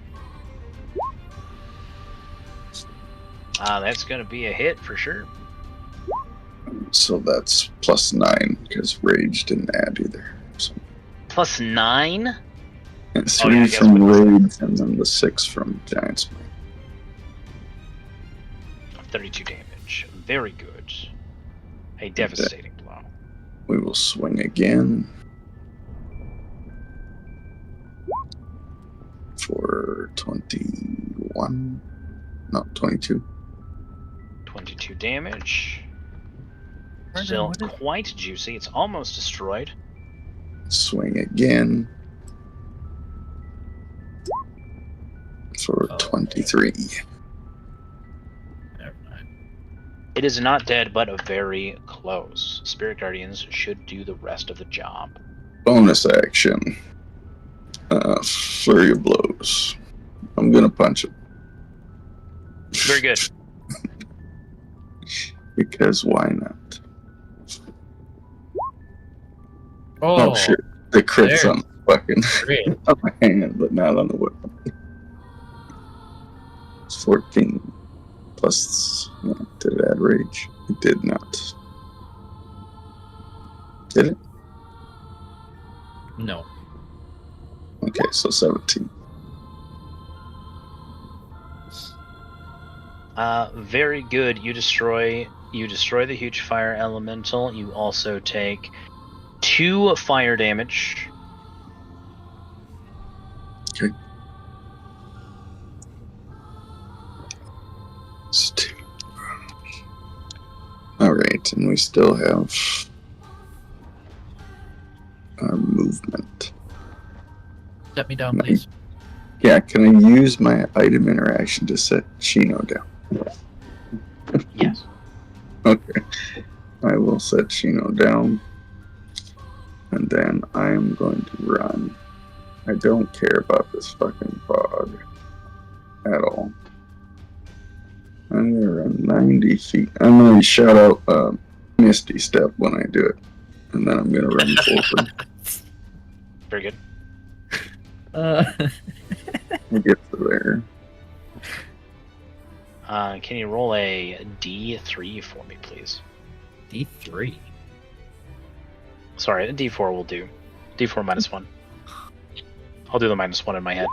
That's going to be a hit for sure. that's +9 because Rage didn't add either. So Plus 9? it's Oh, yeah, 3 I guess from with- Rage and then the 6 from Giant Smite. 32 damage. Very good. A devastating blow. We will swing again for 21. No, 22. 22 damage. Hardrum, Still what is- quite juicy. It's almost destroyed. Swing again for Oh. 23. Never mind. It is not dead, but very close. Spirit Guardians should do the rest of the job. Bonus action. Flurry of blows. I'm gonna punch him. Very good. Because why not? Oh, Oh shit. The crit's there. on the fucking great. on my hand, but not on the weapon. It's 14 plus. No, did it add rage? It did not. Did it? No. Okay, so 17. Very good. You destroy the huge fire elemental. You also take 2 fire damage. Okay. Alright, and we still have our movement. Set me down, please. Yeah, can I use my item interaction to set Chino down? Yes. Okay. I will set Chino down. And then I'm going to run. I don't care about this fucking fog at all. I'm going to run 90 feet. I'm going to shout out Misty Step when I do it. And then I'm going to run forward. Very good. I get to there. Can you roll a D3 for me, please? D3. Sorry, a D4 will do. D4 minus 1. I'll do the minus 1 in my head.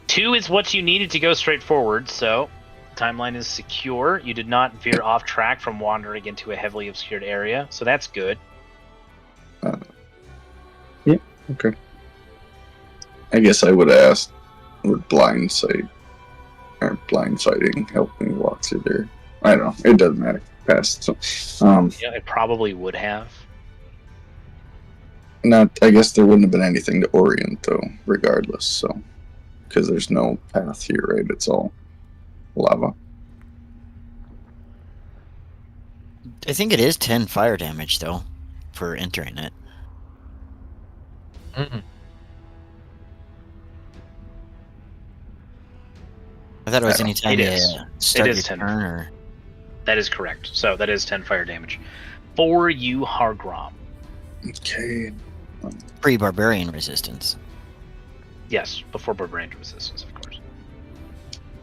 2 is what you needed to go straight forward, so timeline is secure. You did not veer off track from wandering into a heavily obscured area, so that's good. Yeah, okay. I guess I would ask, would blind sight or blind fighting help me walk through there? I don't know. It doesn't matter. Past. So, Yeah, it probably would have. not. I guess there wouldn't have been anything to orient though, regardless. So, because there's no path here, right? It's all lava. I think it is 10 fire damage, though, for entering it. Mm-mm. I thought it was I anytime It you is. start It your is 10. turn, or... That is correct. So that is 10 fire damage. For you, Hargrom. Okay. Pre-barbarian resistance. Yes, before barbarian resistance, of course.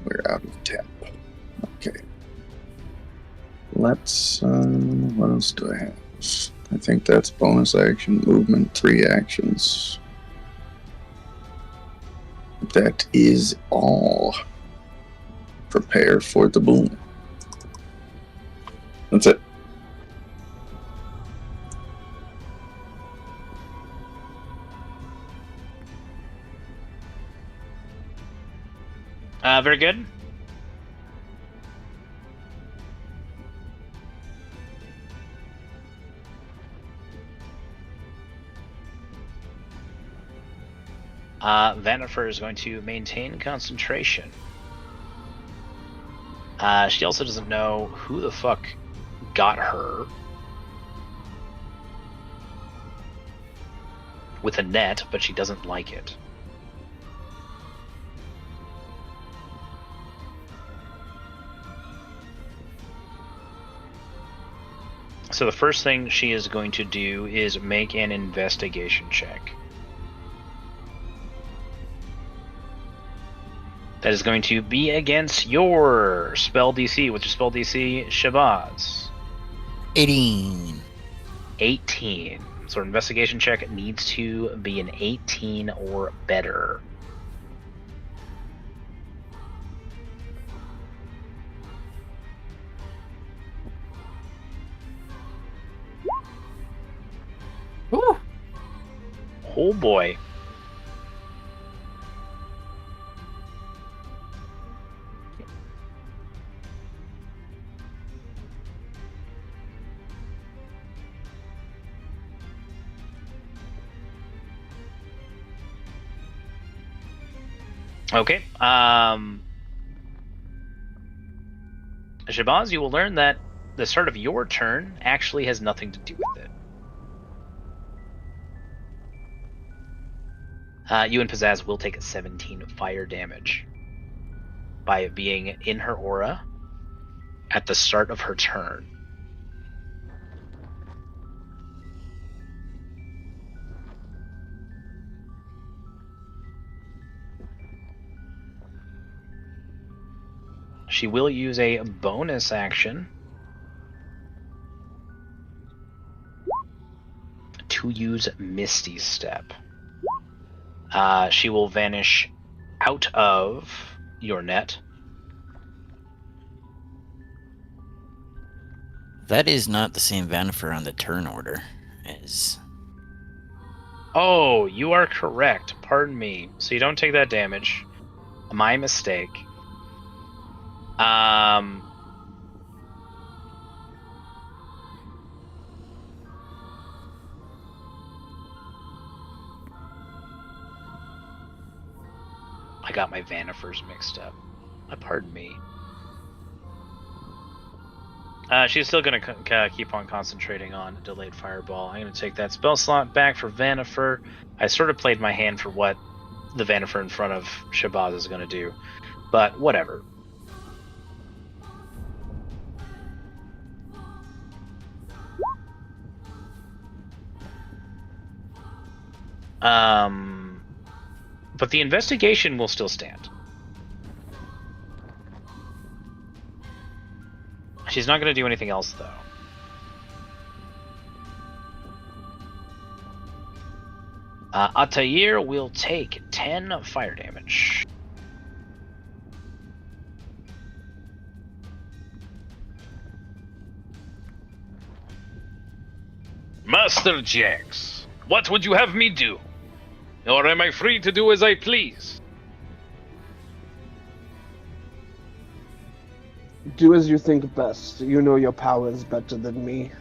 We're out of temp. Okay. Let's. What else do I have? I think that's bonus action, movement, 3 actions. That is all. Prepare for the boom. That's it. Very good. Vanifer is going to maintain concentration. She also doesn't know who the fuck got her with a net, but she doesn't like it. So the first thing she is going to do is make an investigation check. That is going to be against your spell DC. What's your spell DC, Shabazz? 18. 18. So an investigation check needs to be an 18 or better. Woo! Oh boy. Okay. Shabazz, you will learn that the start of your turn actually has nothing to do with it. You and Pizzazz will take 17 fire damage by it being in her aura at the start of her turn. She will use a bonus action to use Misty Step. She will vanish out of your net. That is not the same Vanifer on the turn order as... Oh, you are correct. Pardon me. So you don't take that damage. My mistake. I got my Vanifers mixed up. Pardon me. She's still going to keep on concentrating on Delayed Fireball. I'm going to take that spell slot back for Vanifer. I sort of played my hand for what the Vanifer in front of Shabazz is going to do. But whatever. But the investigation will still stand. She's not going to do anything else, though. Altair will take 10 fire damage. Master Jax, what would you have me do? Or am I free to do as I please? Do as you think best. You know your powers better than me.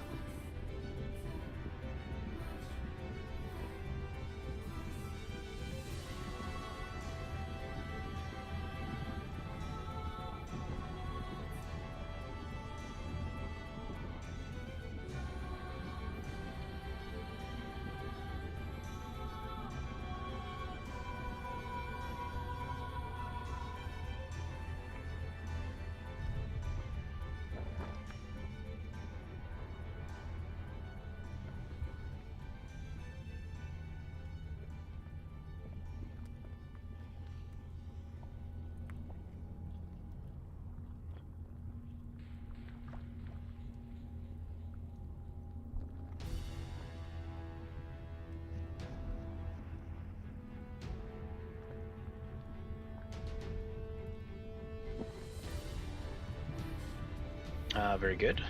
Very good.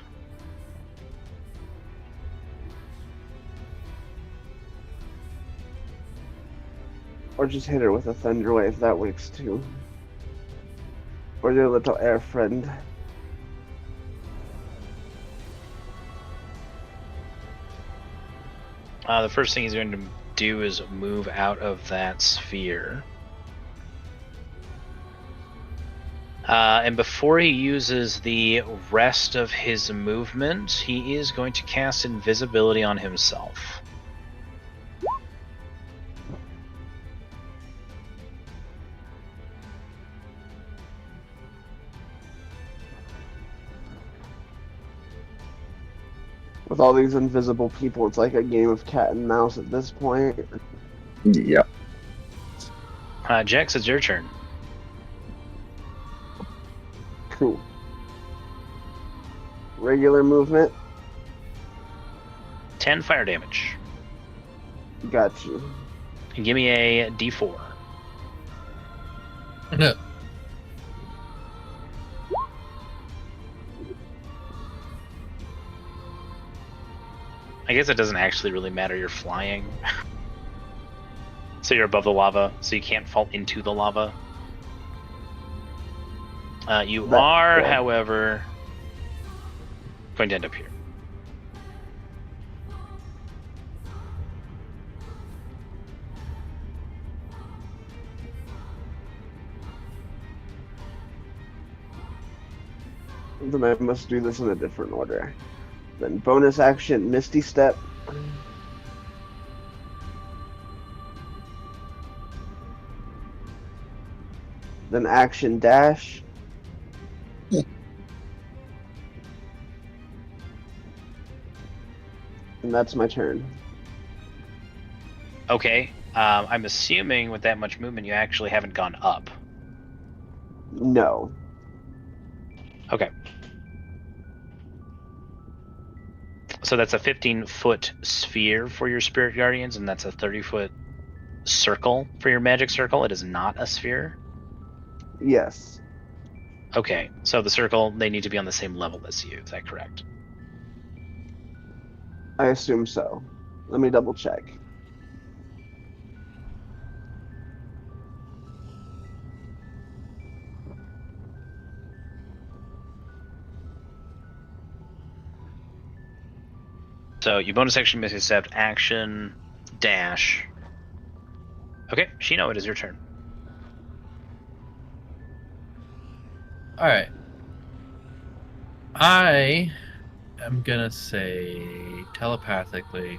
Or just hit her with a thunder wave, that works too. Or your little air friend. The first thing he's going to do is move out of that sphere. And before he uses the rest of his movement, he is going to cast invisibility on himself. With all these invisible people, it's like a game of cat and mouse at this point. Yeah. Jax, it's your turn. Cool. Regular movement. 10 fire damage. Got you. And give me a d4. I guess it doesn't actually really matter. You're flying. So you're above the lava, so you can't fall into the lava. You are, however, going to end up here. Then I must do this in a different order. Then bonus action, Misty Step. Then action dash. And that's my turn. Okay. I'm assuming with that much movement, you actually haven't gone up. No. Okay. So that's a 15-foot sphere for your spirit guardians, and that's a 30-foot circle for your magic circle. It is not a sphere. Yes. Okay, so the circle, they need to be on the same level as you. Is that correct? I assume so. Let me double check. So you bonus action must accept action dash. Okay, Shino, it is your turn. All right. I am gonna say telepathically,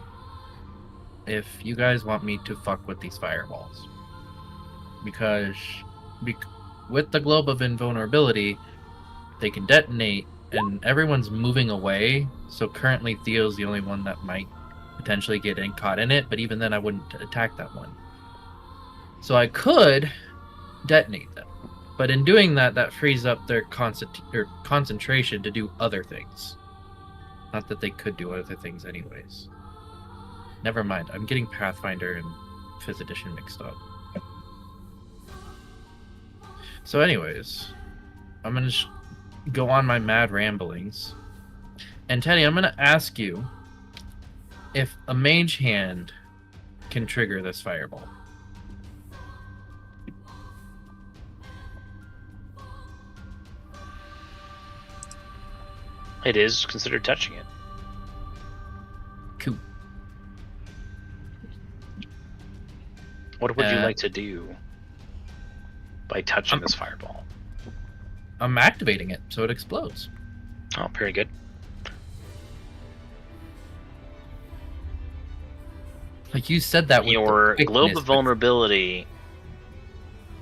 if you guys want me to fuck with these fireballs, because with the globe of invulnerability, they can detonate, and everyone's moving away. So currently, Theo's the only one that might potentially get caught in it. But even then, I wouldn't attack that one. So I could detonate them. But in doing that, that frees up their concentration to do other things. Not that they could do other things anyways. Never mind, I'm getting Pathfinder and 5th edition mixed up. So anyways, I'm going to go on my mad ramblings. And Teddy, I'm going to ask you if a mage hand can trigger this fireball. It is considered touching it. Cool. What would you like to do by touching this fireball? I'm activating it, so it explodes. Oh, very good. Like you said that with Your the globe quickness, of vulnerability.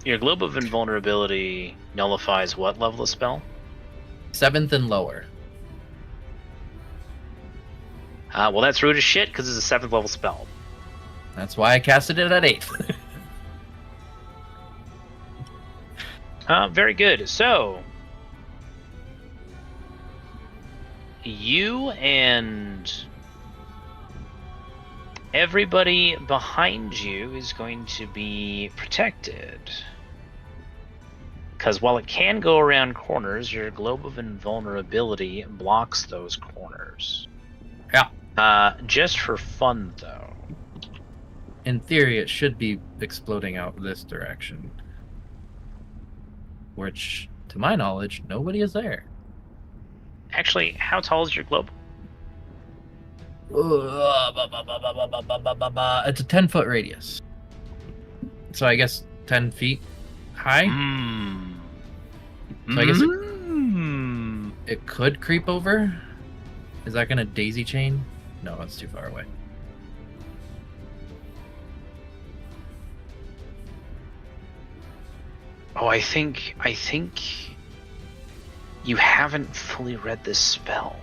Your globe of invulnerability nullifies what level of spell? 7th and lower. Well, that's rude as shit because it's a 7th level spell. That's why I casted it at 8th. Very good. So, you and everybody behind you is going to be protected. Because while it can go around corners, your globe of invulnerability blocks those corners. Yeah. Just for fun, though. In theory, it should be exploding out this direction. Which, to my knowledge, nobody is there. Actually, how tall is your globe? It's a 10-foot radius. So I guess 10 feet high? So I guess it could creep over? Is that going to daisy chain? No, that's too far away. Oh, I think you haven't fully read this spell.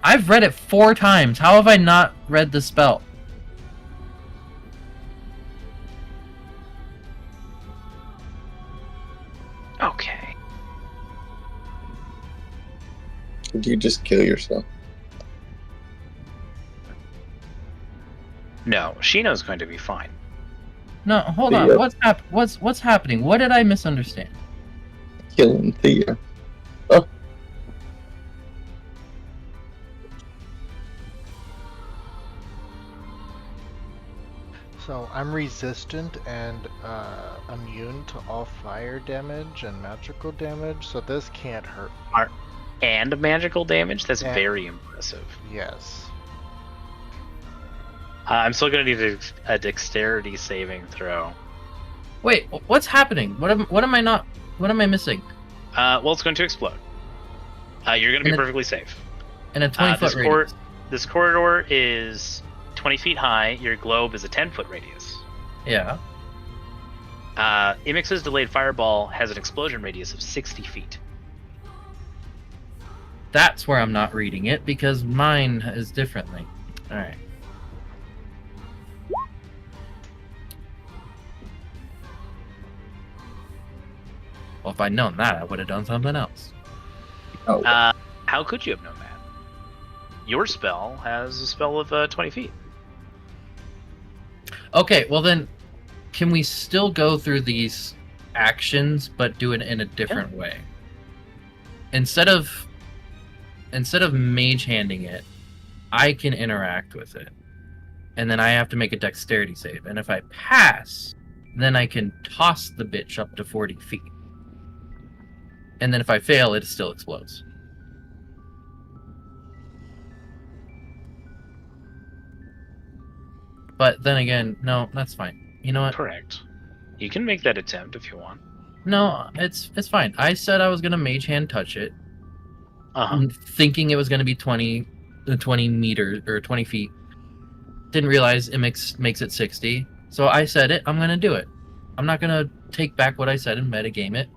I've read it 4 times. How have I not read the spell? Okay. Did you just kill yourself? No, Shino's going to be fine. No, hold on. Theo. What's happening? What did I misunderstand? Killing Theo. So I'm resistant and immune to all fire damage and magical damage, so this can't hurt me. And magical damage? That's And- very impressive. Yes. I'm still going to need a dexterity saving throw. Wait, what's happening? What am I missing? Well, it's going to explode. You're going to be perfectly safe. In a 20-foot radius. This corridor is 20 feet high. Your globe is a 10-foot radius. Yeah. Imix's delayed fireball has an explosion radius of 60 feet. That's where I'm not reading it, because mine is differently. Alright. Well, if I'd known that, I would have done something else. Oh, How could you have known that? Your spell has a spell of 20 feet. Okay, well then, can we still go through these actions, but do it in a different way? Instead of mage handing it, I can interact with it, and then I have to make a dexterity save. And if I pass, then I can toss the bitch up to 40 feet. And then if I fail, it still explodes. But then again, no, that's fine. You know what? Correct. You can make that attempt if you want. No, it's fine. I said I was gonna mage hand touch it, thinking it was gonna be 20 meters or 20 feet. Didn't realize it makes it 60. So I said it. I'm gonna do it. I'm not gonna take back what I said and metagame it,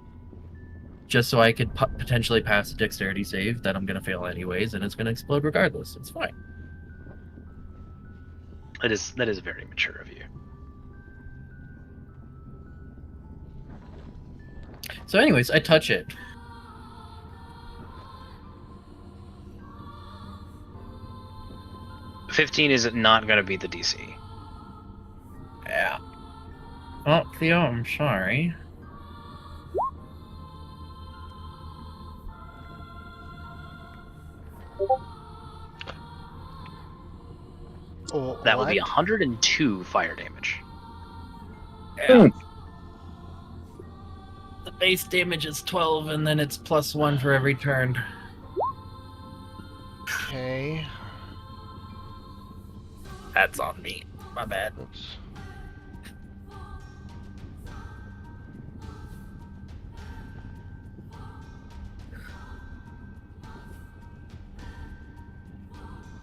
just so I could potentially pass a dexterity save that I'm gonna fail anyways, and it's gonna explode regardless. It's fine. That is very mature of you. So anyways, I touch it. $15 is not going to be the DC. Yeah. Oh, Theo, I'm sorry. Oh, That will be what? 102 fire damage. Yeah. The base damage is 12, and then it's +1 for every turn. Okay. That's on me. My bad. Oops.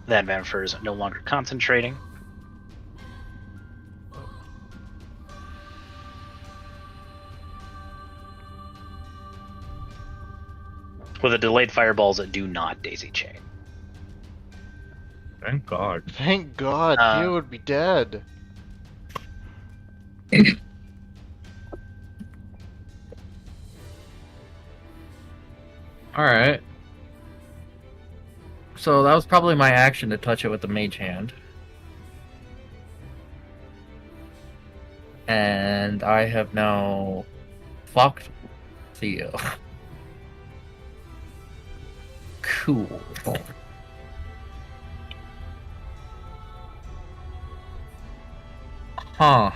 That Vanifer is no longer concentrating. With a delayed fireballs that do not daisy chain. Thank God. Thank God, Theo would be dead. Alright. So that was probably my action to touch it with the mage hand. And I have now fucked Theo. Cool. Huh.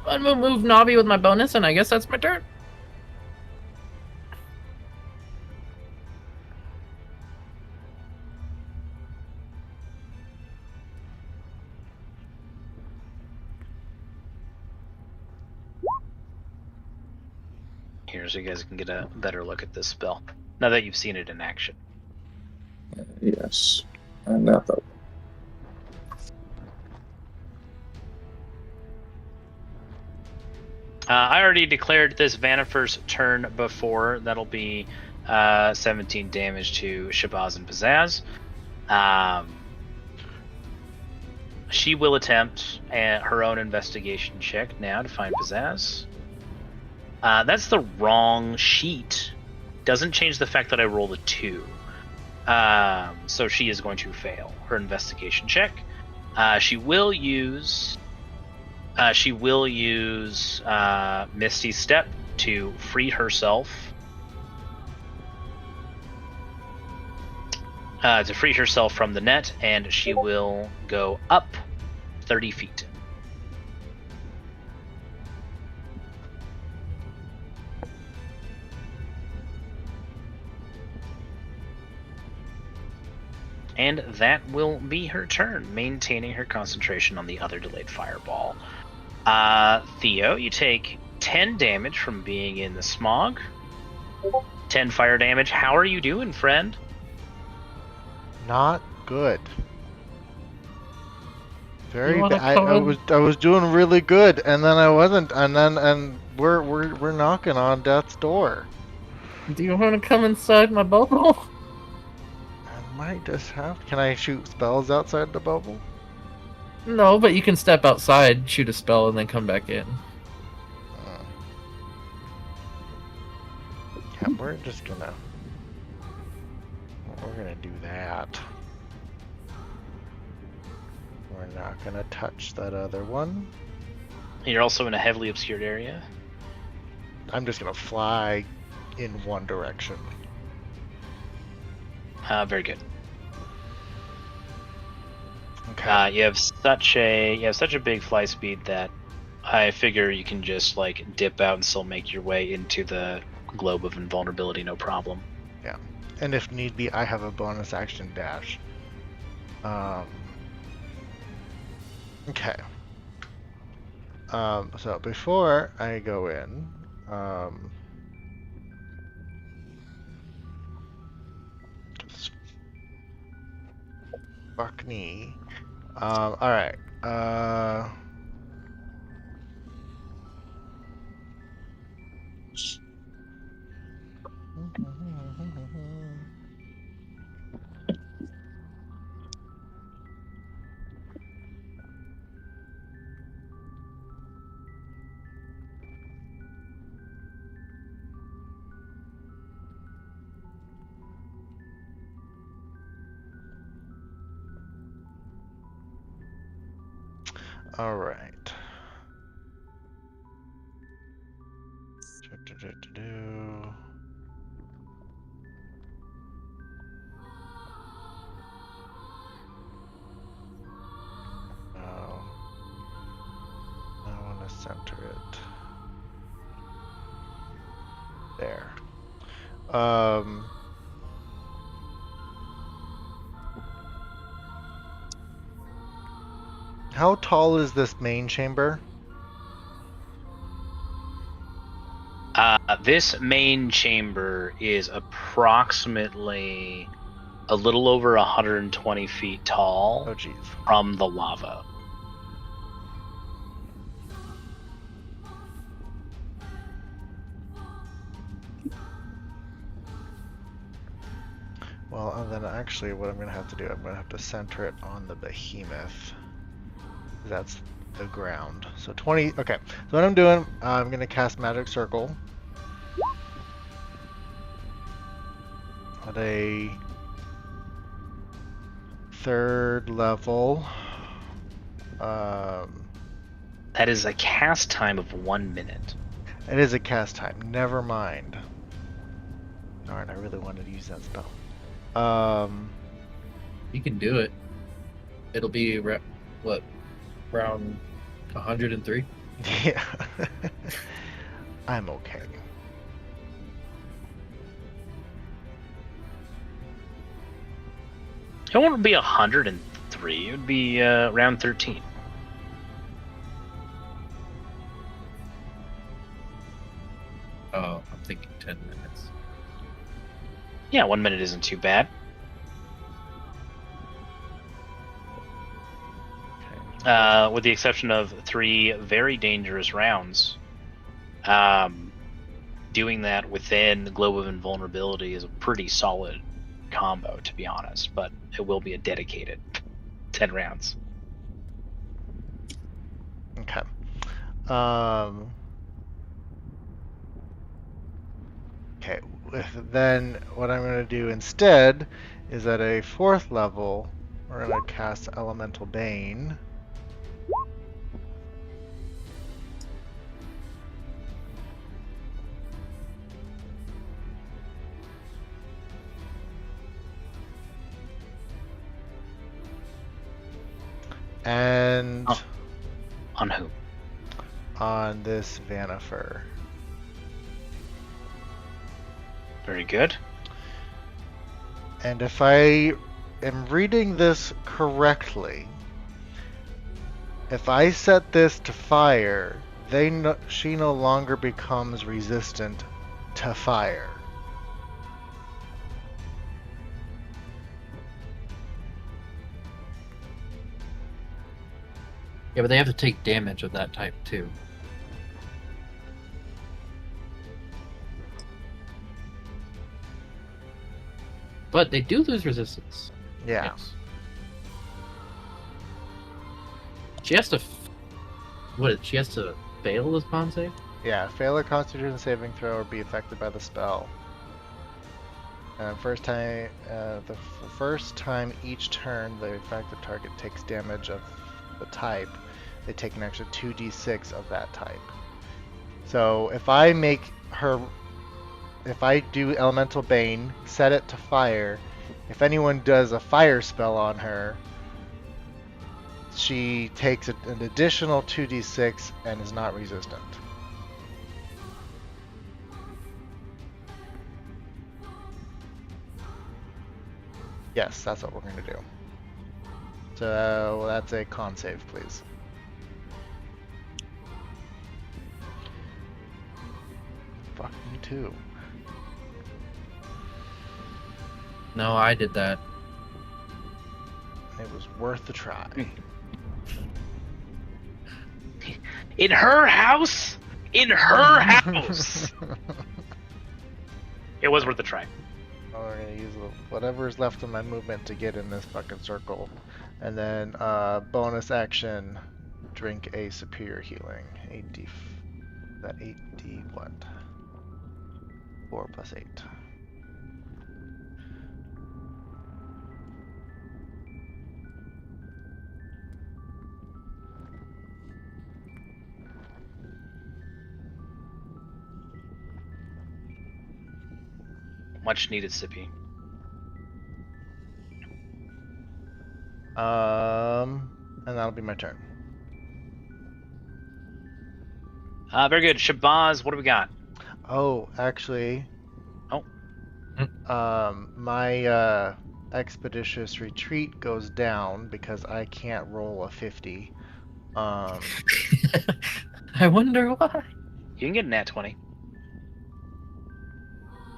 I'm gonna move Nobby with my bonus, and I guess that's my turn. Here, so you guys can get a better look at this spell. Now that you've seen it in action. Yes. And now that. I already declared this Vanifer's turn before. That'll be 17 damage to Shabazz and Pizzazz. She will attempt her own investigation check now to find Pizzazz. That's the wrong sheet. Doesn't change the fact that I rolled a 2. So she is going to fail her investigation check. She will use Misty Step to free herself. From the net, and she will go up 30 feet. And that will be her turn, maintaining her concentration on the other delayed fireball. Theo, you take 10 damage from being in the smog. 10 fire damage. How are you doing, friend? Not good. Very You wanna bad. come I was doing really good, and then I wasn't, and we're knocking on death's door. Do you want to come inside my bubble? I might just have. Can I shoot spells outside the bubble? No, but you can step outside, shoot a spell, and then come back in. Yeah, we're gonna do that. We're not gonna touch that other one. You're also in a heavily obscured area. I'm just gonna fly in one direction. Very good. Okay. You have such a big fly speed that I figure you can just like dip out and still make your way into the globe of invulnerability, no problem. Yeah. And if need be, I have a bonus action dash. Okay. So before I go in, just fuck me. All right. All right. Oh, I want to center it there. How tall is this main chamber? This main chamber is approximately a little over 120 feet tall Oh, jeez. from the lava. Well, and then actually what I'm going to have to do, I'm going to have to center it on the behemoth. That's the ground. So 20, okay. So what I'm doing, I'm going to cast Magic Circle. At a 3rd level. That is a cast time of 1 minute. It is a cast time. Never mind. Darn, I really wanted to use that spell. You can do it. It'll be what, round 103? Yeah. I'm okay. It won't be 103. It would be round 13. Oh, I'm thinking 10 minutes. Yeah, 1 minute isn't too bad. With the exception of 3 very dangerous rounds. Doing that within the globe of invulnerability is a pretty solid combo, to be honest, but it will be a dedicated 10 rounds. Okay. Okay, then what I'm going to do instead is at a 4th level, we're going to cast Elemental Bane. And On who? on this Vanifer. Very good. And if I am reading this correctly, if I set this to fire, she no longer becomes resistant to fire. Yeah, but they have to take damage of that type too. But they do lose resistance. Yeah. Yes. She has to. What? She has to fail this con save? Yeah, fail a Constitution saving throw or be affected by the spell. First time, the first time each turn the affected target takes damage of the type, they take an extra 2d6 of that type. So if I do Elemental Bane, set it to fire, if anyone does a fire spell on her, she takes an additional 2d6 and is not resistant. Yes, that's what we're going to do. So that's a con save, please. Fuck me too. No, I did that. It was worth the try. In her house? In her house! It was worth a try. We're gonna use whatever's left of my movement to get in this fucking circle. And then bonus action, drink a superior healing. 8d. That 8d what? 4 plus 8. Much needed sippy. And that'll be my turn. Very good. Shabazz, what do we got? Oh, actually. Oh. My expeditious retreat goes down because I can't roll a 50. I wonder why. You can get a nat 20.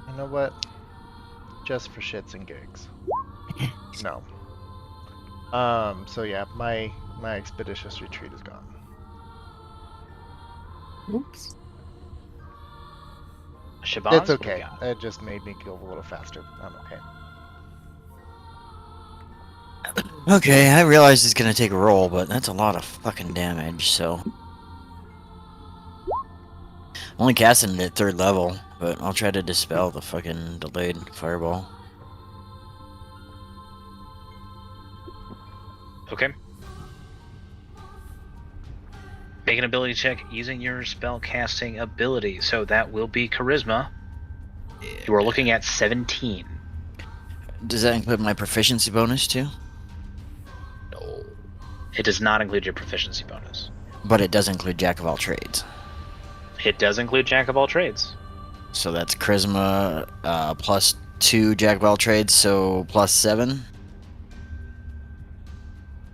You know what? Just for shits and gigs. No. So yeah, my expeditious retreat is gone. Oops. Shabazz, It's what do we okay. got? It just made me go a little faster. I'm okay. Okay, I realize it's gonna take a roll, but that's a lot of fucking damage, so. I'm only casting it at 3rd level, but I'll try to dispel the fucking delayed fireball. Okay. Make an ability check using your spell casting ability. So that will be Charisma. You are looking at 17. Does that include my proficiency bonus too? No. It does not include your proficiency bonus. But it does include Jack of all trades. It does include Jack of all trades. So that's Charisma plus 2 Jack of all trades, so plus 7.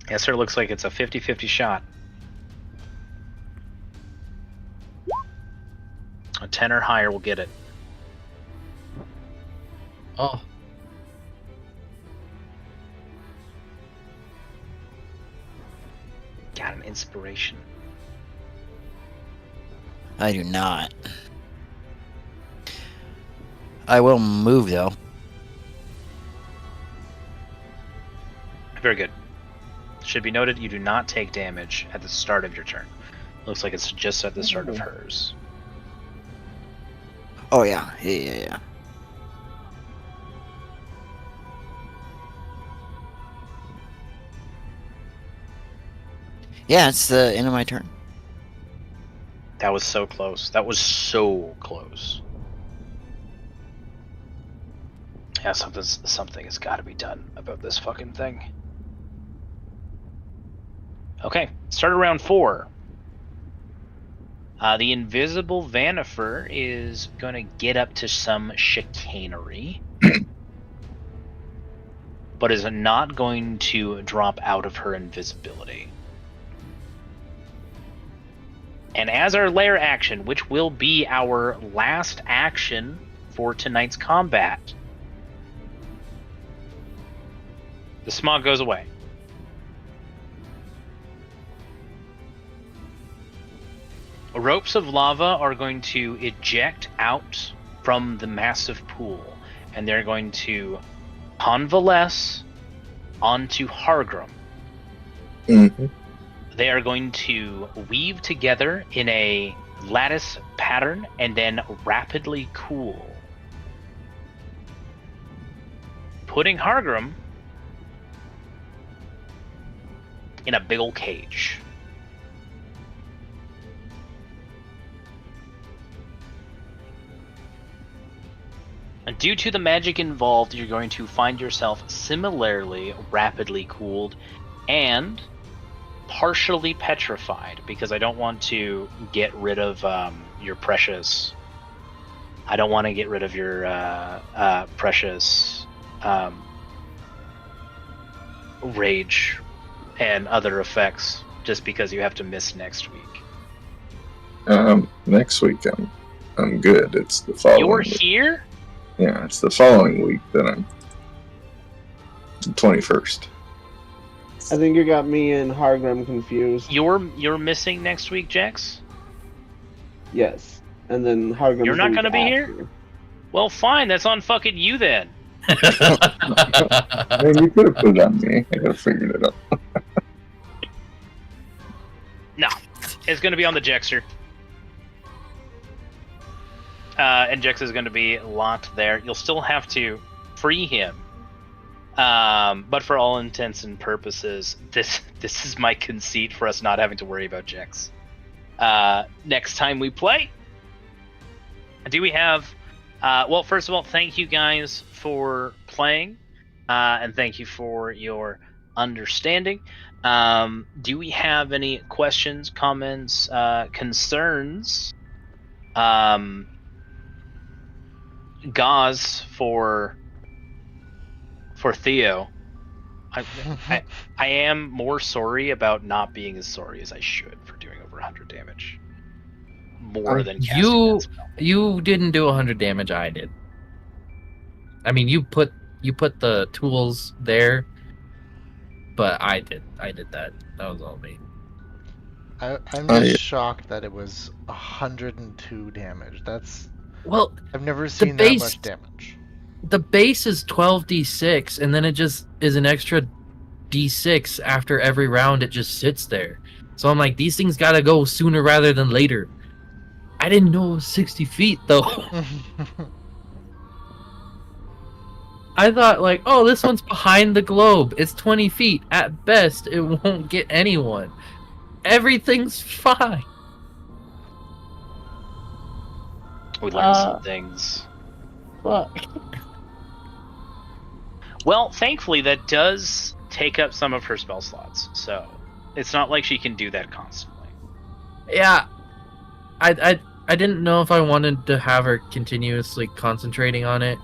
Yes, sir. Looks like it's a 50-50 shot. A 10 or higher will get it. Oh. Got an inspiration. I do not. I will move though. Very good. Should be noted, you do not take damage at the start of your turn. Looks like it's just at the start of hers. Oh yeah, yeah. Yeah, it's the end of my turn. That was so close. That was so close. Yeah, something has got to be done about this fucking thing. Okay, start at round 4. The invisible Vanifer is going to get up to some chicanery, but is not going to drop out of her invisibility. And as our lair action, which will be our last action for tonight's combat, the smog goes away. Ropes of lava are going to eject out from the massive pool, and they're going to convalesce onto Hargrim. Mm-hmm. they are going to weave together in a lattice pattern and then rapidly cool, putting Hargrim in a big old cage. And due to the magic involved, you're going to find yourself similarly rapidly cooled and partially petrified, because I don't want to get rid of your precious. I don't want to get rid of your precious rage and other effects just because you have to miss next week. Next week I'm good. It's the following. You're week. here? Yeah, it's the following week that I'm. The 21st. I think you got me and Hargrim confused. You're missing next week, Jax? Yes. And then Hargrim. You're not gonna be here? Well, fine. That's on fucking you then. Man, you could have put it on me. I could have figured it out. No, it's going to be on the Jexer. And Jex is going to be locked there. You'll still have to free him. But for all intents and purposes, this is my conceit for us not having to worry about Jex. Next time we play, do we have... well, first of all, thank you guys for playing. And thank you for your understanding. Do we have any questions, comments, concerns? Gauze for Theo. I am more sorry about not being as sorry as I should for doing over 100 damage. More than casting that spell. You didn't do 100 damage. I did. I mean, you put the tools there, but I did that. That was all me. I'm just shocked that it was 102 damage. Well, I've never seen that much damage. The base is 12d6, and then it just is an extra d6 after every round. It just sits there. So I'm like, these things gotta go sooner rather than later. I didn't know it was 60 feet, though. I thought, like, oh, this one's behind the globe. It's 20 feet. At best, it won't get anyone. Everything's fine. We learned some things. Fuck. Well, thankfully, that does take up some of her spell slots, so it's not like she can do that constantly. Yeah. I didn't know if I wanted to have her continuously concentrating on it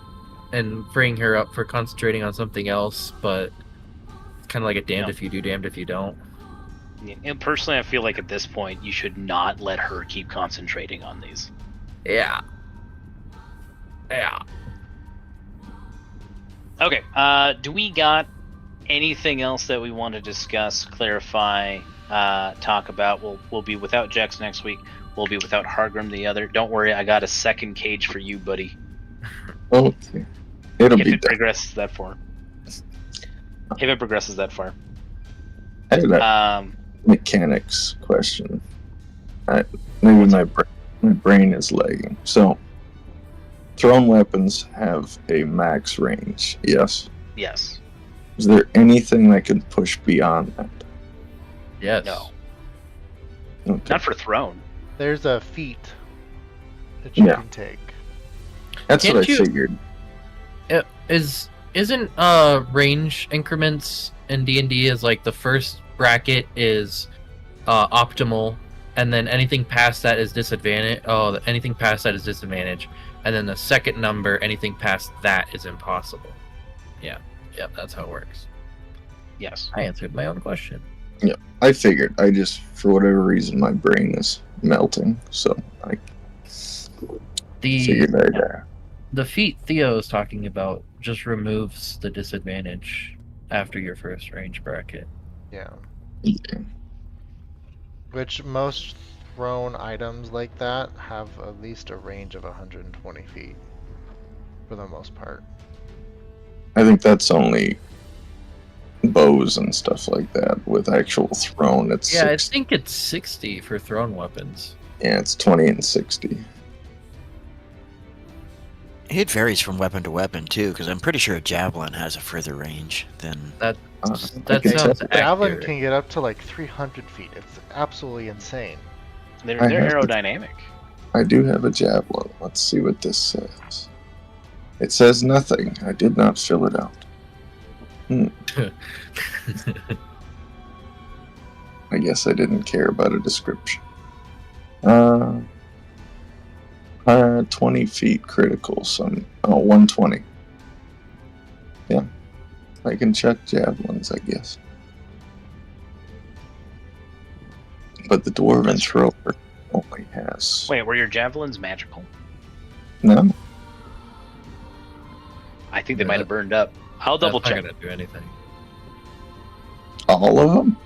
and freeing her up for concentrating on something else, but it's kind of like a damned if you do, damned if you don't. And personally, I feel like at this point, you should not let her keep concentrating on these. Yeah. Okay, do we got anything else that we want to discuss, clarify, talk about? We'll be without Jex next week. We'll be without Hargrim the other. Don't worry, I got a second cage for you, buddy. Okay. It'll If be it done. progresses that far. If it progresses that far. I have a mechanics question. Maybe my brain is lagging. So, thrown weapons have a max range, yes? Yes. Is there anything that can push beyond that? Yes. No. Okay. Not for thrown. There's a feat that you Yeah. can take. That's Can't what I you- figured. Isn't range increments in D&D is like the first bracket is optimal, and then anything past that is disadvantage. Oh, anything past that is disadvantage, and then the second number, anything past that is impossible. Yeah, that's how it works. Yes. I answered my own question. Yeah, I figured. I just, for whatever reason, my brain is melting, so I figured The feat Theo is talking about just removes the disadvantage after your first range bracket. Yeah. Okay. Which most thrown items like that have at least a range of 120 feet. For the most part. I think that's only bows and stuff like that. With actual thrown, it's Yeah, I 60. think it's 60 for thrown weapons. Yeah, it's 20 and 60. It varies from weapon to weapon too, because I'm pretty sure a javelin has a further range than. That I can sounds tell- Javelin accurate. can get up to like 300 feet. It's absolutely insane. They're I have to- aerodynamic. I do have a javelin. Let's see what this says. It says nothing. I did not fill it out. I guess I didn't care about a description. 20 feet critical. 120. Yeah. I can check javelins, I guess. But the dwarven thrower only has... Wait, were your javelins magical? No? I think they Yeah, might have burned up. I'll double That's check. not gonna do anything. All of them?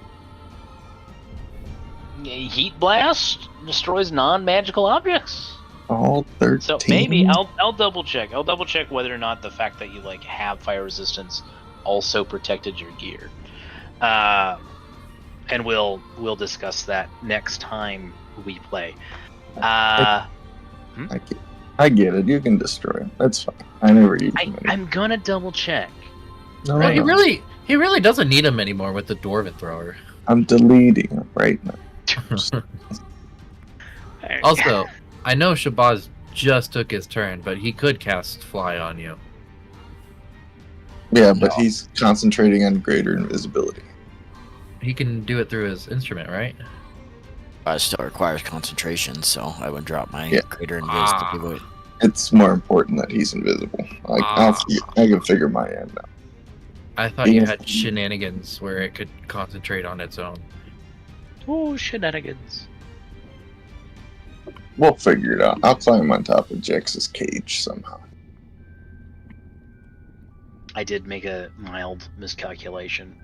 Heat blast destroys non-magical objects. All 13? So maybe I'll double check. I'll double check whether or not the fact that you like have fire resistance also protected your gear. And we'll discuss that next time we play. I get it. You can destroy them. That's fine. I never use them anymore. I'm gonna double check. No, Well, no. he really doesn't need them anymore with the dwarven thrower. I'm deleting them right now. Also, I know Shabazz just took his turn, but he could cast fly on you. Yeah, but No. he's concentrating on greater invisibility. He can do it through his instrument, right? It still requires concentration, so I would drop my Yeah. greater invis to do it. It's more important that he's invisible. I can figure my end out. I thought you Yeah. had shenanigans where it could concentrate on its own. Oh, shenanigans. We'll figure it out. I'll climb on top of Jex's cage somehow. I did make a mild miscalculation.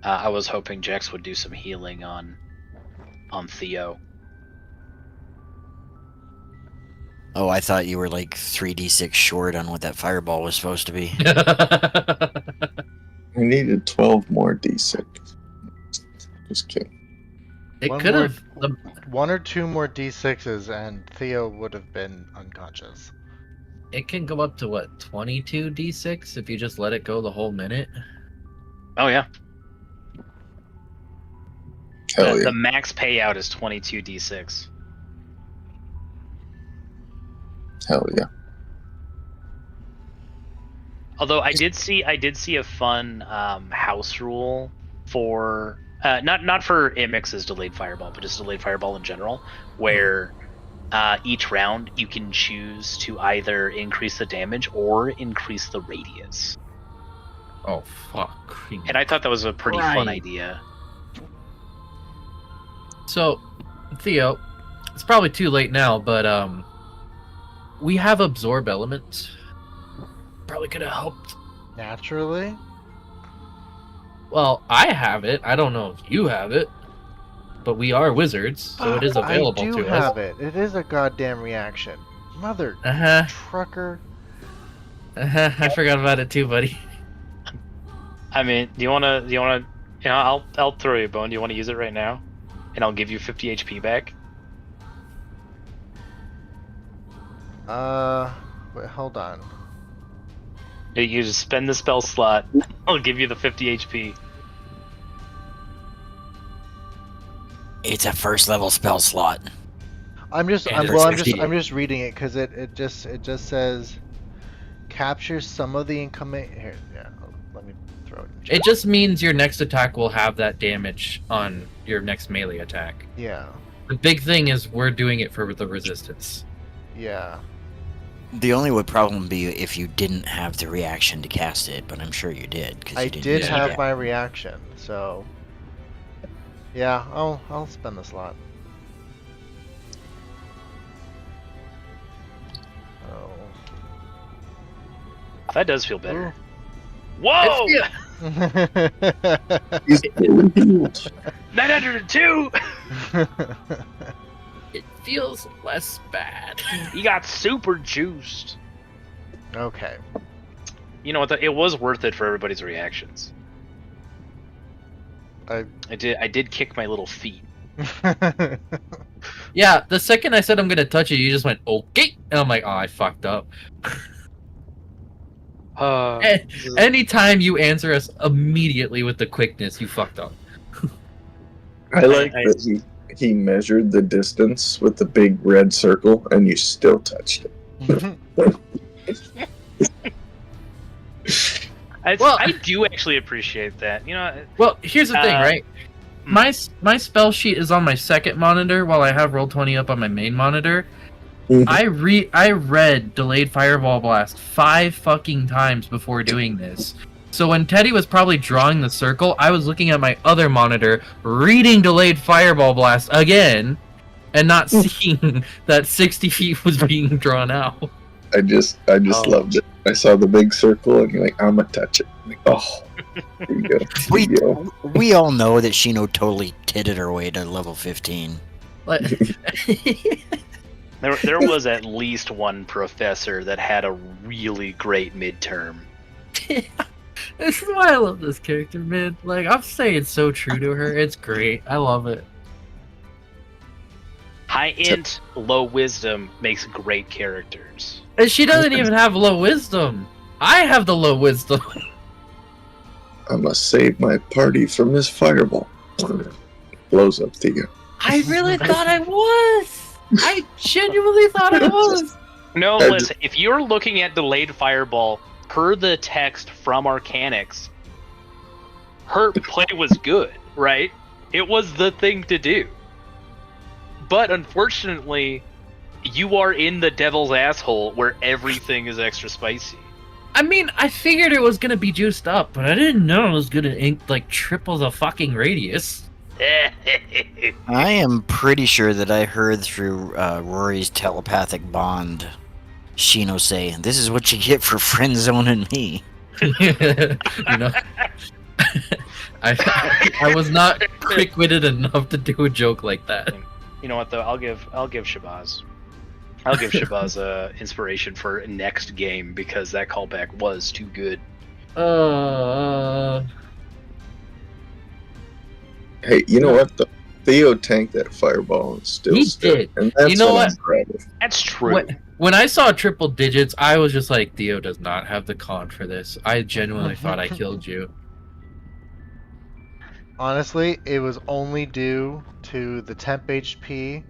I was hoping Jex would do some healing on Theo. Oh, I thought you were like 3d6 short on what that fireball was supposed to be. I needed 12 more d6. Just kidding. It One could more- have. One or two more d6s and Theo would have been unconscious. It can go up to what, 22 d6 if you just let it go the whole minute. Oh yeah. Hell yeah. The max payout is 22d6. Hell yeah. Although I did see a fun house rule for not for Imix's delayed fireball, but just delayed fireball in general, where each round you can choose to either increase the damage or increase the radius. Oh fuck! And I thought that was a pretty fun Right. idea. So, Theo, it's probably too late now, but we have absorb element. Probably could have helped. Naturally? Well, I have it. I don't know if you have it, but we are wizards, so it is available I do to have us. it. It is a goddamn reaction. Mother Uh-huh. trucker. I forgot about it too, buddy. I mean, do you wanna I'll throw you a bone. Do you want to use it right now? And I'll give you 50 HP back. Wait, hold on. You just spend the spell slot. I'll give you the 50 HP. It's a first level spell slot. I'm just And I'm just reading it because it just says capture some of the incoming. Here, yeah. Let me throw it. In It just means your next attack will have that damage on your next melee attack. Yeah. The big thing is we're doing it for the resistance. Yeah. The only would problem be if you didn't have the reaction to cast it, but I'm sure you did. 'Cause I you didn't did use it have yet. my reaction, so yeah, I'll spend the slot. Oh. That does feel better. Ooh. Whoa! He's fully healed. 902! It feels less bad. You got super juiced. Okay. You know what? It was worth it for everybody's reactions. I did kick my little feet. Yeah, the second I said I'm gonna touch it, you just went okay, and I'm like, oh, I fucked up. Anytime you answer us immediately with the quickness, you fucked up. I like that he measured the distance with the big red circle, and you still touched it. I do actually appreciate that. You know. Well, here's the thing, right? My spell sheet is on my second monitor, while I have Roll20 up on my main monitor. Mhm. I read Delayed Fireball Blast 5 fucking times before doing this. So when Teddy was probably drawing the circle, I was looking at my other monitor, reading Delayed Fireball Blast again, and not seeing that 60 feet was being drawn out. I just loved it. I saw the big circle, and you're like, I'm gonna touch it. I'm like, oh, here you go. Here you go. We all know that Shino totally titted her way to level 15. Like, There was at least one professor that had a really great midterm. this is why I love this character, man. Like, I'm staying so true to her. It's great. I love it. High int, low wisdom makes great characters. And she doesn't even have low wisdom. I have the low wisdom. I must save my party from this fireball. Blows up Thea. I really thought I was. I genuinely thought I was. No, listen, if you're looking at Delayed Fireball, per the text from Arcanix, her play was good, right? It was the thing to do. But unfortunately, you are in the devil's asshole where everything is extra spicy. I mean, I figured it was gonna be juiced up, but I didn't know it was gonna ink like triple the fucking radius. I am pretty sure that I heard through Rory's telepathic bond Shino say, "This is what you get for friend zoning me." You know, I was not quick-witted enough to do a joke like that. You know what though? I'll give Shabazz. I'll give Shabazz inspiration for next game because that callback was too good. Hey, you know what? Theo tanked that fireball and still He stood. did. And that's You know what? what? I'm proud of. That's true. When I saw triple digits, I was just like, Theo does not have the con for this. I genuinely thought I killed you. Honestly, it was only due to the temp HP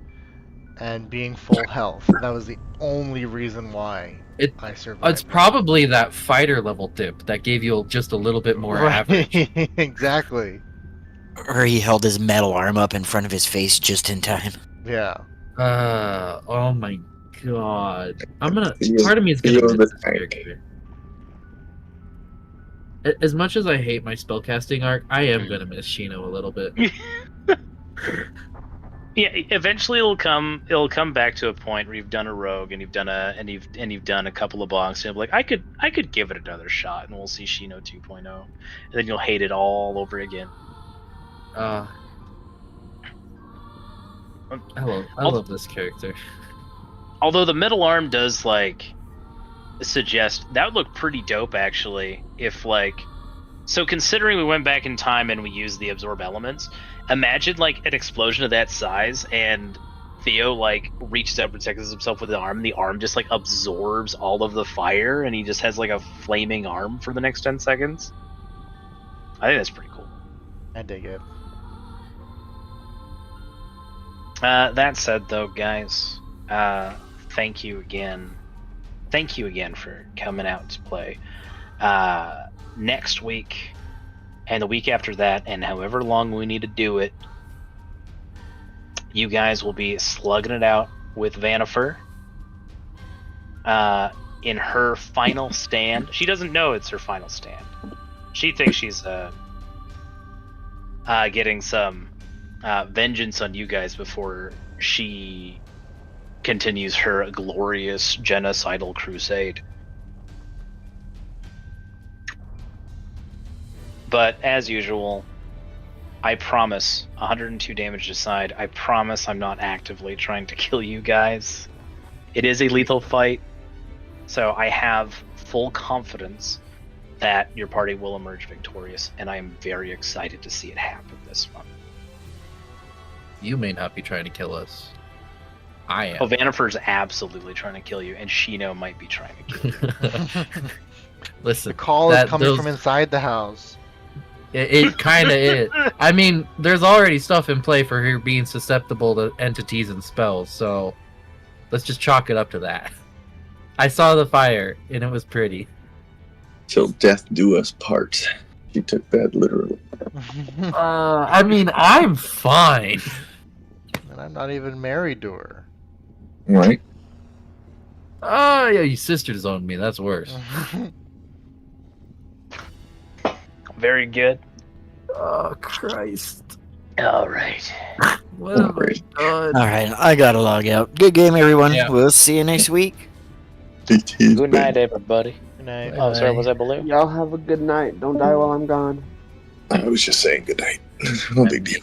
and being full health. That was the only reason why I survived. It's probably that fighter level dip that gave you just a little bit more average. Exactly. Or he held his metal arm up in front of his face just in time. Yeah. Oh my god. Part of me is Theo gonna the miss this tank. character. As much as I hate my spellcasting arc, I am gonna miss Shino a little bit. Yeah, eventually it'll come back to a point where you've done a rogue and you've done a couple of bonks and you'll be like, I could give it another shot and we'll see Shino 2.0. And then you'll hate it all over again. I love this character. Although the middle arm does suggest that would look pretty dope actually if so considering we went back in time and we used the absorb elements, imagine an explosion of that size and Theo reaches out and protects himself with the arm and the arm just absorbs all of the fire and he just has a flaming arm for the next 10 seconds. I think that's pretty cool. I dig it. That said though, guys, thank you again for coming out to play. Next week and the week after that and however long we need to do it, you guys will be slugging it out with Vanifer in her final stand. She doesn't know it's her final stand. She thinks she's getting some vengeance on you guys before she continues her glorious genocidal crusade. But as usual, I promise, 102 damage aside, I promise I'm not actively trying to kill you guys. It is a lethal fight, so I have full confidence that your party will emerge victorious, and I am very excited to see it happen this month. You may not be trying to kill us. I am. Oh, Vanifer's absolutely trying to kill you, and Shino might be trying to kill you. Listen, The call is coming from inside the house. it kind of is. I mean, there's already stuff in play for her being susceptible to entities and spells, so let's just chalk it up to that. I saw the fire, and it was pretty. Till death do us part. She took that literally. I mean, I'm fine. And I'm not even married to her. Right? Oh, yeah, your sister disowned me. That's worse. Very good. Oh, Christ. All right. What have I Alright. done? All right, I gotta log out. Good game, everyone. Yeah. We'll see you next week. Good night, everybody. Good night. Oh, sorry, was I below? Y'all have a good night. Don't die while I'm gone. I was just saying good night. No big deal.